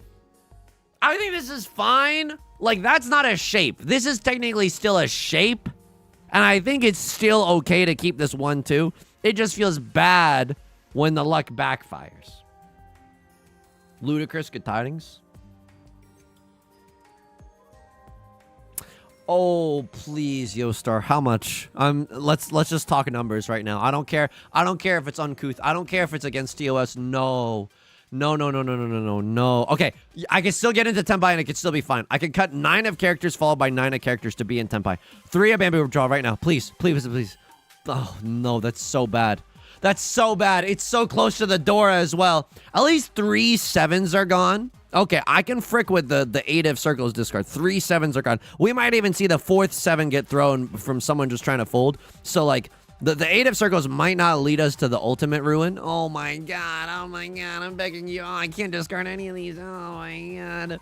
I think this is fine. Like, that's not a shape. This is technically still a shape. And I think it's still okay to keep this 1-2. It just feels bad when the luck backfires. Ludicrous, good tidings. Oh, please, Yostar, how much? Let's just talk numbers right now. I don't care. I don't care if it's uncouth. I don't care if it's against TOS. No. No. Okay, I can still get into Tenpai and it can still be fine. I can cut 9 of characters followed by 9 of characters to be in Tenpai. 3 of bamboo draw right now. Please. Oh, no, that's so bad. That's so bad. It's so close to the Dora as well. At least 3 7s are gone. Okay, I can frick with the 8 of circles discard. 3 7s are gone. We might even see the 4th 7 get thrown from someone just trying to fold. So, like, the 8 of circles might not lead us to the ultimate ruin. Oh my god, I'm begging you. Oh, I can't discard any of these. Oh my god.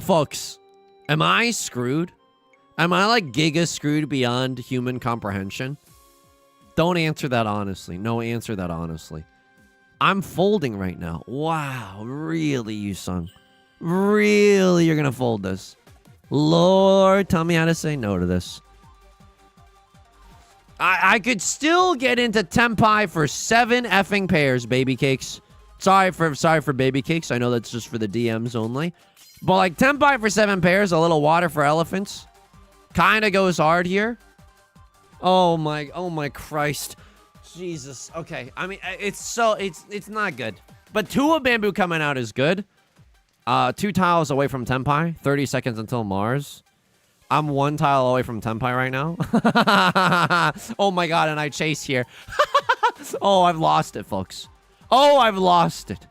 Folks, am I screwed? Am I like giga screwed beyond human comprehension? Don't answer that honestly. No, answer that honestly. I'm folding right now. Wow, really, Yusong? Really, you're gonna fold this? Lord, tell me how to say no to this. I could still get into Tenpai for 7 effing pairs, baby cakes. Sorry for baby cakes. I know that's just for the DMs only. But like Tenpai for 7 pairs, a little water for elephants. Kinda goes hard here. Oh my Christ. Jesus. Okay. I mean, it's not good. But 2 of bamboo coming out is good. 2 tiles away from Tenpai. 30 seconds until Mars. I'm 1 tile away from Tenpai right now. Oh my god, and I chase here. Oh, I've lost it, folks. Oh, I've lost it.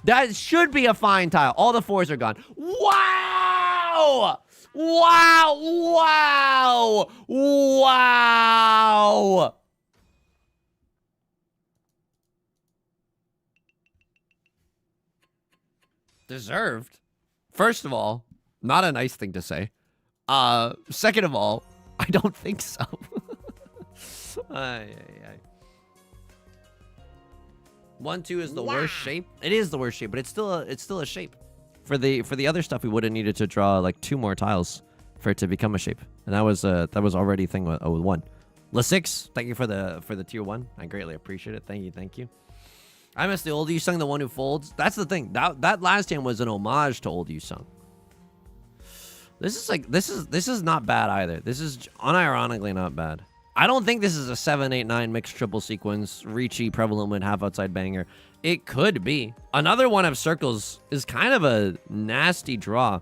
That should be a fine tile. All the 4s are gone. Wow! Wow! Deserved. First of all, not a nice thing to say. Second of all, I don't think so. 1-2 is the worst shape. It is the worst shape, but it's still a shape. For the other stuff, we would have needed to draw like 2 more tiles for it to become a shape, and that was already a thing with 1. La6, thank you for the tier 1. I greatly appreciate it. Thank you. I miss the old Yusong, the one who folds. That's the thing. That last hand was an homage to old Yusong. This is not bad either. This is unironically not bad. I don't think this is a 7-8-9 mixed triple sequence Riichi prevalent win half outside banger. It could be. Another 1 of circles is kind of a nasty draw.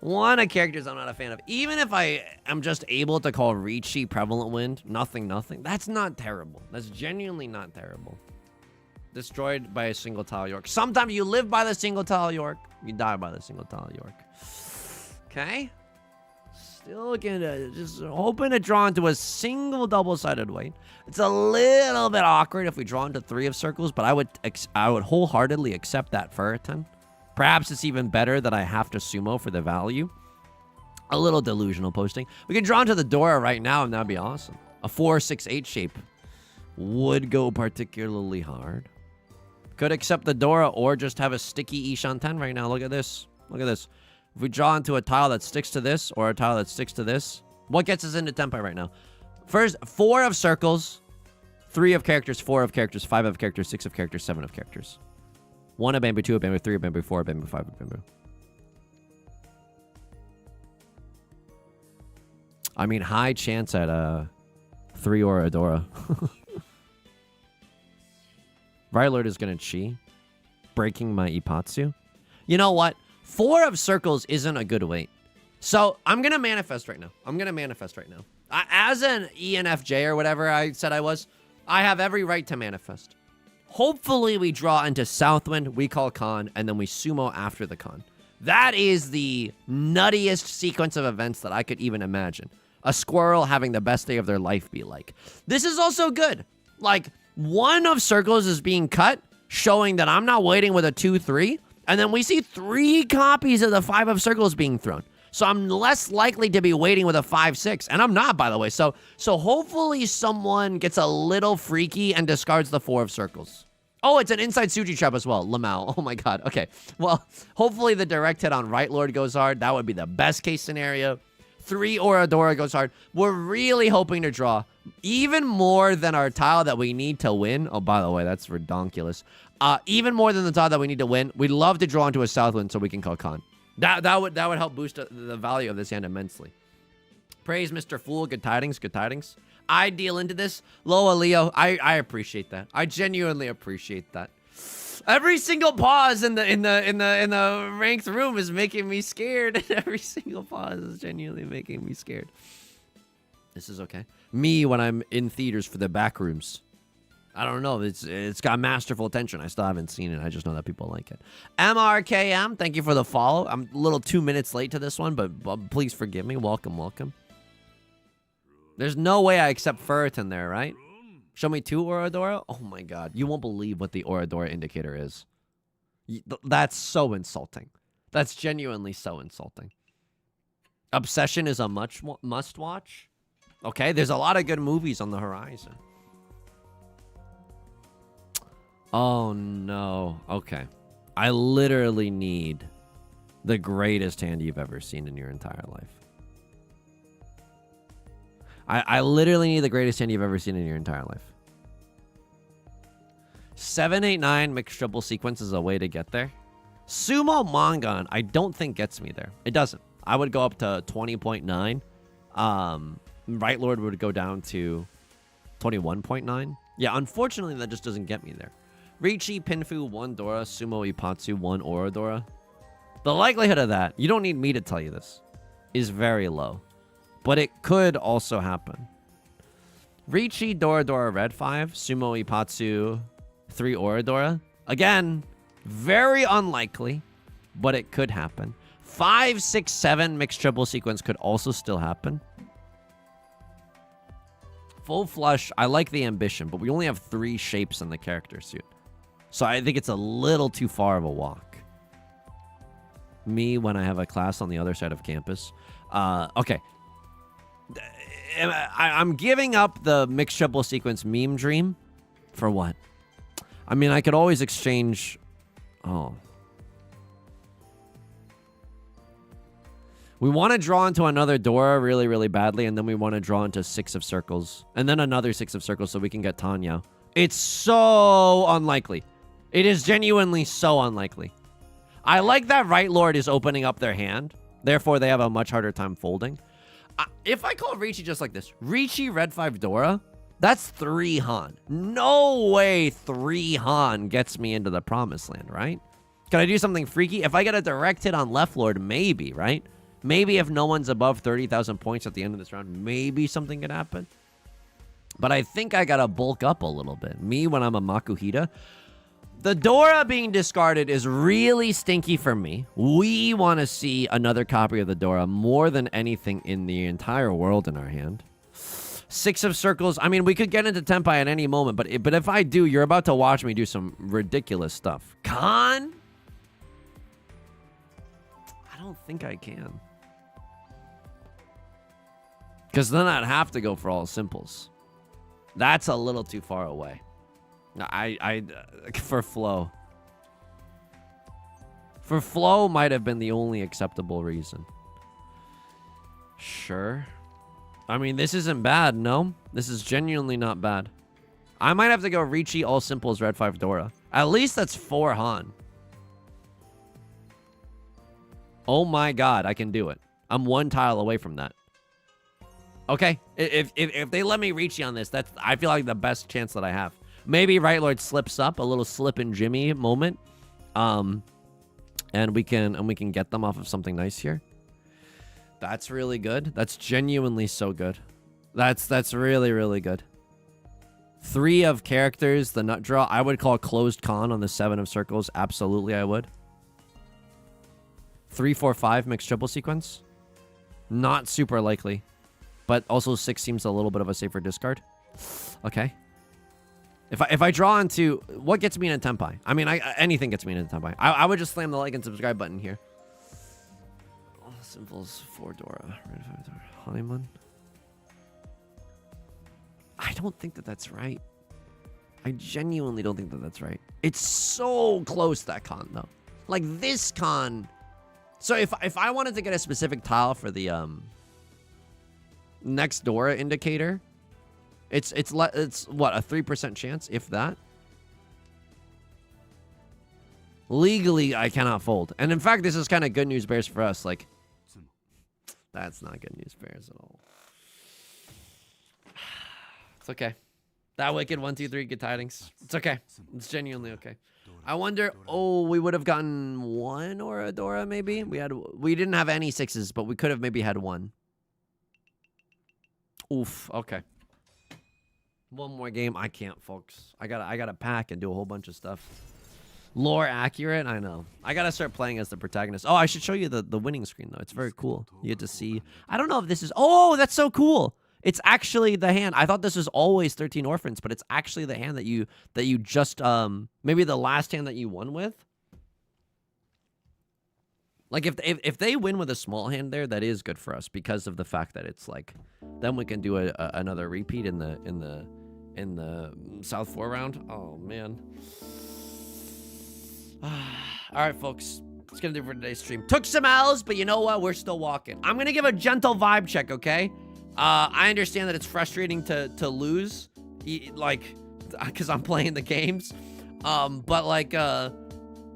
1 of characters I'm not a fan of. Even if I am just able to call Riichi prevalent wind, nothing. That's not terrible. That's genuinely not terrible. Destroyed by a single tile York. Sometimes you live by the single tile York. You die by the single tile York. Okay. Still gonna just hoping to draw into a single double-sided weight. It's a little bit awkward if we draw into 3 of circles, but I would wholeheartedly accept that for a 10. Perhaps it's even better that I have to sumo for the value. A little delusional posting. We can draw into the Dora right now, and that'd be awesome. A 4-6-8 shape would go particularly hard. Could accept the Dora or just have a sticky Ishanten right now. Look at this. Look at this. If we draw into a tile that sticks to this or a tile that sticks to this, what gets us into Tenpai right now? First, 4 of circles, 3 of characters, 4 of characters, 5 of characters, 6 of characters, 7 of characters. 1 of bamboo, 2 of bamboo, 3 of bamboo, 4 of bamboo, 5 of bamboo. I mean, high chance at 3 or a Dora. Violet is going to chi, breaking my Ipatsu. You know what? 4 of circles isn't a good weight. So I'm going to manifest right now. As an ENFJ or whatever I said I was, I have every right to manifest. Hopefully we draw into Southwind, we call Con, and then we sumo after the Con. That is the nuttiest sequence of events that I could even imagine. A squirrel having the best day of their life be like. This is also good. Like, one of circles is being cut, showing that I'm not waiting with a 2-3, and then we see 3 copies of the 5 of circles being thrown. So I'm less likely to be waiting with a 5-6, and I'm not, by the way. So hopefully someone gets a little freaky and discards the 4 of circles. Oh, it's an inside Suji trap as well. Lamau. Oh my god. Okay. Well, hopefully the direct hit on Right Lord goes hard. That would be the best case scenario. 3 Oradora goes hard. We're really hoping to draw even more than our tile that we need to win. Oh, by the way, that's redonkulous. Even more than the tile that we need to win. We'd love to draw into a Southwind so we can call Con. That would help boost the value of this hand immensely. Praise Mr. Fool. Good tidings. Good tidings. I deal into this. Loa Leo. I appreciate that. I genuinely appreciate that. Every single pause in the ranked room is making me scared. Every single pause is genuinely making me scared. This is okay. Me when I'm in theaters for the back rooms. I don't know. It's got masterful attention. I still haven't seen it. I just know that people like it. MRKM, thank you for the follow. I'm a little 2 minutes late to this one, but please forgive me. Welcome, welcome. There's no way I accept Ferritin there, right? Show me 2 Oradora? Oh my god. You won't believe what the Oradora indicator is. That's so insulting. That's genuinely so insulting. Obsession is a must-watch? Okay, there's a lot of good movies on the horizon. Oh no. Okay. I literally need the greatest hand you've ever seen in your entire life. I literally need the greatest hand you've ever seen in your entire life. 789 mixed triple sequence is a way to get there. Sumo Mangan, I don't think gets me there. It doesn't. I would go up to 20.9. Right Lord would go down to 21.9. Yeah, unfortunately, that just doesn't get me there. Riichi, Pinfu, 1 Dora, Sumo Ipatsu, 1 Oradora. The likelihood of that, you don't need me to tell you this, is very low. But it could also happen. Riichi, Doradora, Red 5, Sumo Ipatsu, 3 Oradora. Again, very unlikely, but it could happen. 5, 6, 7 mixed triple sequence could also still happen. Full flush, I like the ambition, but we only have 3 shapes in the character suit. So I think it's a little too far of a walk. Me when I have a class on the other side of campus. Okay. I'm giving up the mixed triple sequence meme dream. For what? I mean, I could always exchange... Oh. We want to draw into another Dora really, really badly, and then we want to draw into 6 of circles. And then another 6 of circles so we can get Tanya. It's so unlikely. It is genuinely so unlikely. I like that Right Lord is opening up their hand. Therefore, they have a much harder time folding. If I call Riichi just like this, Riichi, Red 5 Dora, that's 3 Han. No way 3 Han gets me into the promised land, right? Can I do something freaky? If I get a direct hit on Left Lord, maybe, right? Maybe if no one's above 30,000 points at the end of this round, maybe something could happen. But I think I gotta bulk up a little bit. Me when I'm a Makuhita. The Dora being discarded is really stinky for me. We want to see another copy of the Dora more than anything in the entire world in our hand. 6 of circles. I mean, we could get into Tenpai at any moment, but if I do, you're about to watch me do some ridiculous stuff. Con? I don't think I can. Because then I'd have to go for all simples. That's a little too far away. For flow. For flow might have been the only acceptable reason. Sure. I mean, this isn't bad, no? This is genuinely not bad. I might have to go Riichi, all simples, Red 5 Dora. At least that's 4 Han. Oh my god, I can do it. I'm 1 tile away from that. Okay, if they let me Riichi on this, that's I feel like the best chance that I have. Maybe Right Lord slips up, a little slip and Jimmy moment. And we can get them off of something nice here. That's really good. That's genuinely so good. That's really, really good. 3 of characters, the nut draw. I would call closed con on the 7 of circles. Absolutely, I would. 3, 4, 5 mixed triple sequence. Not super likely. But also 6 seems a little bit of a safer discard. Okay. If I draw into... What gets me in a Tenpai? I mean, anything gets me in a Tenpai. I would just slam the like and subscribe button here. Oh, symbols for Dora. Honeymoon. I don't think that that's right. I genuinely don't think that that's right. It's so close, that con, though. Like, this con... So if I wanted to get a specific tile for the next Dora indicator, it's what, a 3% chance, if that. Legally, I cannot fold. And in fact, this is kind of good news bears for us. Like, that's not good news bears at all. It's okay. That wicked 1, 2, 3 good tidings. It's okay. It's genuinely okay. I wonder. Oh, we would have gotten 1 or a Dora maybe. We didn't have any 6s, but we could have maybe had 1. Oof. Okay. One more game. I can't, folks. I gotta pack and do a whole bunch of stuff. Lore accurate. I know. I gotta start playing as the protagonist. Oh, I should show you the winning screen though. It's very cool. You get to see. I don't know if this is. Oh, that's so cool. It's actually the hand. I thought this was always 13 orphans, but it's actually the hand that you just maybe the last hand that you won with. Like if they win with a small hand there, that is good for us because of the fact that it's like then we can do another repeat in the South 4 round. Oh man. All right, folks. It's gonna do it for today's stream. Took some L's, but you know what? We're still walking. I'm gonna give a gentle vibe check, okay? I understand that it's frustrating to lose, like, because I'm playing the games. But, like,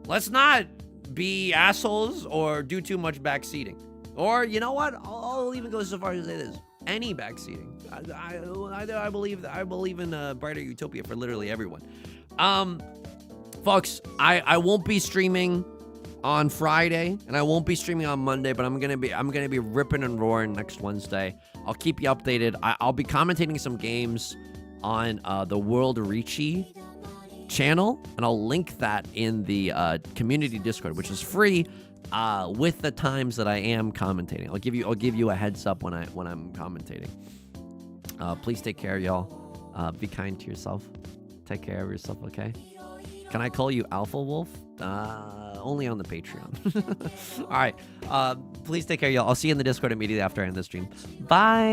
let's not be assholes or do too much backseating. Or, you know what? I'll even go so far as to say this. Any backseating. I believe in a brighter utopia for literally everyone. Folks, I won't be streaming on Friday, and I won't be streaming on Monday, but I'm gonna be ripping and roaring next Wednesday. I'll keep you updated. I'll be commentating some games on the World Riichi channel, and I'll link that in the community Discord, which is free, with the times that I am commentating. I'll give you a heads up when I'm commentating. Please take care, y'all. Be kind to yourself. Take care of yourself, okay? Can I call you Alpha Wolf? Only on the Patreon. All right. Please take care, y'all. I'll see you in the Discord immediately after I end the stream. Bye.